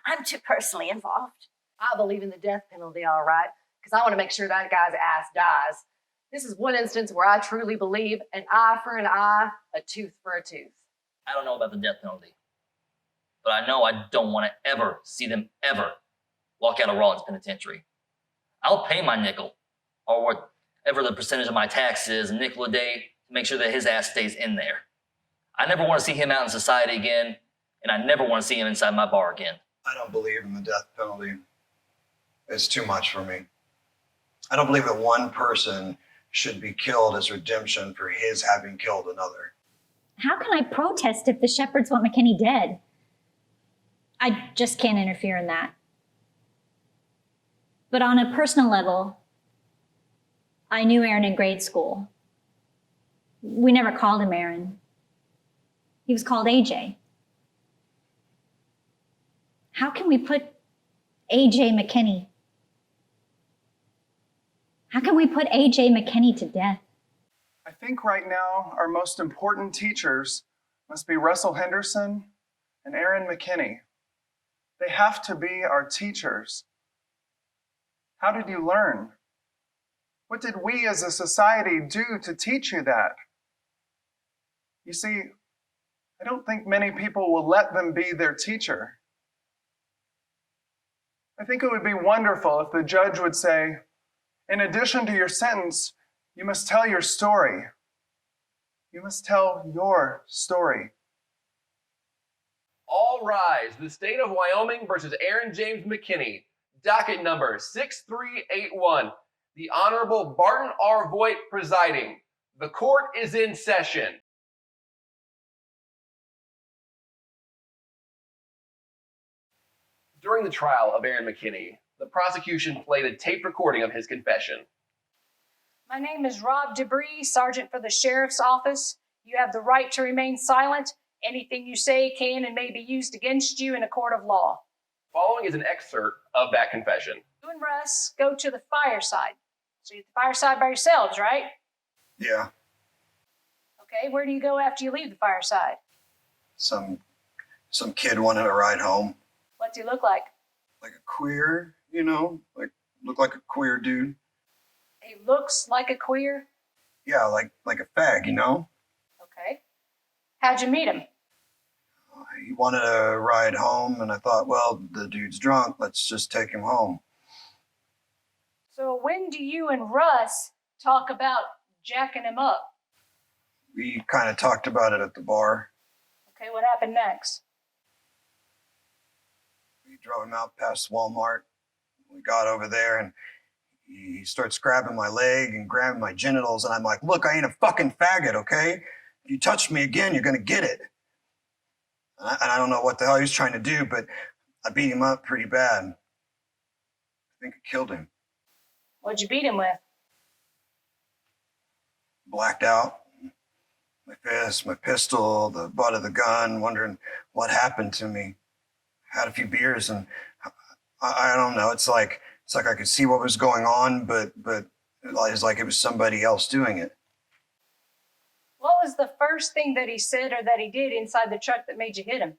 I'm too personally involved. I believe in the death penalty, all right, because I want to make sure that guy's ass dies. This is one instance where I truly believe an eye for an eye, a tooth for a tooth. I don't know about the death penalty, but I know I don't want to ever see them ever walk out of Rawlins Penitentiary. I'll pay my nickel, or whatever the percentage of my tax is, a nickel a day, to make sure that his ass stays in there. I never want to see him out in society again, and I never want to see him inside my bar again. I don't believe in the death penalty. It's too much for me. I don't believe that one person should be killed as redemption for his having killed another. How can I protest if the Shepherds want McKinney dead? I just can't interfere in that. But on a personal level, I knew Aaron in grade school. We never called him Aaron. He was called AJ. How can we put AJ McKinney? How can we put AJ McKinney to death? I think right now our most important teachers must be Russell Henderson and Aaron McKinney. They have to be our teachers. How did you learn? What did we as a society do to teach you that? You see, I don't think many people will let them be their teacher. I think it would be wonderful if the judge would say, in addition to your sentence, you must tell your story. You must tell your story. All rise. The state of Wyoming versus Aaron James McKinney. Docket number 6381. The Honorable Barton R. Voigt presiding. The court is in session. During the trial of Aaron McKinney, the prosecution played a tape recording of his confession. My name is Rob Debris, Sergeant for the Sheriff's Office. You have the right to remain silent. Anything you say can and may be used against you in a court of law. Following is an excerpt of that confession. You and Russ go to the fireside. So you're at the fireside by yourselves, right? Yeah, Okay, where do you go after you leave the fireside? some kid wanted a ride home. What's he look like? Like a queer, you know, like look like a queer dude. He looks like a queer. Yeah, like a fag, you know? Okay. How'd you meet him? He wanted a ride home, and I thought, well, the dude's drunk. Let's just take him home. So when do you and Russ talk about jacking him up? We kind of talked about it at the bar. Okay, what happened next? We drove him out past Walmart. We got over there, and he starts grabbing my leg and grabbing my genitals, and I'm like, look, I ain't a fucking faggot, okay? If you touch me again, you're gonna get it. And I don't know what the hell he was trying to do, but I beat him up pretty bad. I think I killed him. What'd you beat him with? Blacked out. My fist, my pistol, the butt of the gun, wondering what happened to me. Had a few beers, and I don't know. It's like I could see what was going on, but it was like it was somebody else doing it. What was the first thing that he said or that he did inside the truck that made you hit him?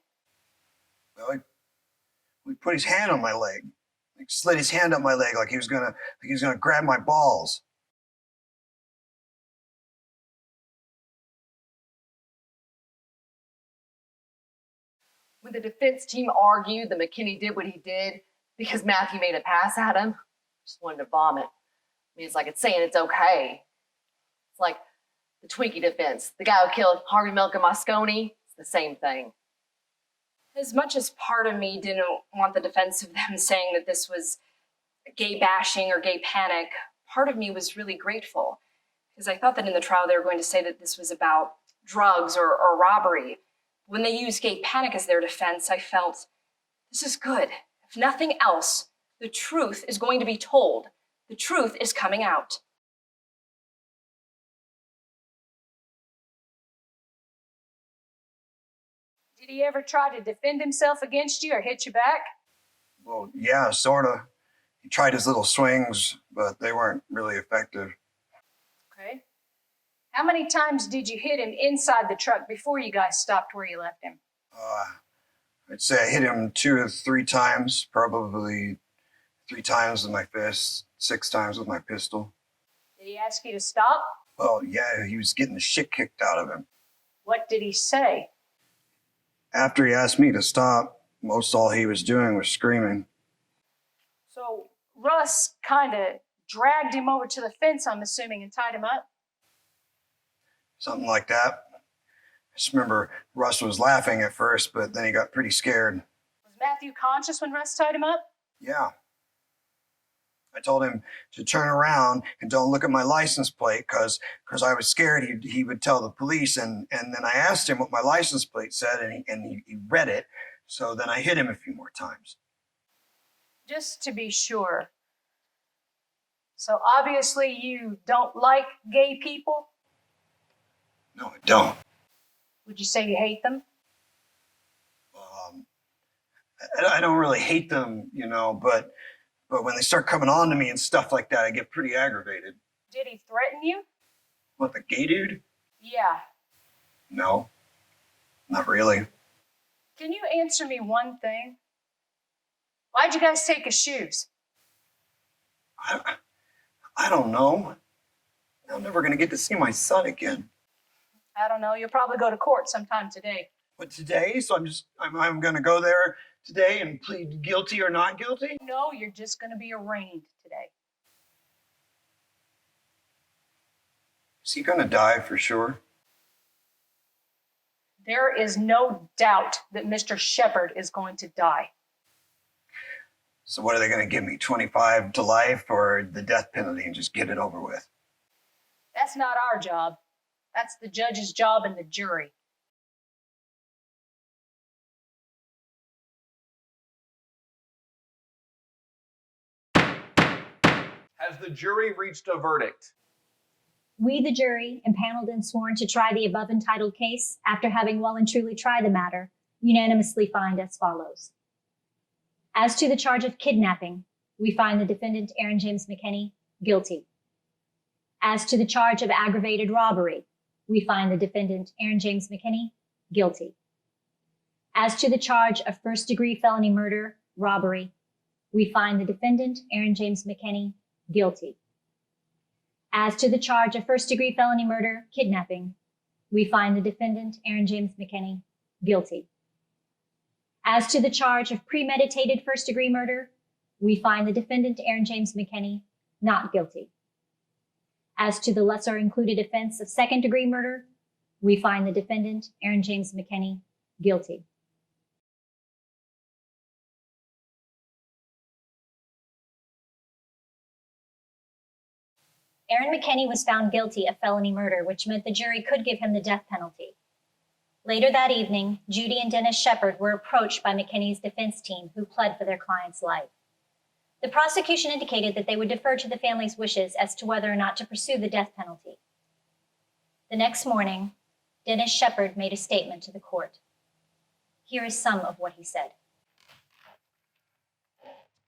Well, he put his hand on my leg, like slid his hand up my leg, like he was gonna grab my balls. When the defense team argued that McKinney did what he did because Matthew made a pass at him, just wanted to vomit. I mean, it's like it's saying it's okay. It's like the Twinkie defense. The guy who killed Harvey Milk and Moscone, it's the same thing. As much as part of me didn't want the defense of them saying that this was gay bashing or gay panic, part of me was really grateful because I thought that in the trial they were going to say that this was about drugs or robbery. When they used gay panic as their defense, I felt, this is good. If nothing else, the truth is going to be told. The truth is coming out. Did he ever try to defend himself against you or hit you back? Well, yeah, sort of. He tried his little swings, but they weren't really effective. Okay. How many times did you hit him inside the truck before you guys stopped where you left him? I'd say I hit him 2 or 3 times, probably 3 times with my fist, 6 times with my pistol. Did he ask you to stop? Well, yeah, he was getting the shit kicked out of him. What did he say? After he asked me to stop, most all he was doing was screaming. So Russ kind of dragged him over to the fence, I'm assuming, and tied him up? Something like that. I just remember Russ was laughing at first, but then he got pretty scared. Was Matthew conscious when Russ tied him up? Yeah. I told him to turn around and don't look at my license plate because I was scared he would tell the police. And then I asked him what my license plate said, and he read it. So then I hit him a few more times. Just to be sure. So obviously you don't like gay people? No, I don't. Would you say you hate them? I don't really hate them, you know, but when they start coming on to me and stuff like that, I get pretty aggravated. Did he threaten you? What, the gay dude? Yeah. No, not really. Can you answer me one thing? Why'd you guys take his shoes? I don't know. I'm never going to get to see my son again. I don't know. You'll probably go to court sometime today. But today? So I'm going to go there today and plead guilty or not guilty? No, you're just going to be arraigned today. Is he going to die for sure? There is no doubt that Mr. Shepard is going to die. So what are they going to give me, 25 to life or the death penalty and just get it over with? That's not our job. That's the judge's job and the jury. Has the jury reached a verdict? We, the jury, impaneled and sworn to try the above entitled case, after having well and truly tried the matter, unanimously find as follows. As to the charge of kidnapping, we find the defendant, Aaron James McKinney, guilty. As to the charge of aggravated robbery, we find the defendant, Aaron James McKinney, guilty. As to the charge of first-degree felony murder, robbery, we find the defendant, Aaron James McKinney, guilty. As to the charge of first-degree felony murder, kidnapping, we find the defendant, Aaron James McKinney, guilty. As to the charge of premeditated first-degree murder, we find the defendant, Aaron James McKinney, not guilty. As to the lesser included offense of second-degree murder, we find the defendant, Aaron James McKinney, guilty. Aaron McKinney was found guilty of felony murder, which meant the jury could give him the death penalty. Later that evening, Judy and Dennis Shepard were approached by McKinney's defense team, who pled for their client's life. The prosecution indicated that they would defer to the family's wishes as to whether or not to pursue the death penalty. The next morning, Dennis Shepard made a statement to the court. Here is some of what he said.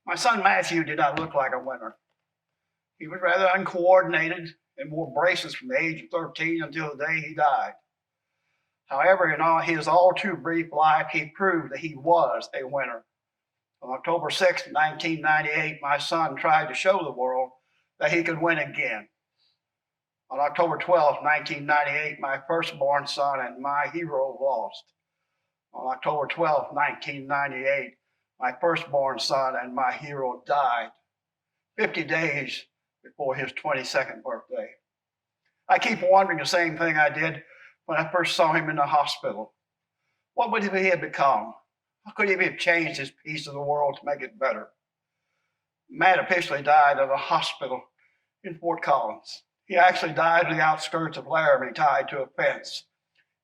My son Matthew did not look like a winner. He was rather uncoordinated and wore braces from the age of 13 until the day he died. However, in his all too brief life, he proved that he was a winner. On October 6, 1998, my son tried to show the world that he could win again. On October 12, 1998, my firstborn son and my hero lost. On October 12, 1998, my firstborn son and my hero died, 50 days before his 22nd birthday. I keep wondering the same thing I did when I first saw him in the hospital. What would he have become? How could he have changed his piece of the world to make it better? Matt officially died at a hospital in Fort Collins. He actually died on the outskirts of Laramie, tied to a fence.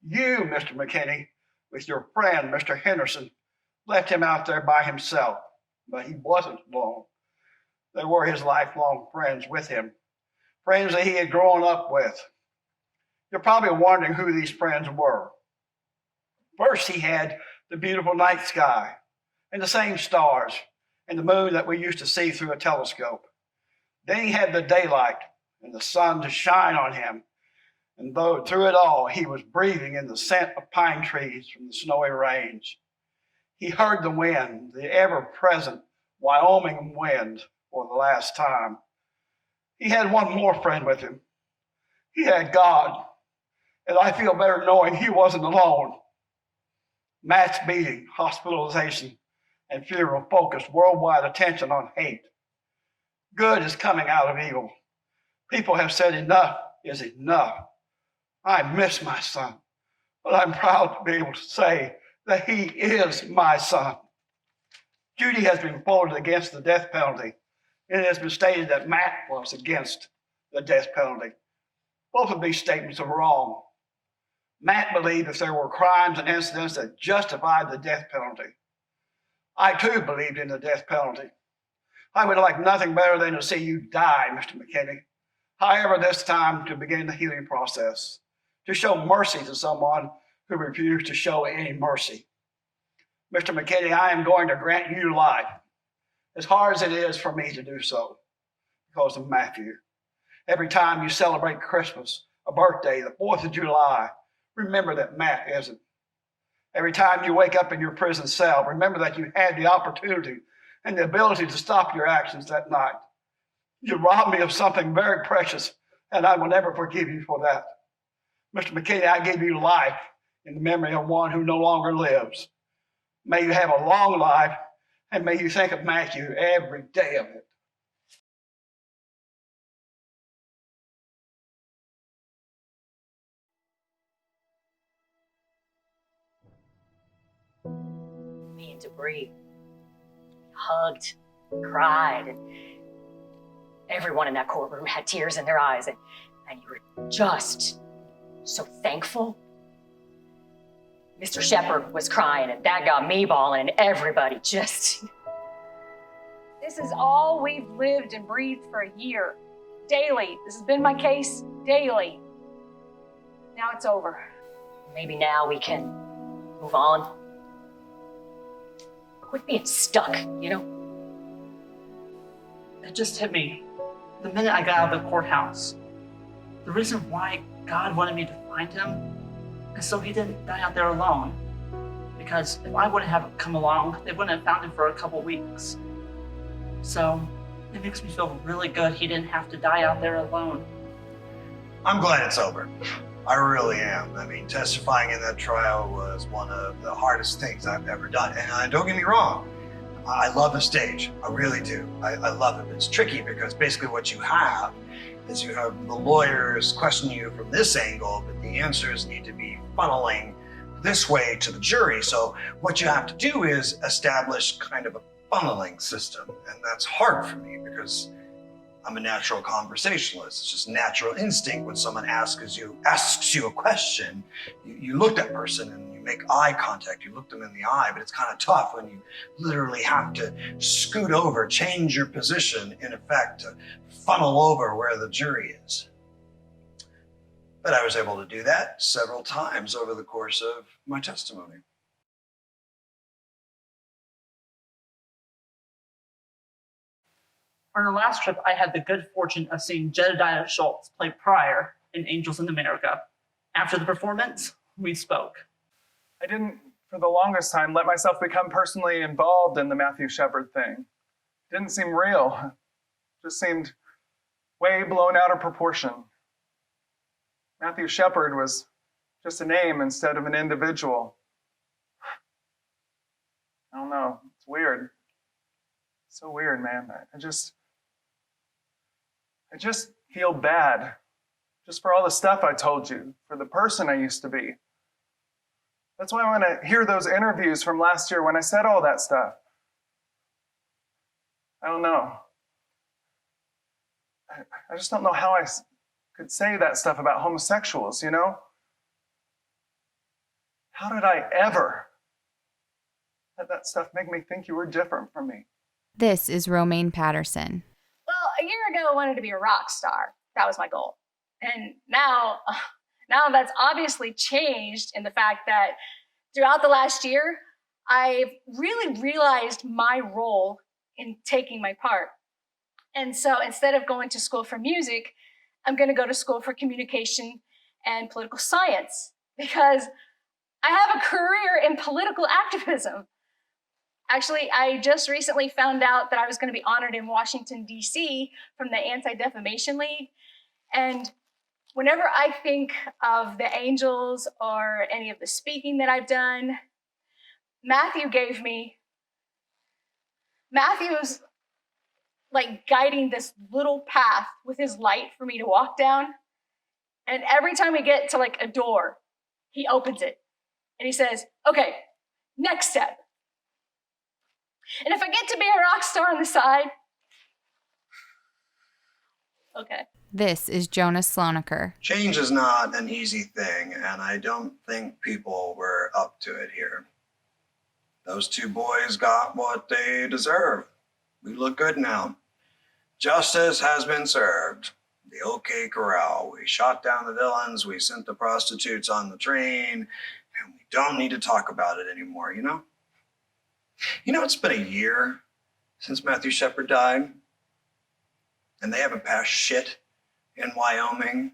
You, Mr. McKinney, with your friend, Mr. Henderson, left him out there by himself, but he wasn't alone. They were his lifelong friends with him, friends that he had grown up with. You're probably wondering who these friends were. First, he had the beautiful night sky and the same stars and the moon that we used to see through a telescope. Then he had the daylight and the sun to shine on him. And though through it all, he was breathing in the scent of pine trees from the snowy range. He heard the wind, the ever-present Wyoming wind, for the last time. He had one more friend with him. He had God, and I feel better knowing he wasn't alone. Matt's beating, hospitalization, and funeral focused worldwide attention on hate. Good is coming out of evil. People have said enough is enough. I miss my son, but I'm proud to be able to say that he is my son. Judy has been voted against the death penalty, and it has been stated that Matt was against the death penalty. Both of these statements are wrong. Matt believed that there were crimes and incidents that justified the death penalty. I too believed in the death penalty. I would like nothing better than to see you die, Mr. McKinney. However, this time to begin the healing process, to show mercy to someone who refused to show any mercy. Mr. McKinney, I am going to grant you life, as hard as it is for me to do so, because of Matthew. Every time you celebrate Christmas, a birthday, the 4th of July, remember that Matt isn't. Every time you wake up in your prison cell, remember that you had the opportunity and the ability to stop your actions that night. You robbed me of something very precious, and I will never forgive you for that. Mr. McKinney, I give you life in the memory of one who no longer lives. May you have a long life, and may you think of Matthew every day of it. Me and Debris hugged, cried, and everyone in that courtroom had tears in their eyes, and you were just so thankful. Mr. Shepard was crying, and that got me bawling, and everybody just... This is all we've lived and breathed for a year. Daily. This has been my case daily. Now it's over. Maybe now we can move on. Quit being stuck, you know? It just hit me the minute I got out of the courthouse. The reason why God wanted me to find him is so he didn't die out there alone. Because if I wouldn't have come along, they wouldn't have found him for a couple weeks. So it makes me feel really good he didn't have to die out there alone. I'm glad it's over. I really am. I mean, testifying in that trial was one of the hardest things I've ever done. And don't get me wrong, I love the stage. I really do. I love it. It's tricky because basically what you have is you have the lawyers questioning you from this angle, but the answers need to be funneling this way to the jury. So what you have to do is establish kind of a funneling system. And that's hard for me because I'm a natural conversationalist. It's just natural instinct when someone asks you a question, you look at that person and you make eye contact, you look them in the eye, but it's kind of tough when you literally have to scoot over, change your position in effect to funnel over where the jury is. But I was able to do that several times over the course of my testimony. On our last trip, I had the good fortune of seeing Jedediah Schultz play Pryor in Angels in America. After the performance, we spoke. I didn't, for the longest time, let myself become personally involved in the Matthew Shepard thing. It didn't seem real. It just seemed way blown out of proportion. Matthew Shepard was just a name instead of an individual. I don't know. It's weird. So weird, man. I just feel bad. Just for all the stuff I told you, for the person I used to be. That's why when I hear those interviews from last year when I said all that stuff, I don't know. I just don't know how I could say that stuff about homosexuals, you know? How did I ever let that stuff make me think you were different from me? This is Romaine Patterson. Well, a year ago, I wanted to be a rock star. That was my goal. And now that's obviously changed in the fact that throughout the last year, I've really realized my role in taking my part. And so instead of going to school for music, I'm going to go to school for communication and political science because I have a career in political activism. Actually, I just recently found out that I was going to be honored in Washington, D.C. from the Anti-Defamation League. And whenever I think of the Angels or any of the speaking that I've done, Matthew's like guiding this little path with his light for me to walk down. And every time we get to like a door, he opens it and he says, okay, next step. And if I get to be a rock star on the side, okay. This is Jonas Slonaker. Change is not an easy thing, and I don't think people were up to it here. Those two boys got what they deserve. We look good now. Justice has been served. The OK Corral. We shot down the villains, we sent the prostitutes on the train, and we don't need to talk about it anymore, you know? You know, it's been a year since Matthew Shepard died, and they haven't passed shit in Wyoming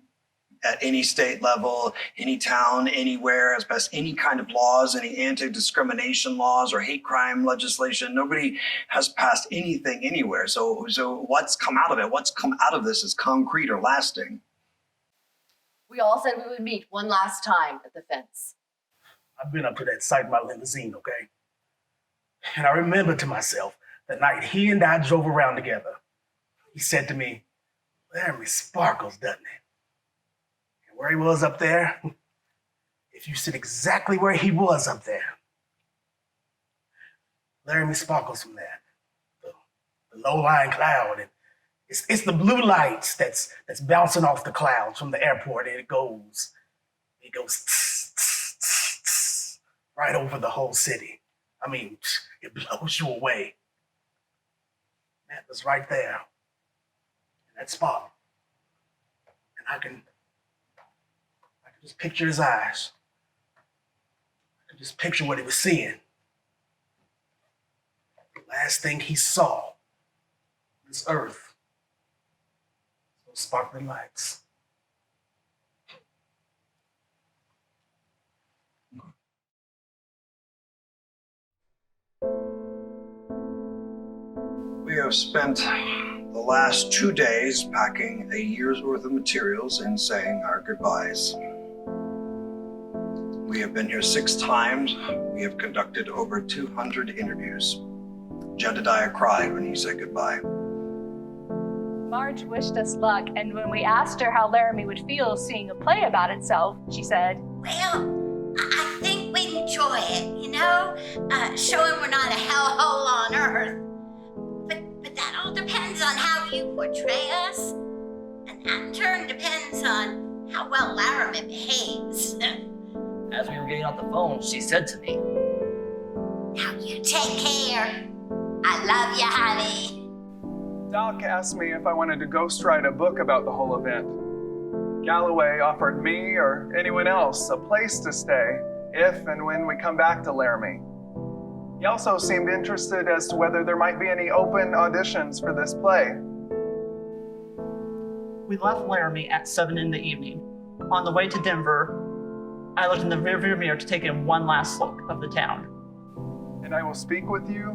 at any state level, any town, anywhere, as best any kind of laws, any anti-discrimination laws or hate crime legislation. Nobody has passed anything anywhere. So what's come out of it? What's come out of this is concrete or lasting. We all said we would meet one last time at the fence. I've been up to that site in my limousine, okay? And I remember to myself the night he and I drove around together. He said to me, Laramie sparkles, doesn't it? And where he was up there, if you sit exactly where he was up there, Laramie sparkles from there. The low-lying cloud. And it's the blue lights that's bouncing off the clouds from the airport, and it goes tss, tss, tss, tss, right over the whole city. I mean, it blows you away. That was right there, in that spot. And Just picture his eyes. Just picture what he was seeing. The last thing he saw, this earth, those sparkling lights. We have spent the last 2 days packing a year's worth of materials and saying our goodbyes. We have been here 6 times. We have conducted over 200 interviews. Jedediah cried when he said goodbye. Marge wished us luck, and when we asked her how Laramie would feel seeing a play about itself, she said, Well, I think we'd enjoy it, you know? Showing we're not a hellhole on earth. But that all depends on how you portray us. And that in turn depends on how well Laramie behaves. As we were getting off the phone, she said to me, Now you take care. I love you, honey. Doc asked me if I wanted to ghostwrite a book about the whole event. Galloway offered me or anyone else a place to stay if and when we come back to Laramie. He also seemed interested as to whether there might be any open auditions for this play. We left Laramie at 7 in the evening. On the way to Denver, I looked in the rearview mirror to take in one last look of the town. And I will speak with you,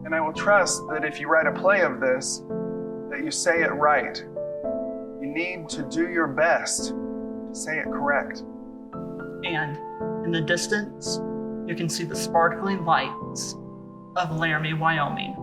and I will trust that if you write a play of this, that you say it right. You need to do your best to say it correct. And in the distance, you can see the sparkling lights of Laramie, Wyoming.